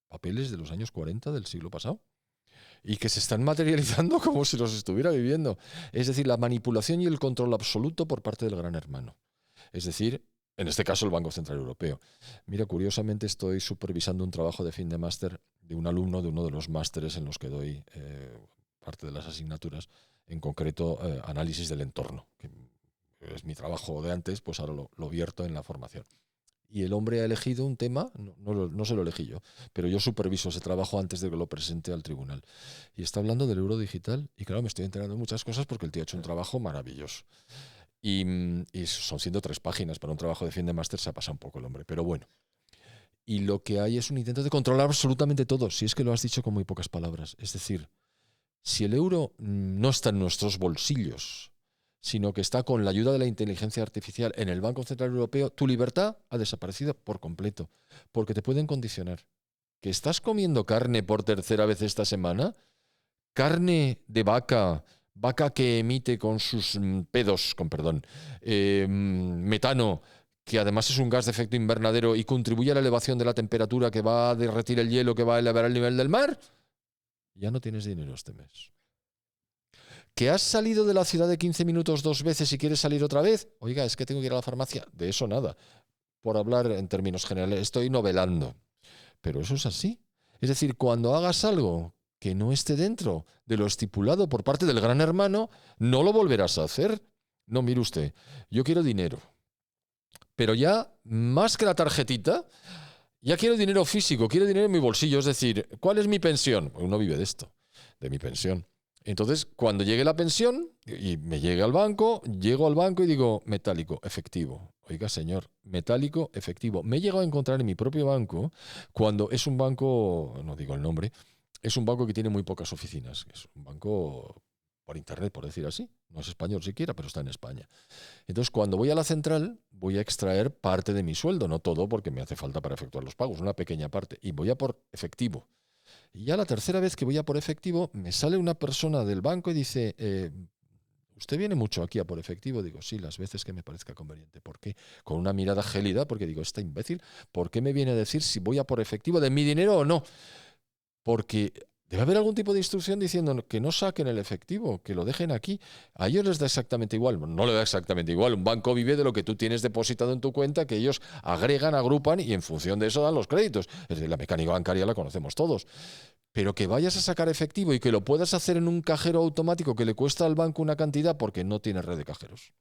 papeles de los años 40 del siglo pasado, y que se están materializando como si los estuviera viviendo. Es decir, la manipulación y el control absoluto por parte del gran hermano. Es decir, en este caso el Banco Central Europeo. Mira, curiosamente estoy supervisando un trabajo de fin de máster de un alumno de uno de los másteres en los que doy parte de las asignaturas, en concreto análisis del entorno, que es mi trabajo de antes, pues ahora lo vierto en la formación. Y el hombre ha elegido un tema, no se lo elegí yo, pero yo superviso ese trabajo antes de que lo presente al tribunal. Y está hablando del euro digital, y claro, me estoy enterando de muchas cosas porque el tío ha hecho un trabajo maravilloso. Y son 103 páginas, para un trabajo de fin de máster se ha pasado un poco el hombre, pero bueno. Y lo que hay es un intento de controlar absolutamente todo, si es que lo has dicho con muy pocas palabras. Es decir, si el euro no está en nuestros bolsillos, sino que está con la ayuda de la inteligencia artificial en el Banco Central Europeo, tu libertad ha desaparecido por completo, porque te pueden condicionar. ¿Que estás comiendo carne por tercera vez esta semana? Carne de vaca, vaca que emite con sus pedos, con perdón, metano, que además es un gas de efecto invernadero y contribuye a la elevación de la temperatura que va a derretir el hielo, que va a elevar el nivel del mar, ya no tienes dinero este mes. ¿Que has salido de la ciudad de 15 minutos 2 veces y quieres salir otra vez? Oiga, es que tengo que ir a la farmacia. De eso nada. Por hablar en términos generales, estoy novelando. Pero eso es así. Es decir, cuando hagas algo que no esté dentro de lo estipulado por parte del gran hermano, no lo volverás a hacer. No, mire usted, yo quiero dinero. Pero ya, más que la tarjetita, ya quiero dinero físico, quiero dinero en mi bolsillo. Es decir, ¿cuál es mi pensión? Uno vive de esto, de mi pensión. Entonces, cuando llegue la pensión y me llegue al banco, llego al banco y digo, metálico, efectivo. Oiga, señor, metálico, efectivo. Me he llegado a encontrar en mi propio banco, cuando es un banco, no digo el nombre, es un banco que tiene muy pocas oficinas. Es un banco por internet, por decir así. No es español siquiera, pero está en España. Entonces, cuando voy a la central, voy a extraer parte de mi sueldo, no todo, porque me hace falta para efectuar los pagos, una pequeña parte, y voy a por efectivo. Y ya la tercera vez que voy a por efectivo, me sale una persona del banco y dice, ¿usted viene mucho aquí a por efectivo? Digo, sí, las veces que me parezca conveniente. ¿Por qué? Con una mirada gélida, porque digo, está imbécil, ¿por qué me viene a decir si voy a por efectivo de mi dinero o no? Porque debe haber algún tipo de instrucción diciendo que no saquen el efectivo, que lo dejen aquí. A ellos les da exactamente igual. No le da exactamente igual. Un banco vive de lo que tú tienes depositado en tu cuenta, que ellos agregan, agrupan y en función de eso dan los créditos. Es decir, la mecánica bancaria la conocemos todos. Pero que vayas a sacar efectivo y que lo puedas hacer en un cajero automático que le cuesta al banco una cantidad porque no tiene red de cajeros.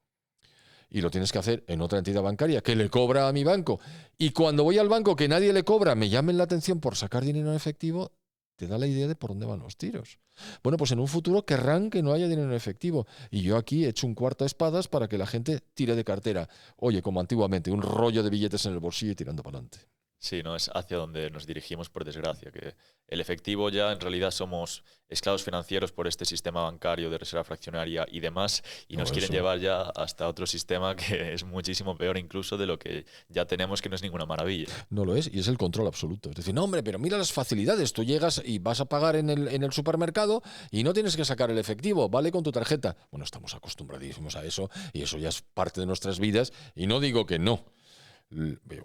Y lo tienes que hacer en otra entidad bancaria que le cobra a mi banco. Y cuando voy al banco que nadie le cobra, me llamen la atención por sacar dinero en efectivo, te da la idea de por dónde van los tiros. Bueno, pues en un futuro querrán que no haya dinero en efectivo. Y yo aquí he hecho un cuarto a espadas para que la gente tire de cartera. Oye, como antiguamente, un rollo de billetes en el bolsillo y tirando para adelante. Sí, no es hacia donde nos dirigimos, por desgracia, que el efectivo ya en realidad somos esclavos financieros por este sistema bancario de reserva fraccionaria y demás, y nos quieren llevar ya hasta otro sistema que es muchísimo peor incluso de lo que ya tenemos, que no es ninguna maravilla. No lo es, y es el control absoluto. Es decir, no, hombre, pero mira las facilidades. Tú llegas y vas a pagar en el supermercado y no tienes que sacar el efectivo, vale con tu tarjeta. Bueno, estamos acostumbradísimos a eso y eso ya es parte de nuestras vidas, y no digo que no.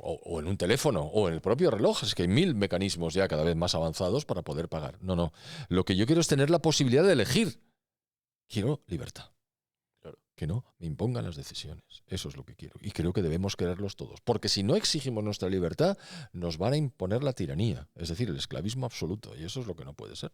O en un teléfono, o en el propio reloj. Es que hay 1000 mecanismos ya cada vez más avanzados para poder pagar. No, no. Lo que yo quiero es tener la posibilidad de elegir. Quiero libertad. Claro. Que no me impongan las decisiones. Eso es lo que quiero. Y creo que debemos quererlos todos. Porque si no exigimos nuestra libertad, nos van a imponer la tiranía. Es decir, el esclavismo absoluto. Y eso es lo que no puede ser.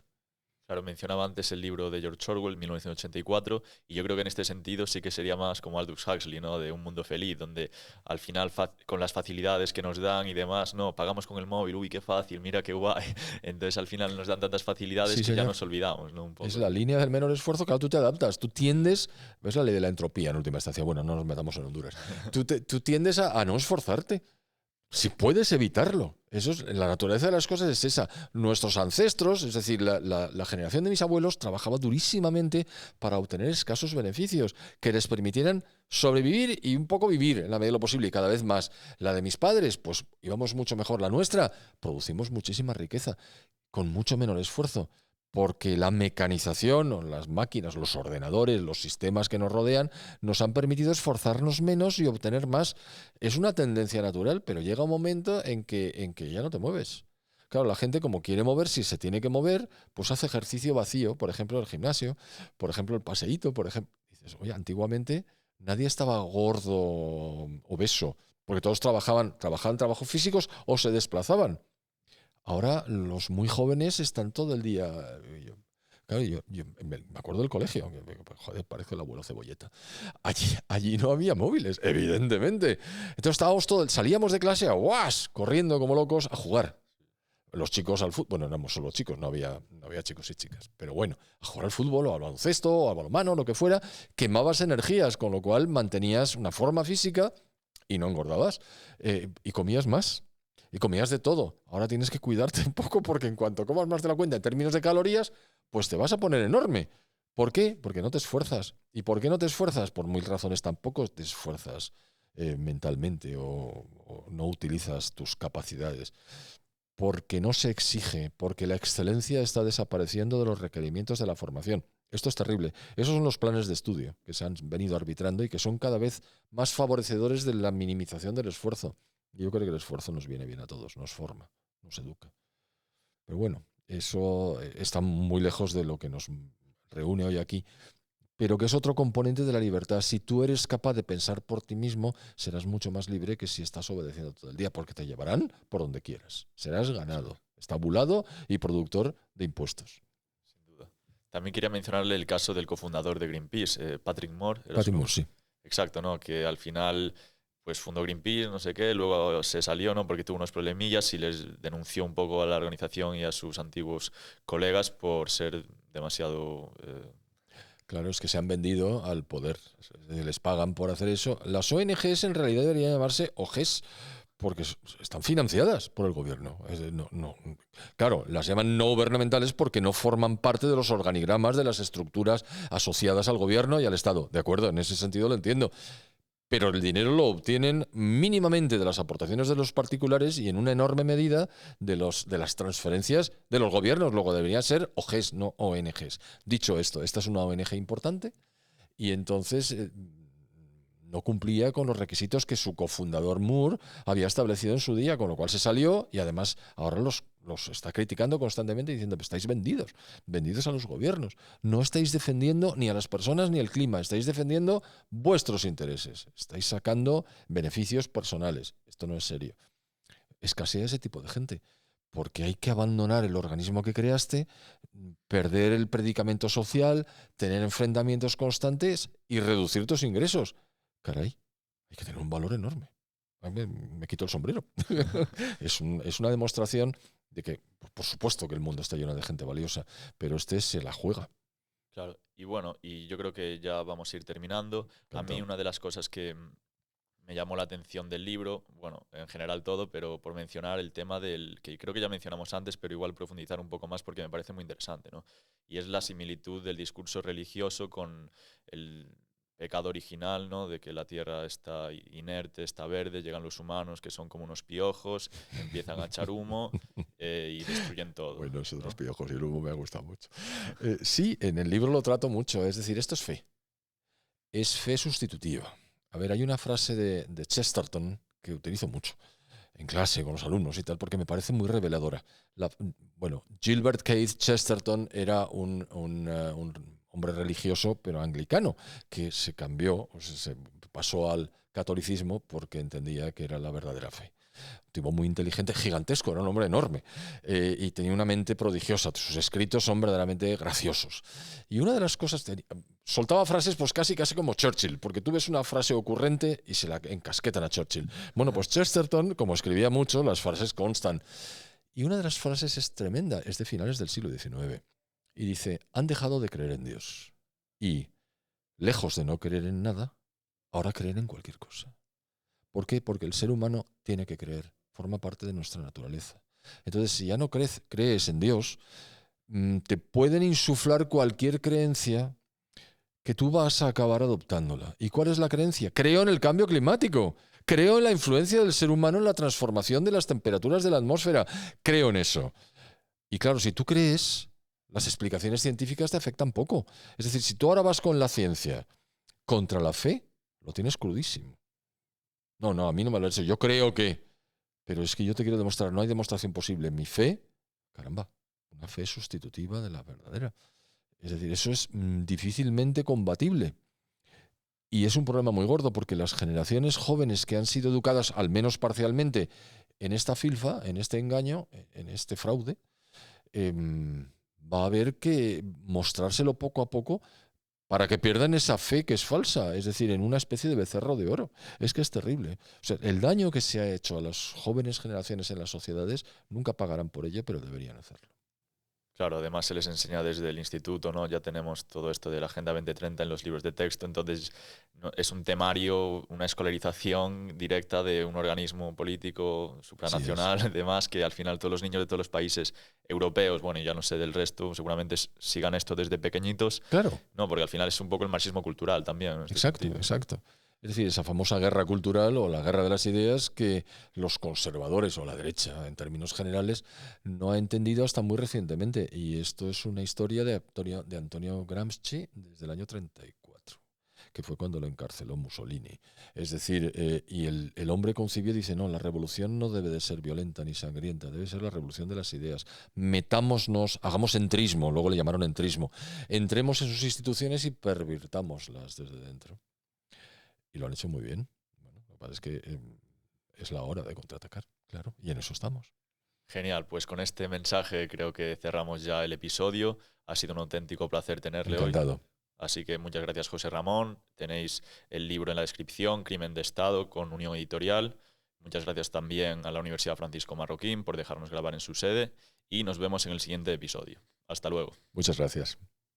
Claro, mencionaba antes el libro de George Orwell, 1984, y yo creo que en este sentido sí que sería más como Aldous Huxley, ¿no? De Un mundo feliz, donde al final con las facilidades que nos dan y demás, no, pagamos con el móvil, uy, qué fácil, mira qué guay. Entonces al final nos dan tantas facilidades que ya nos olvidamos, ¿no? Un poco. Es la línea del menor esfuerzo, claro, tú te adaptas, tú tiendes, ves la ley de la entropía en última instancia, bueno, no nos metamos en Honduras, tú tiendes a no esforzarte. Si puedes evitarlo. Eso es, la naturaleza de las cosas es esa. Nuestros ancestros, es decir, la generación de mis abuelos, trabajaba durísimamente para obtener escasos beneficios que les permitieran sobrevivir y un poco vivir en la medida de lo posible, y cada vez más. La de mis padres, pues íbamos mucho mejor. La nuestra, producimos muchísima riqueza con mucho menor esfuerzo. Porque la mecanización, o las máquinas, los ordenadores, los sistemas que nos rodean, nos han permitido esforzarnos menos y obtener más. Es una tendencia natural, pero llega un momento en que ya no te mueves. Claro, la gente, como quiere mover, si se tiene que mover, pues hace ejercicio vacío, por ejemplo, el gimnasio, por ejemplo, el paseíto, por ejemplo. Dices, oye, antiguamente nadie estaba gordo, obeso, porque todos trabajaban trabajos físicos o se desplazaban. Ahora los muy jóvenes están todo el día. Yo me acuerdo del colegio, joder, parece el abuelo Cebolleta. Allí no había móviles, evidentemente. Entonces salíamos de clase a ¡guas!, corriendo como locos a jugar. Los chicos al fútbol, bueno, no éramos solo chicos, no había chicos y chicas, pero bueno, a jugar al fútbol o al baloncesto o al balonmano, lo que fuera, quemabas energías, con lo cual mantenías una forma física y no engordabas, y comías más. Y comías de todo. Ahora tienes que cuidarte un poco porque en cuanto comas más de la cuenta en términos de calorías, pues te vas a poner enorme. ¿Por qué? Porque no te esfuerzas. ¿Y por qué no te esfuerzas? Por mil razones tampoco te esfuerzas mentalmente o no utilizas tus capacidades. Porque no se exige, porque la excelencia está desapareciendo de los requerimientos de la formación. Esto es terrible. Esos son los planes de estudio que se han venido arbitrando y que son cada vez más favorecedores de la minimización del esfuerzo. Yo creo que el esfuerzo nos viene bien a todos, nos forma, nos educa. Pero bueno, eso está muy lejos de lo que nos reúne hoy aquí, pero que es otro componente de la libertad. Si tú eres capaz de pensar por ti mismo, serás mucho más libre que si estás obedeciendo todo el día, porque te llevarán por donde quieras. Serás ganado, estabulado y productor de impuestos. Sin duda. También quería mencionarle el caso del cofundador de Greenpeace, Patrick Moore. Patrick Moore, sí. Exacto, ¿no? Que al final pues fundó Greenpeace, no sé qué, luego se salió, ¿no? Porque tuvo unos problemillas y les denunció un poco a la organización y a sus antiguos colegas por ser demasiado... Claro, es que se han vendido al poder. Les pagan por hacer eso. Las ONGs en realidad deberían llamarse OGs, porque están financiadas por el gobierno. Claro, las llaman no gubernamentales porque no forman parte de los organigramas de las estructuras asociadas al gobierno y al Estado. De acuerdo, en ese sentido lo entiendo. Pero el dinero lo obtienen mínimamente de las aportaciones de los particulares y en una enorme medida de las transferencias de los gobiernos. Luego deberían ser OGs, no ONGs. Dicho esto, esta es una ONG importante y entonces no cumplía con los requisitos que su cofundador Moore había establecido en su día, con lo cual se salió y además ahora los está criticando constantemente diciendo que estáis vendidos a los gobiernos. No estáis defendiendo ni a las personas ni al clima, estáis defendiendo vuestros intereses, estáis sacando beneficios personales. Esto no es serio. Escasea ese tipo de gente, porque hay que abandonar el organismo que creaste, perder el predicamento social, tener enfrentamientos constantes y reducir tus ingresos. Caray, hay que tener un valor enorme. Me quito el sombrero. Es una demostración de que, por supuesto que el mundo está lleno de gente valiosa, pero se la juega. Claro, y bueno, y yo creo que ya vamos a ir terminando. A mí una de las cosas que me llamó la atención del libro, bueno, en general todo, pero por mencionar el tema del que creo que ya mencionamos antes, pero igual profundizar un poco más porque me parece muy interesante, ¿no? Y es la similitud del discurso religioso con el pecado original, ¿no? De que la tierra está inerte, está verde, llegan los humanos que son como unos piojos, empiezan a echar humo y destruyen todo. Bueno, eso de ¿no? los piojos y el humo me ha gustado mucho. Sí, en el libro lo trato mucho, es decir, esto es fe. Es fe sustitutiva. A ver, hay una frase de Chesterton que utilizo mucho en clase con los alumnos y tal, porque me parece muy reveladora. Gilbert Keith Chesterton era un hombre religioso, pero anglicano, que se cambió, se pasó al catolicismo porque entendía que era la verdadera fe. Un tipo muy inteligente, gigantesco, era un hombre enorme y tenía una mente prodigiosa. Sus escritos son verdaderamente graciosos. Y una de las cosas, soltaba frases pues casi como Churchill, porque tú ves una frase ocurrente y se la encasquetan a Churchill. Bueno, pues Chesterton, como escribía mucho, las frases constan. Y una de las frases es tremenda, es de finales del siglo XIX. Y dice, han dejado de creer en Dios. Y, lejos de no creer en nada, ahora creen en cualquier cosa. ¿Por qué? Porque el ser humano tiene que creer, forma parte de nuestra naturaleza. Entonces, si ya no crees en Dios, te pueden insuflar cualquier creencia que tú vas a acabar adoptándola. ¿Y cuál es la creencia? Creo en el cambio climático. Creo en la influencia del ser humano en la transformación de las temperaturas de la atmósfera. Creo en eso. Y claro, si tú crees, las explicaciones científicas te afectan poco. Es decir, si tú ahora vas con la ciencia contra la fe, lo tienes crudísimo. No, a mí no me lo ha hecho. Yo creo que... Pero es que yo te quiero demostrar, no hay demostración posible. Mi fe, caramba, una fe sustitutiva de la verdadera. Es decir, eso es difícilmente combatible. Y es un problema muy gordo porque las generaciones jóvenes que han sido educadas, al menos parcialmente, en esta filfa, en este engaño, en este fraude, va a haber que mostrárselo poco a poco para que pierdan esa fe que es falsa, es decir, en una especie de becerro de oro. Es que es terrible. O sea, el daño que se ha hecho a las jóvenes generaciones en las sociedades nunca pagarán por ello, pero deberían hacerlo. Claro, además se les enseña desde el instituto, ¿no? Ya tenemos todo esto de la Agenda 2030 en los libros de texto, entonces es un temario, una escolarización directa de un organismo político Así es. supranacional, además que al final todos los niños de todos los países europeos, bueno, y ya no sé del resto, seguramente sigan esto desde pequeñitos, Claro, no, porque al final es un poco el marxismo cultural también, en este exacto, sentido. exacto. Es decir, esa famosa guerra cultural o la guerra de las ideas que los conservadores o la derecha, en términos generales, no ha entendido hasta muy recientemente. Y esto es una historia de Antonio Gramsci desde el año 34, que fue cuando lo encarceló Mussolini. Es decir, y el hombre concibió y dice, no, la revolución no debe de ser violenta ni sangrienta, debe ser la revolución de las ideas. Metámonos, hagamos entrismo, luego le llamaron entrismo, entremos en sus instituciones y pervirtámoslas desde dentro. Y lo han hecho muy bien. Bueno, lo que pasa es que es la hora de contraatacar, claro, y en eso estamos. Genial, pues con este mensaje creo que cerramos ya el episodio. Ha sido un auténtico placer tenerle hoy. Encantado. Así que muchas gracias, José Ramón. Tenéis el libro en la descripción, Crimen de Estado, con Unión Editorial. Muchas gracias también a la Universidad Francisco Marroquín por dejarnos grabar en su sede y nos vemos en el siguiente episodio. Hasta luego. Muchas gracias.